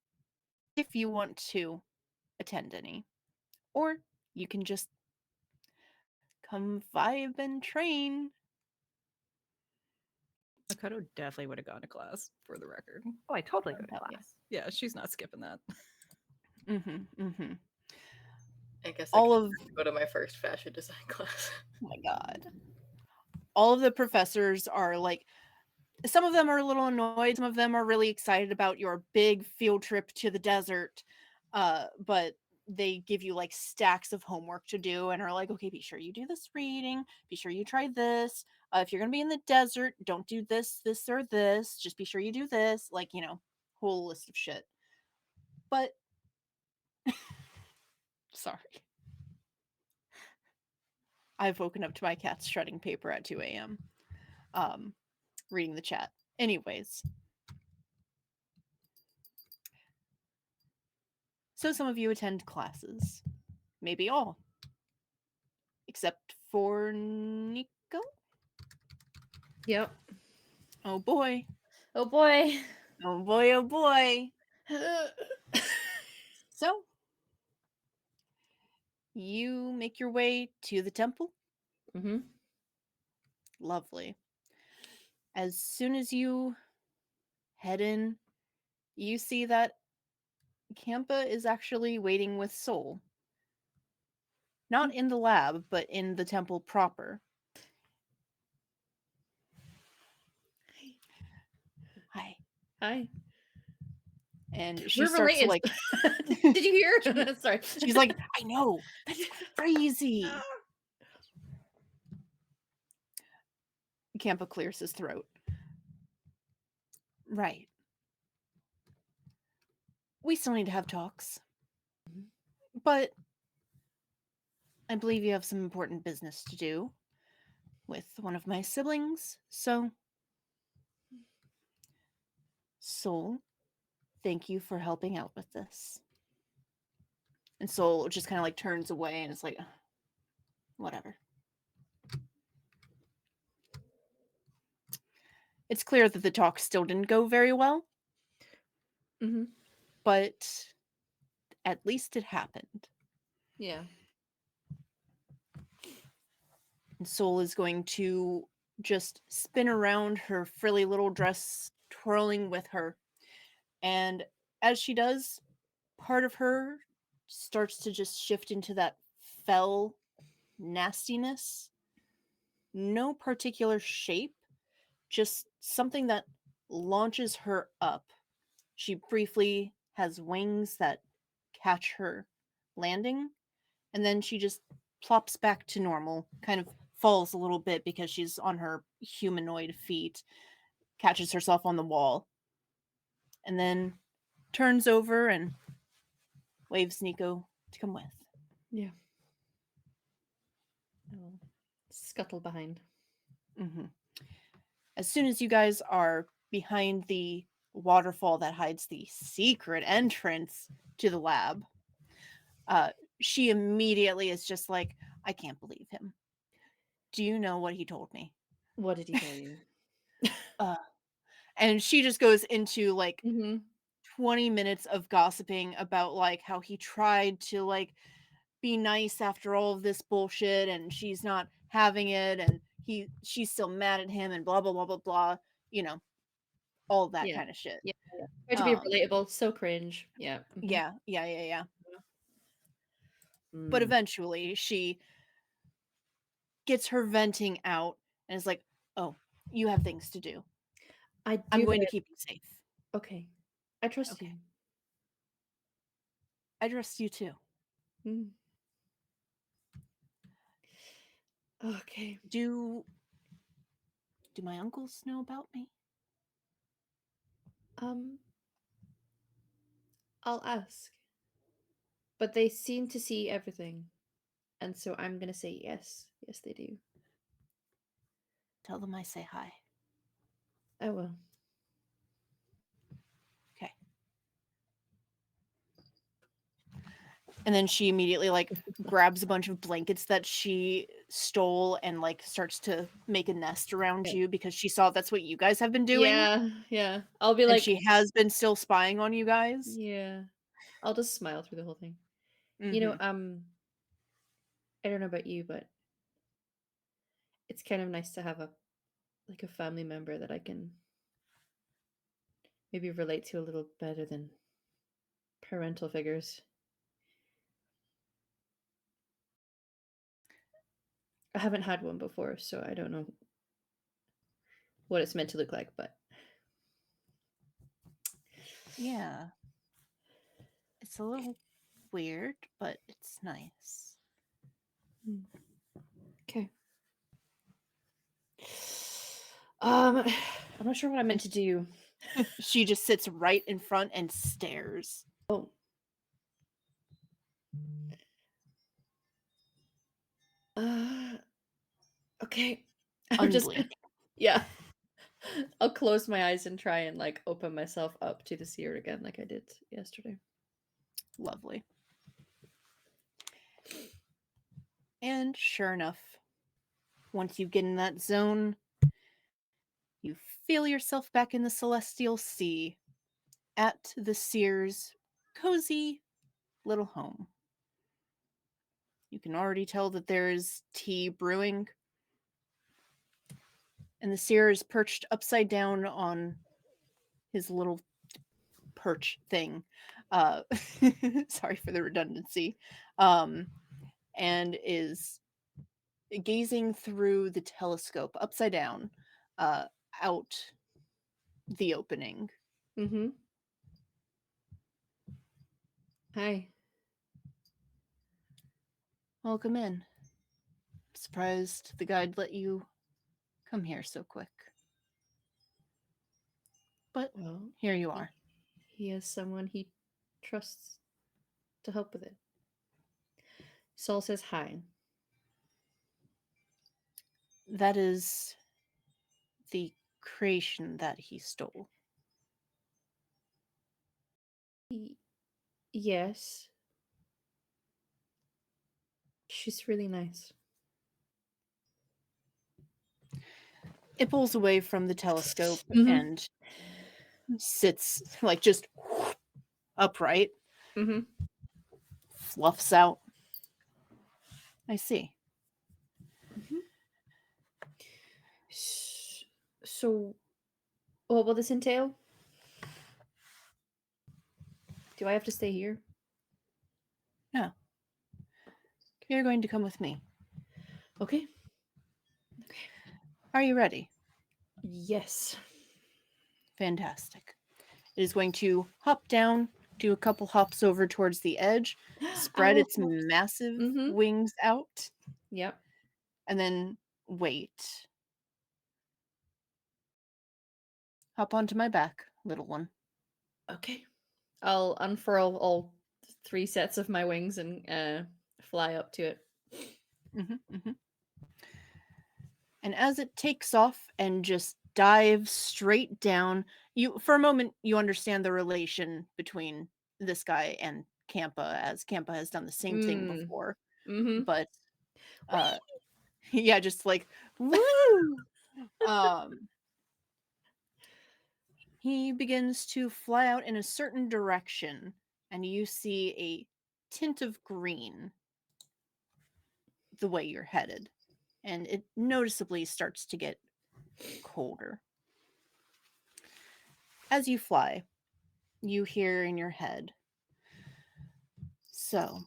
A: if you want to attend any. Or you can just come vibe and train.
F: Makoto definitely would have gone to class, for the record.
E: Oh, I totally go to
A: Hell yeah.
E: class.
F: Yeah, she's not skipping that.
D: I guess
A: All
D: I
A: of
D: can go to my first fashion design class.
A: Oh my god. All of the professors are like, some of them are a little annoyed, some of them are really excited about your big field trip to the desert. But they give you like stacks of homework to do and are like, okay, be sure you do this reading, be sure you try this. If you're gonna be in the desert, don't do this, this, or this. Just be sure you do this. Like, whole list of shit. But sorry. I've woken up to my cats shredding paper at 2 a.m. Reading the chat. Anyways. So some of you attend classes. Maybe all. Except for Nico?
B: Yep.
A: Oh boy.
B: Oh boy.
A: Oh boy, oh boy. So, you make your way to the temple.
B: Mm-hmm.
A: Lovely. As soon as you head in, you see that Kampa is actually waiting with Soul. Not in the lab, but in the temple proper. Hi.
B: Hi.
A: And she
B: We're
A: starts
B: related.
A: to
B: Did you hear? Sorry.
A: She's like, I know. That's crazy. Kampa clears his throat. Right. We still need to have talks. But I believe you have some important business to do with one of my siblings, so Soul, thank you for helping out with this. And Soul just kind of like turns away and is like, whatever. It's clear that the talk still didn't go very well.
B: Mm-hmm.
A: But at least it happened.
B: Yeah.
A: And Soul is going to just spin around, her frilly little dress twirling with her. And as she does, part of her starts to just shift into that fell nastiness. No particular shape, just something that launches her up. She briefly has wings that catch her landing, and then she just plops back to normal, kind of falls a little bit because she's on her humanoid feet, catches herself on the wall, and then turns over and waves Nico to come with.
B: Yeah. I will scuttle behind.
A: Mm-hmm. As soon as you guys are behind the waterfall that hides the secret entrance to the lab, she immediately is just like, I can't believe him. Do you know what he told me?
B: What did he tell you?
A: And she just goes into like
B: Mm-hmm.
A: 20 minutes of gossiping about like how he tried to like be nice after all of this bullshit and she's not having it and she's still mad at him and blah blah blah blah blah, all that
B: Yeah.
A: kind of shit.
B: Yeah. Try to be
A: Um,
B: relatable. So cringe. Yeah.
A: yeah. But
B: Mm.
A: eventually she gets her venting out and is like, "Oh, you have things to do.
B: I do.
A: I'm going to
B: but-
A: keep you safe.
B: Okay. I trust
A: Okay.
B: you.
A: I trust you too.
B: Mm. Okay.
A: Do my uncles know about me?"
B: I'll ask. But they seem to see everything. And so I'm gonna say yes. Yes, they do.
A: Tell them I say hi.
B: I will.
A: Okay. And then she immediately like grabs a bunch of blankets that she stole and like starts to make a nest around
B: Yeah.
A: you because she saw that's what you guys have been doing.
B: Yeah. I'll be
A: And
B: like,
A: she has been still spying on you guys.
B: yeah. I'll just smile through the whole thing. You know,
A: Mhm.
B: I don't know about you, but it's kind of nice to have a family member that I can maybe relate to a little better than parental figures. I haven't had one before, so I don't know what it's meant to look like, but
A: Yeah. It's a little weird, but it's nice.
B: okay. I'm not sure what I meant to do.
A: She just sits right in front and stares.
B: Oh. Okay. I'm just
A: Unblink.
B: yeah. I'll close my eyes and try and like open myself up to the seer again like I did yesterday.
A: Lovely. And sure enough, once you get in that zone, you feel yourself back in the celestial sea at the seer's cozy little home. You can already tell that there is tea brewing, and the seer is perched upside down on his little perch thing. Sorry for the redundancy. And is gazing through the telescope upside down out the opening.
B: Mm-hmm. Hi.
A: Welcome in. I'm surprised the guide let you come here so quick. But
B: Well,
A: here you are.
B: he has someone he trusts to help with it. Saul says hi.
A: That is the creation that he stole.
B: Yes. She's really nice.
A: It pulls away from the telescope
B: Mhm.
A: and sits like just upright,
B: Mm-hmm.
A: fluffs out. I see.
B: So, what will this entail? Do I have to stay here?
A: No. You're going to come with me.
B: Okay.
A: Are you ready?
B: Yes.
A: Fantastic. It is going to hop down, do a couple hops over towards the edge, spread
B: Owl
A: its
B: hops.
A: massive
B: Mhm.
A: wings out,
B: Yep.
A: and then wait. Hop onto my back, little one.
B: Okay. I'll unfurl all 3 sets of my wings and fly up to it.
A: And as it takes off and just dives straight down, you for a moment you understand the relation between this guy and Kampa, as Kampa has done the same thing before.
B: Mm-hmm.
A: But yeah, just like woo. He begins to fly out in a certain direction, and you see a tint of green the way you're headed, and it noticeably starts to get colder. as you fly, you hear in your head, so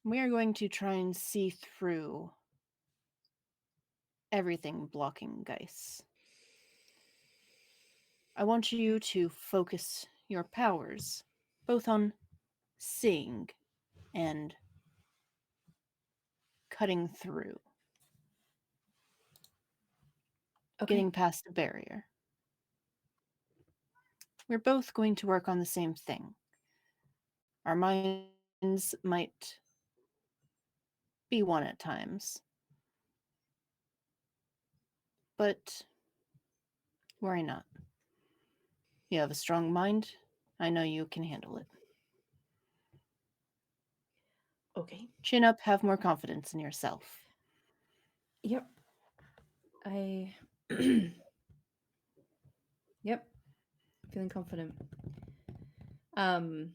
A: we are going to try and see through everything blocking Geis. I want you to focus your powers both on seeing and cutting through,
B: Okay.
A: getting past the barrier. We're both going to work on the same thing. Our minds might be one at times, but worry not. You have a strong mind. I know you can handle it.
B: Okay.
A: Chin up, have more confidence in yourself.
B: Yep. I. Yep. Feeling confident. And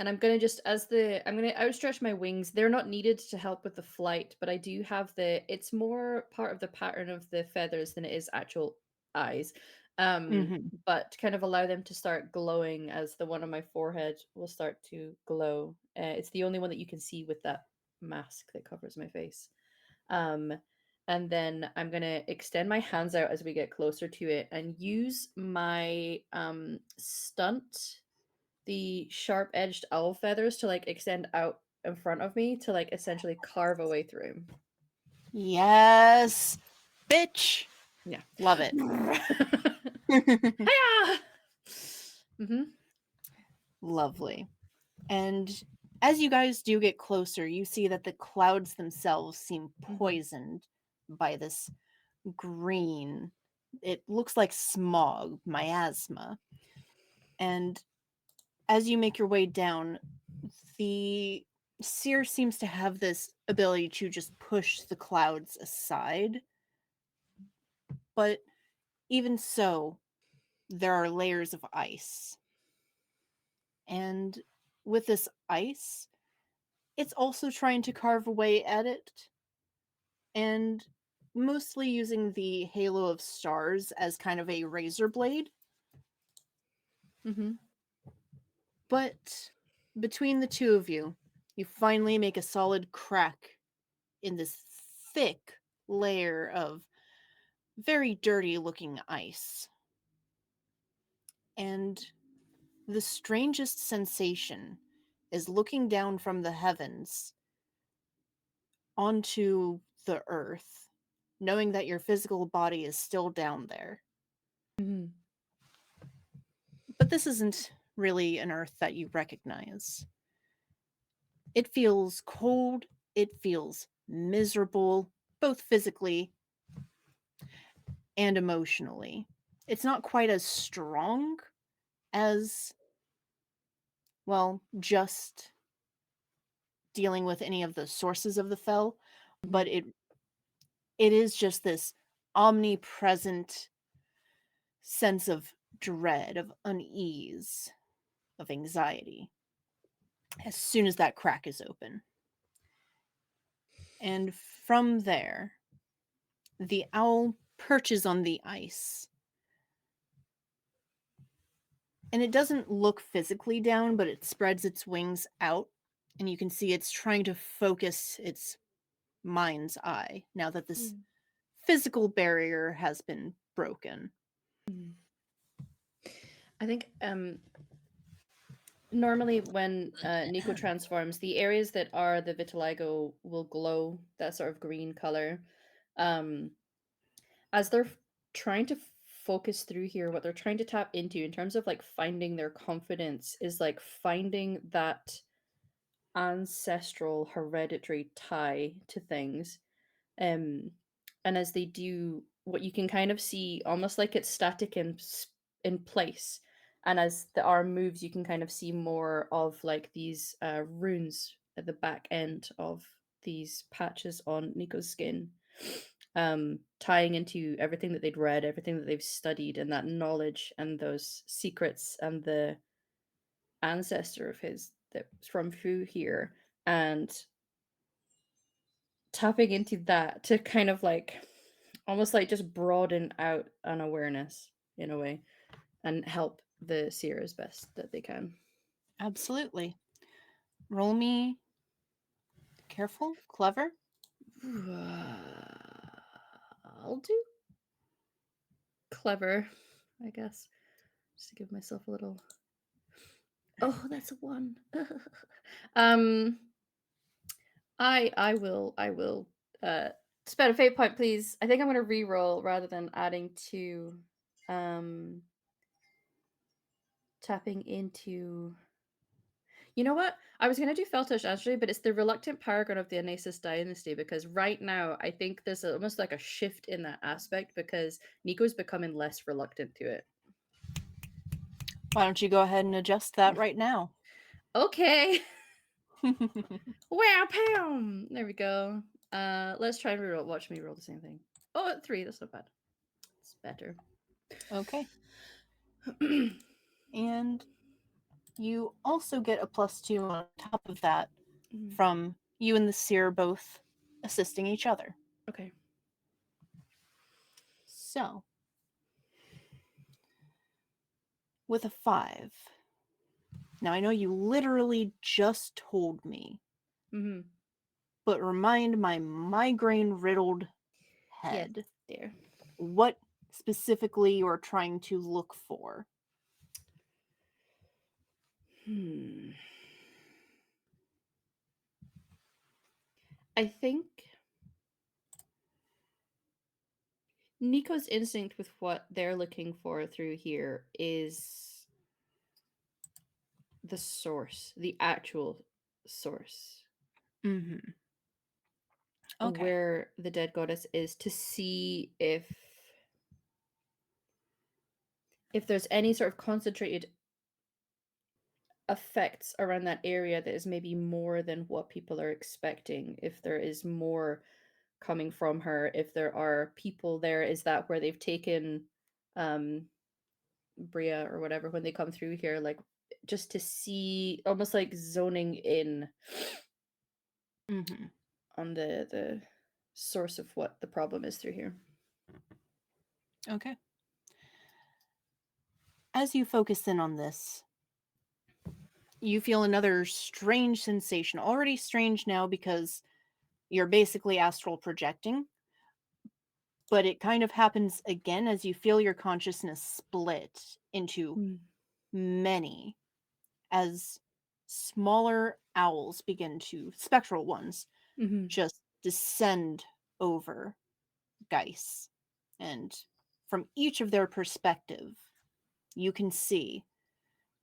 B: I'm gonna just I'm gonna outstretch my wings. They're not needed to help with the flight, but I do have it's more part of the pattern of the feathers than it is actual eyes. But kind of allow them to start glowing as the one on my forehead will start to glow. It's the only one that you can see with that mask that covers my face. And then I'm gonna extend my hands out as we get closer to it and use my stunt, the sharp-edged owl feathers, to like extend out in front of me to like essentially carve a way through him.
A: Yes, bitch.
B: Yeah,
A: love it.
B: Mm-hmm.
A: Lovely. And as you guys do get closer, you see that the clouds themselves seem poisoned by this green. It looks like smog, miasma. And as you make your way down, the seer seems to have this ability to just push the clouds aside. But even so, there are layers of ice. And with this ice, it's also trying to carve away at it. And mostly using the halo of stars as kind of a razor blade.
B: Mm-hmm.
A: But between the two of you, you finally make a solid crack in this thick layer of very dirty looking ice. And the strangest sensation is looking down from the heavens onto the earth, knowing that your physical body is still down there.
B: Mm-hmm.
A: But this isn't really an earth that you recognize. It feels cold, it feels miserable, both physically and emotionally. It's not quite as strong as, well, just dealing with any of the sources of the fel, but it is just this omnipresent sense of dread, of unease, of anxiety as soon as that crack is open. And from there, the owl perches on the ice. And it doesn't look physically down, but it spreads its wings out, and you can see it's trying to focus its mind's eye now that this physical barrier has been broken.
B: I think normally when Nico transforms, the areas that are the vitiligo will glow that sort of green color. As they're trying to focus through here, what they're trying to tap into in terms of like finding their confidence is like finding that ancestral hereditary tie to things. And as they do, what you can kind of see almost like it's static in place, and as the arm moves you can kind of see more of like these runes at the back end of these patches on Nico's skin, tying into everything that they'd read, everything that they've studied, and that knowledge and those secrets and the ancestor of his that's from through here, and tapping into that to kind of like almost like just broaden out an awareness in a way. and help the seer as best that they can.
A: Absolutely. Roll me careful, clever.
B: I'll do clever, I guess, just to give myself a little. Oh, that's a 1. I will spend a fate point, please. I think I'm gonna re-roll rather than adding to tapping into. You know what? I was gonna do Feltosh actually, but it's the reluctant paragon of the Anasis dynasty, because right now I think there's almost like a shift in that aspect because Nico's becoming less reluctant to it.
A: Why don't you go ahead and adjust that right now?
B: Okay. Wow, pow! There we go. Let's try and reroll. Watch me roll the same thing. Oh, 3. That's not bad. It's better.
A: Okay. And you also get a +2 on top of that from you and the seer both assisting each other.
B: Okay.
A: So, with a 5. Now, I know you literally just told me, but remind my migraine-riddled head
B: there.
A: what specifically you're trying to look for.
B: I think Nico's instinct with what they're looking for through here is the source, the actual source.
A: Okay.
B: Where the dead goddess is, to see if there's any sort of concentrated effects around that area that is maybe more than what people are expecting, if there is more coming from her, if there are people there, is that where they've taken Bria or whatever when they come through here, like just to see, almost like zoning in on the source of what the problem is through here.
A: Okay. As you focus in on this, you feel another strange sensation. Already strange now because you're basically astral projecting, but it kind of happens again as you feel your consciousness split into many, as smaller owls begin to, spectral ones, just descend over Geis. And from each of their perspective, you can see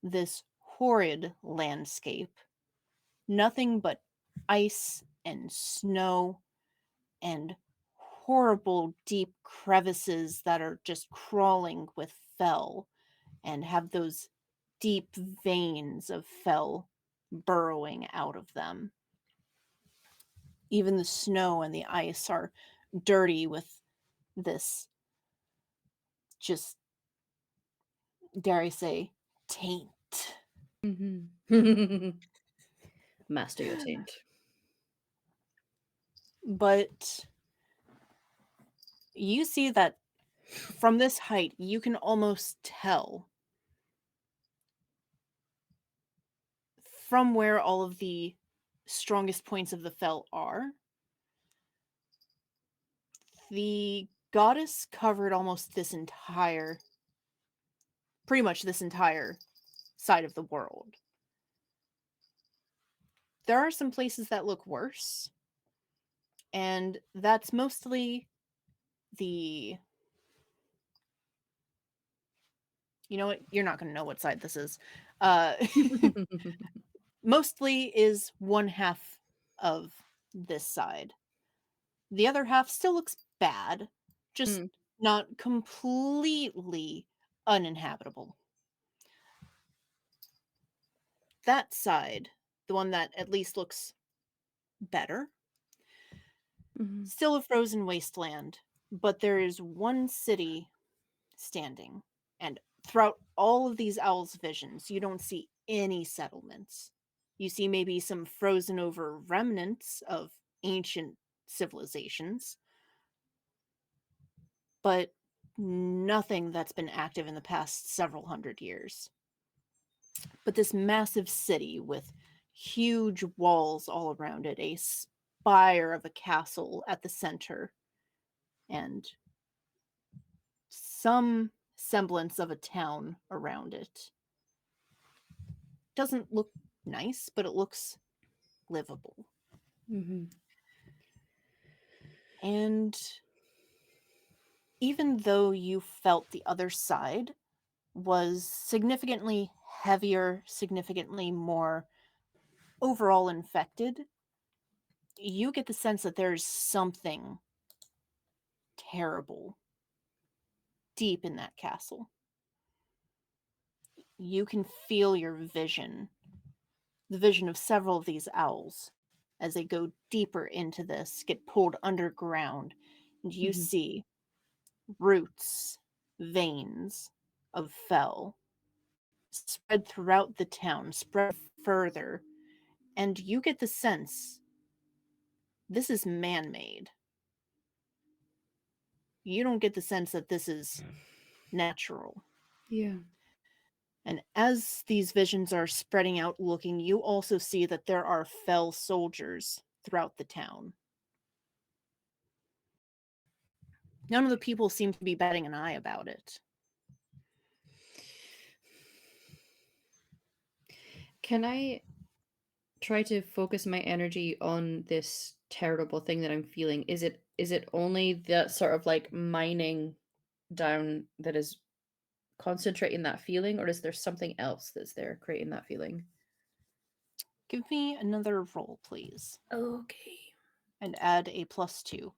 A: this horrid landscape. Nothing but ice and snow and horrible deep crevices that are just crawling with fell and have those deep veins of fell burrowing out of them. Even the snow and the ice are dirty with this, just, dare I say, taint.
B: Master your taint.
A: But you see that from this height, you can almost tell from where all of the strongest points of the fell are. The goddess covered almost pretty much this entire side of the world. There are some places that look worse, and that's mostly the... You know what? You're not going to know what side this is. Mostly is one half of this side. The other half still looks bad, just not completely uninhabitable. That side, the one that at least looks better, still a frozen wasteland, but there is one city standing, and throughout all of these owls' visions, you don't see any settlements. You see maybe some frozen over remnants of ancient civilizations, but nothing that's been active in the past several hundred years. But this massive city with huge walls all around it, a spire of a castle at the center, and some semblance of a town around it. Doesn't look nice, but it looks livable.
B: Mm-hmm.
A: And even though you felt the other side was significantly heavier, significantly more overall infected, you get the sense that there's something terrible deep in that castle. You can feel your vision, the vision of several of these owls, as they go deeper into this, get pulled underground, and you
B: Mhm.
A: see roots, veins of fell spread throughout the town, spread further, and you get the sense this is man-made. You don't get the sense that this is natural.
B: Yeah.
A: And as these visions are spreading out looking, you also see that there are fell soldiers throughout the town. None of the people seem to be batting an eye about it.
B: Can I try to focus my energy on this terrible thing that I'm feeling? Is it only that sort of like mining down that is concentrating that feeling, or is there something else that's there creating that feeling?
A: Give me another roll, please,
B: Okay.
A: and add a +2.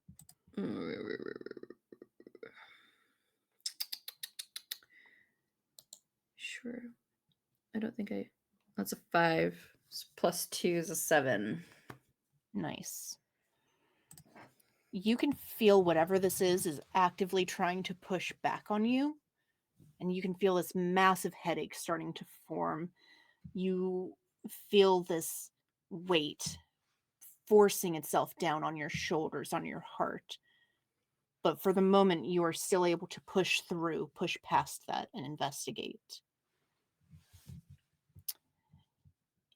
B: Sure. I don't think I. That's a 5. +2 is a 7.
A: Nice. You can feel whatever this is actively trying to push back on you, and you can feel this massive headache starting to form. You feel this weight forcing itself down on your shoulders, on your heart. But for the moment, you are still able to push through, push past that, and investigate.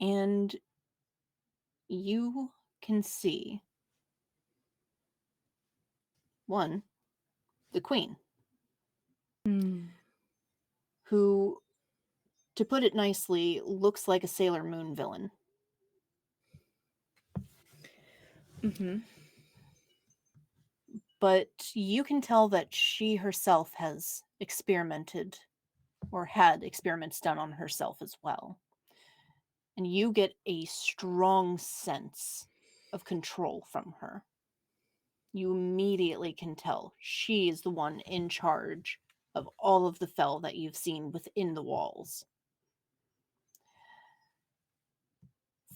A: And you can see one, the queen, who, to put it nicely, looks like a Sailor Moon villain.
B: Mm-hmm.
A: But you can tell that she herself has experimented or had experiments done on herself as well. And you get a strong sense of control from her. You immediately can tell she is the one in charge of all of the fell that you've seen within the walls.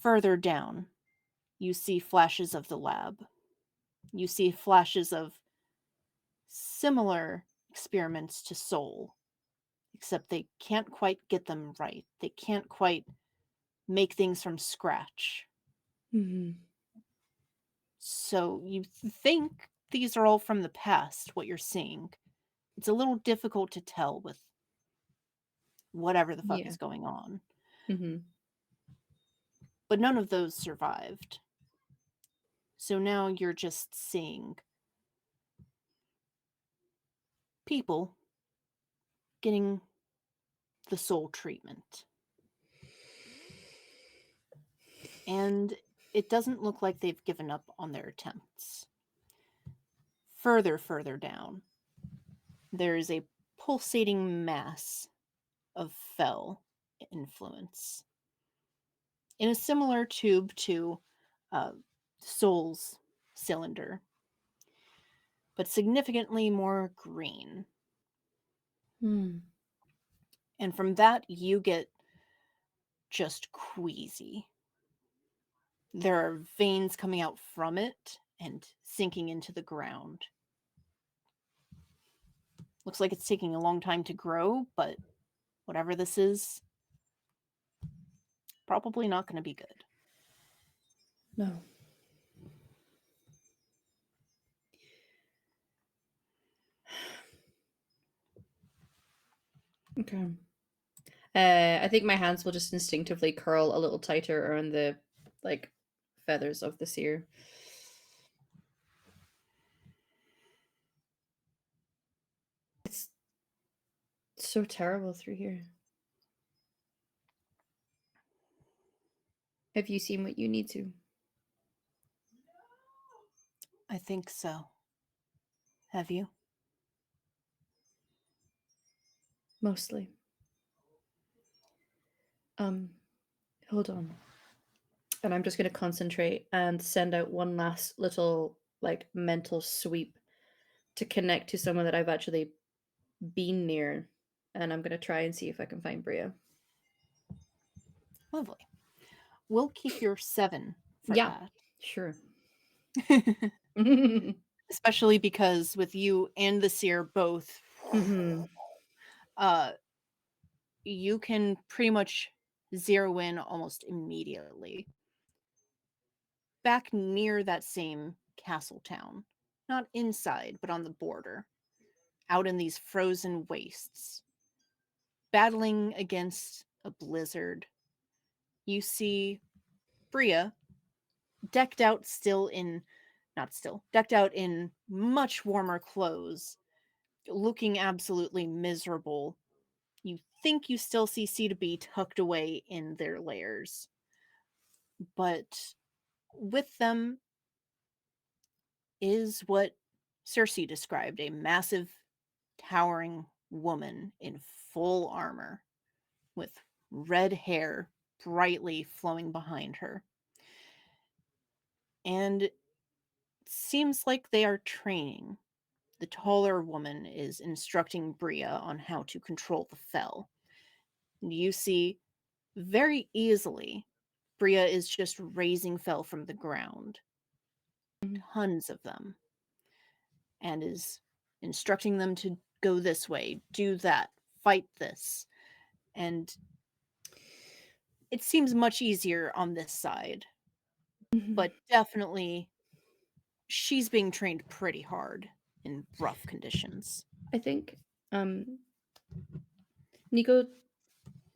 A: Further down, you see flashes of the lab. You see flashes of similar experiments to Soul, except they can't quite get them right. They can't quite make things from scratch.
B: Mm-hmm.
A: So you think these are all from the past, what you're seeing. It's a little difficult to tell with whatever the fuck
B: Yeah.
A: is going on.
B: Mm-hmm.
A: But none of those survived. So now you're just seeing people getting the soul treatment. And it doesn't look like they've given up on their attempts. Further down, there is a pulsating mass of fell influence in a similar tube to Soul's cylinder, but significantly more green.
B: Mm.
A: And from that, you get just queasy. There are veins coming out from it and sinking into the ground. Looks like it's taking a long time to grow, but whatever this is, probably not going to be good.
B: No. Okay. I think my hands will just instinctively curl a little tighter around the like feathers of the seer. It's so terrible through here. Have you seen what you need to?
A: I think so. Have you?
B: Mostly. Hold on. And I'm just going to concentrate and send out one last little like mental sweep to connect to someone that I've actually been near, and I'm going to try and see if I can find Bria.
A: Lovely. We'll keep your 7 for
B: Yeah, sure.
A: that. Especially because with you and the seer both, you can pretty much zero in almost immediately. Back near that same castle town, not inside, but on the border, out in these frozen wastes, battling against a blizzard, you see Bria decked out decked out in much warmer clothes, looking absolutely miserable. You think you still see C to B tucked away in their lairs. But with them is what Cersei described, a massive, towering woman in full armor, with red hair brightly flowing behind her. And it seems like they are training. The taller woman is instructing Bria on how to control the Fel. You see, very easily, Bria is just raising Fel from the ground. Tons of them. And is instructing them to go this way, do that, fight this. And it seems much easier on this side. But definitely, she's being trained pretty hard in rough conditions.
B: I think Nico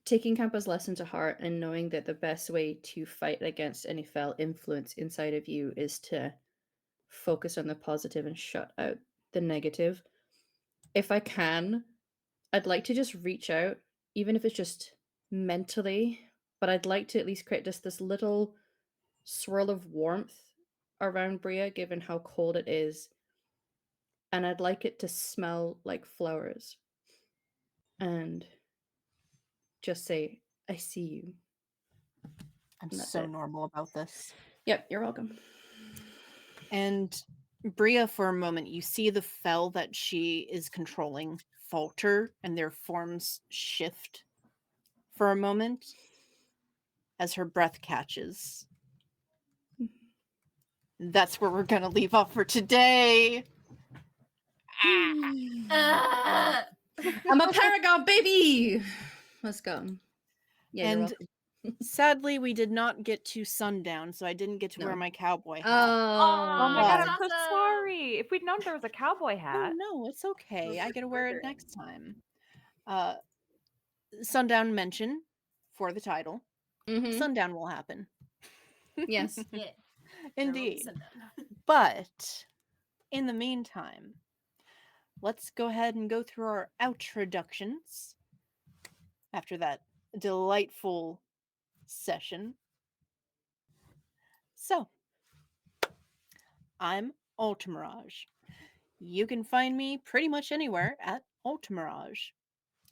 B: taking Campa's lesson to heart and knowing that the best way to fight against any Fel influence inside of you is to focus on the positive and shut out the negative. If I can, I'd like to just reach out, even if it's just mentally, but I'd like to at least create just this little swirl of warmth around Bria, given how cold it is. And I'd like it to smell like flowers. And just say, I see you.
A: I'm
B: And that's
A: so
B: it.
A: normal about this.
B: Yep, you're welcome.
A: And Bria, for a moment, you see the Fel that she is controlling falter and their forms shift for a moment as her breath catches. That's where we're going to leave off for today.
C: Ah!
B: I'm a paragon, baby! Let's go. Yeah, you're
A: And
B: welcome.
A: sadly, we did not get to Sundown, so I didn't get to wear
B: No.
A: my cowboy hat.
E: Oh my god,
A: But-
E: I'm so sorry. If we'd known there was a cowboy
A: Oh,
E: hat.
A: no, it's okay. I get to wear it
D: Murdering.
A: next time. Sundown mention for the title.
B: Mhm.
A: Sundown will happen.
B: Yes.
C: Yeah. There will be
A: Indeed.
C: Sundown.
A: But in the meantime, let's go ahead and go through our outroductions after that delightful session. So, I'm Ultimirage. You can find me pretty much anywhere at Ultimirage.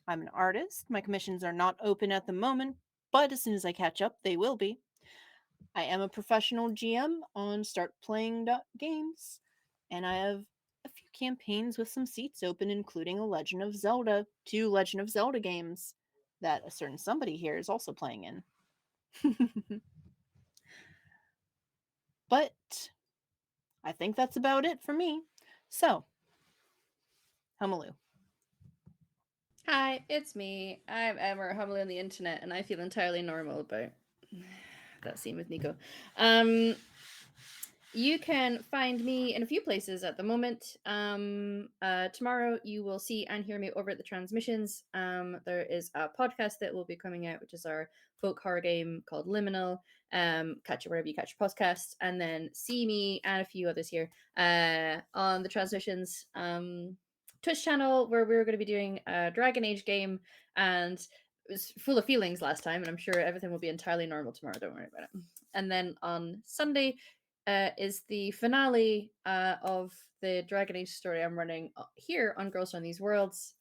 A: I'm an artist. My commissions are not open at the moment, but as soon as I catch up, they will be. I am a professional GM on startplaying.games, and I have a few campaigns with some seats open, including two Legend of Zelda games that a certain somebody here is also playing in. But I think that's about it for me. So, Humaloo.
B: Hi, it's me. I'm Emma, humbly on the internet, and I feel entirely normal about that scene with Nico. You can find me in a few places at the moment. Tomorrow you will see and hear me over at the transmissions. There is a podcast that will be coming out, which is our folk horror game called Liminal. Catch it wherever you catch your podcast, and then see me and a few others here on the transmissions Twitch channel, where we're going to be doing a Dragon Age game, and it was full of feelings last time, and I'm sure everything will be entirely normal tomorrow. Don't worry about it. And then on Sunday is the finale of the Dragon Age story I'm running here on Girls on These Worlds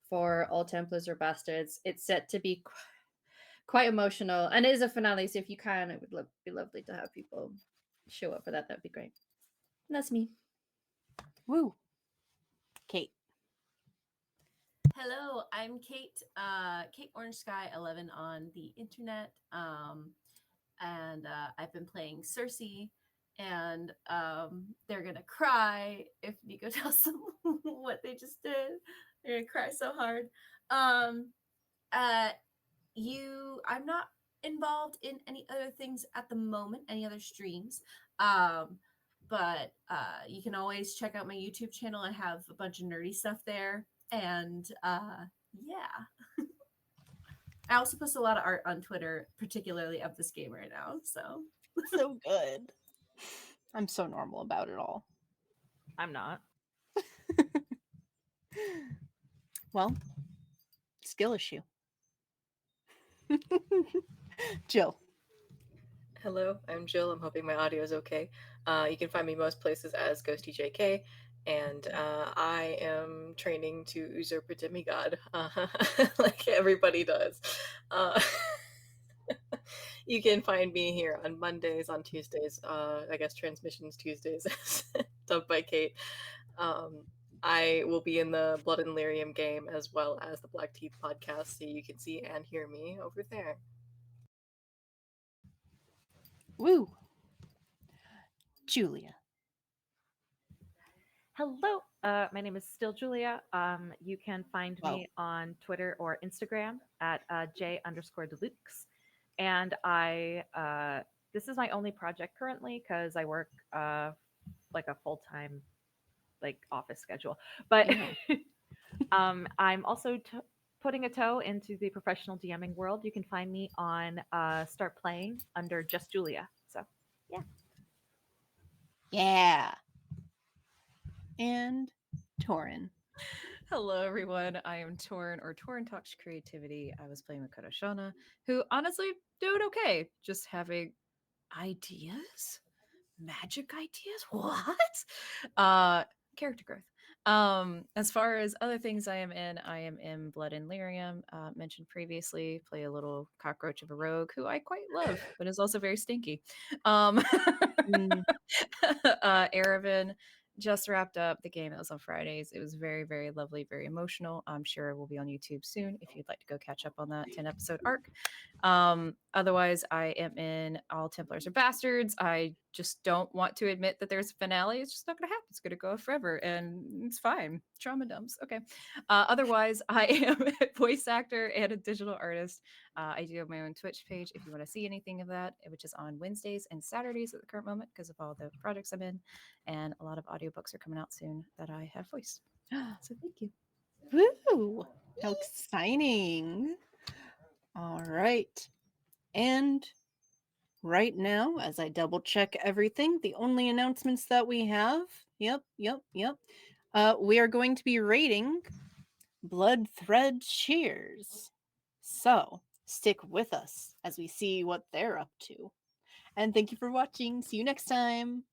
B: for All Templars or Bastards. It's set to be quite emotional, and it is a finale, so if you can, it would be lovely to have people show up for that. That'd be great. And that's me.
A: Woo. Kate.
C: Hello, I'm Kate. Kate Orange Sky 11 on the internet. And I've been playing Cersei, and they're gonna cry if Nico tells them what they just did. They're gonna cry so hard. I'm not involved in any other things at the moment, any other streams. But you can always check out my YouTube channel. I have a bunch of nerdy stuff there, and yeah. I also post a lot of art on Twitter, particularly of this game right now. So
A: good. I'm so normal about it all.
E: I'm not.
A: Well, skill issue. Jill.
D: Hello, I'm Jill. I'm hoping my audio is okay. You can find me most places as GhostDJK, and I am training to usurp a demigod, like everybody does. You can find me here on Mondays, on Tuesdays, I guess Transmissions Tuesdays, dubbed by Kate. I will be in the Blood and Lyrium game as well as the Black Teeth podcast, so you can see and hear me over there.
A: Woo. Julia.
E: Hello, my name is still Julia. You can find me on Twitter or Instagram at J_Deluxe. And this is my only project currently because I work like a full-time office schedule. But I'm also putting a toe into the professional DMing world. You can find me on Start Playing under Just Julia. So yeah.
A: Yeah. And Torin.
F: Hello, everyone. I am Torn, or Torn Talks Creativity. I was playing Makoto Shauna, who honestly doing okay. Just having ideas, magic ideas. What? Character growth. As far as other things I am in Blood and Lyrium. Mentioned previously, play a little cockroach of a rogue who I quite love, but is also very stinky. Erevan just wrapped up the game that was on Fridays. It was very, very lovely, very emotional. I'm sure it will be on YouTube soon if you'd like to go catch up on that 10-episode arc. Otherwise, I am in All Templars are Bastards. I just don't want to admit that there's a finale. It's just not going to happen. It's going to go forever, and it's fine. Trauma dumps. Okay. Otherwise, I am a voice actor and a digital artist. I do have my own Twitch page if you want to see anything of that, which is on Wednesdays and Saturdays at the current moment because of all the projects I'm in, and a lot of audiobooks are coming out soon that I have voiced. So thank you.
A: Woo! How exciting. All right. And right now, as I double check everything, the only announcements that we have, we are going to be rating Blood Thread Cheers. So stick with us as we see what they're up to. And thank you for watching. See you next time.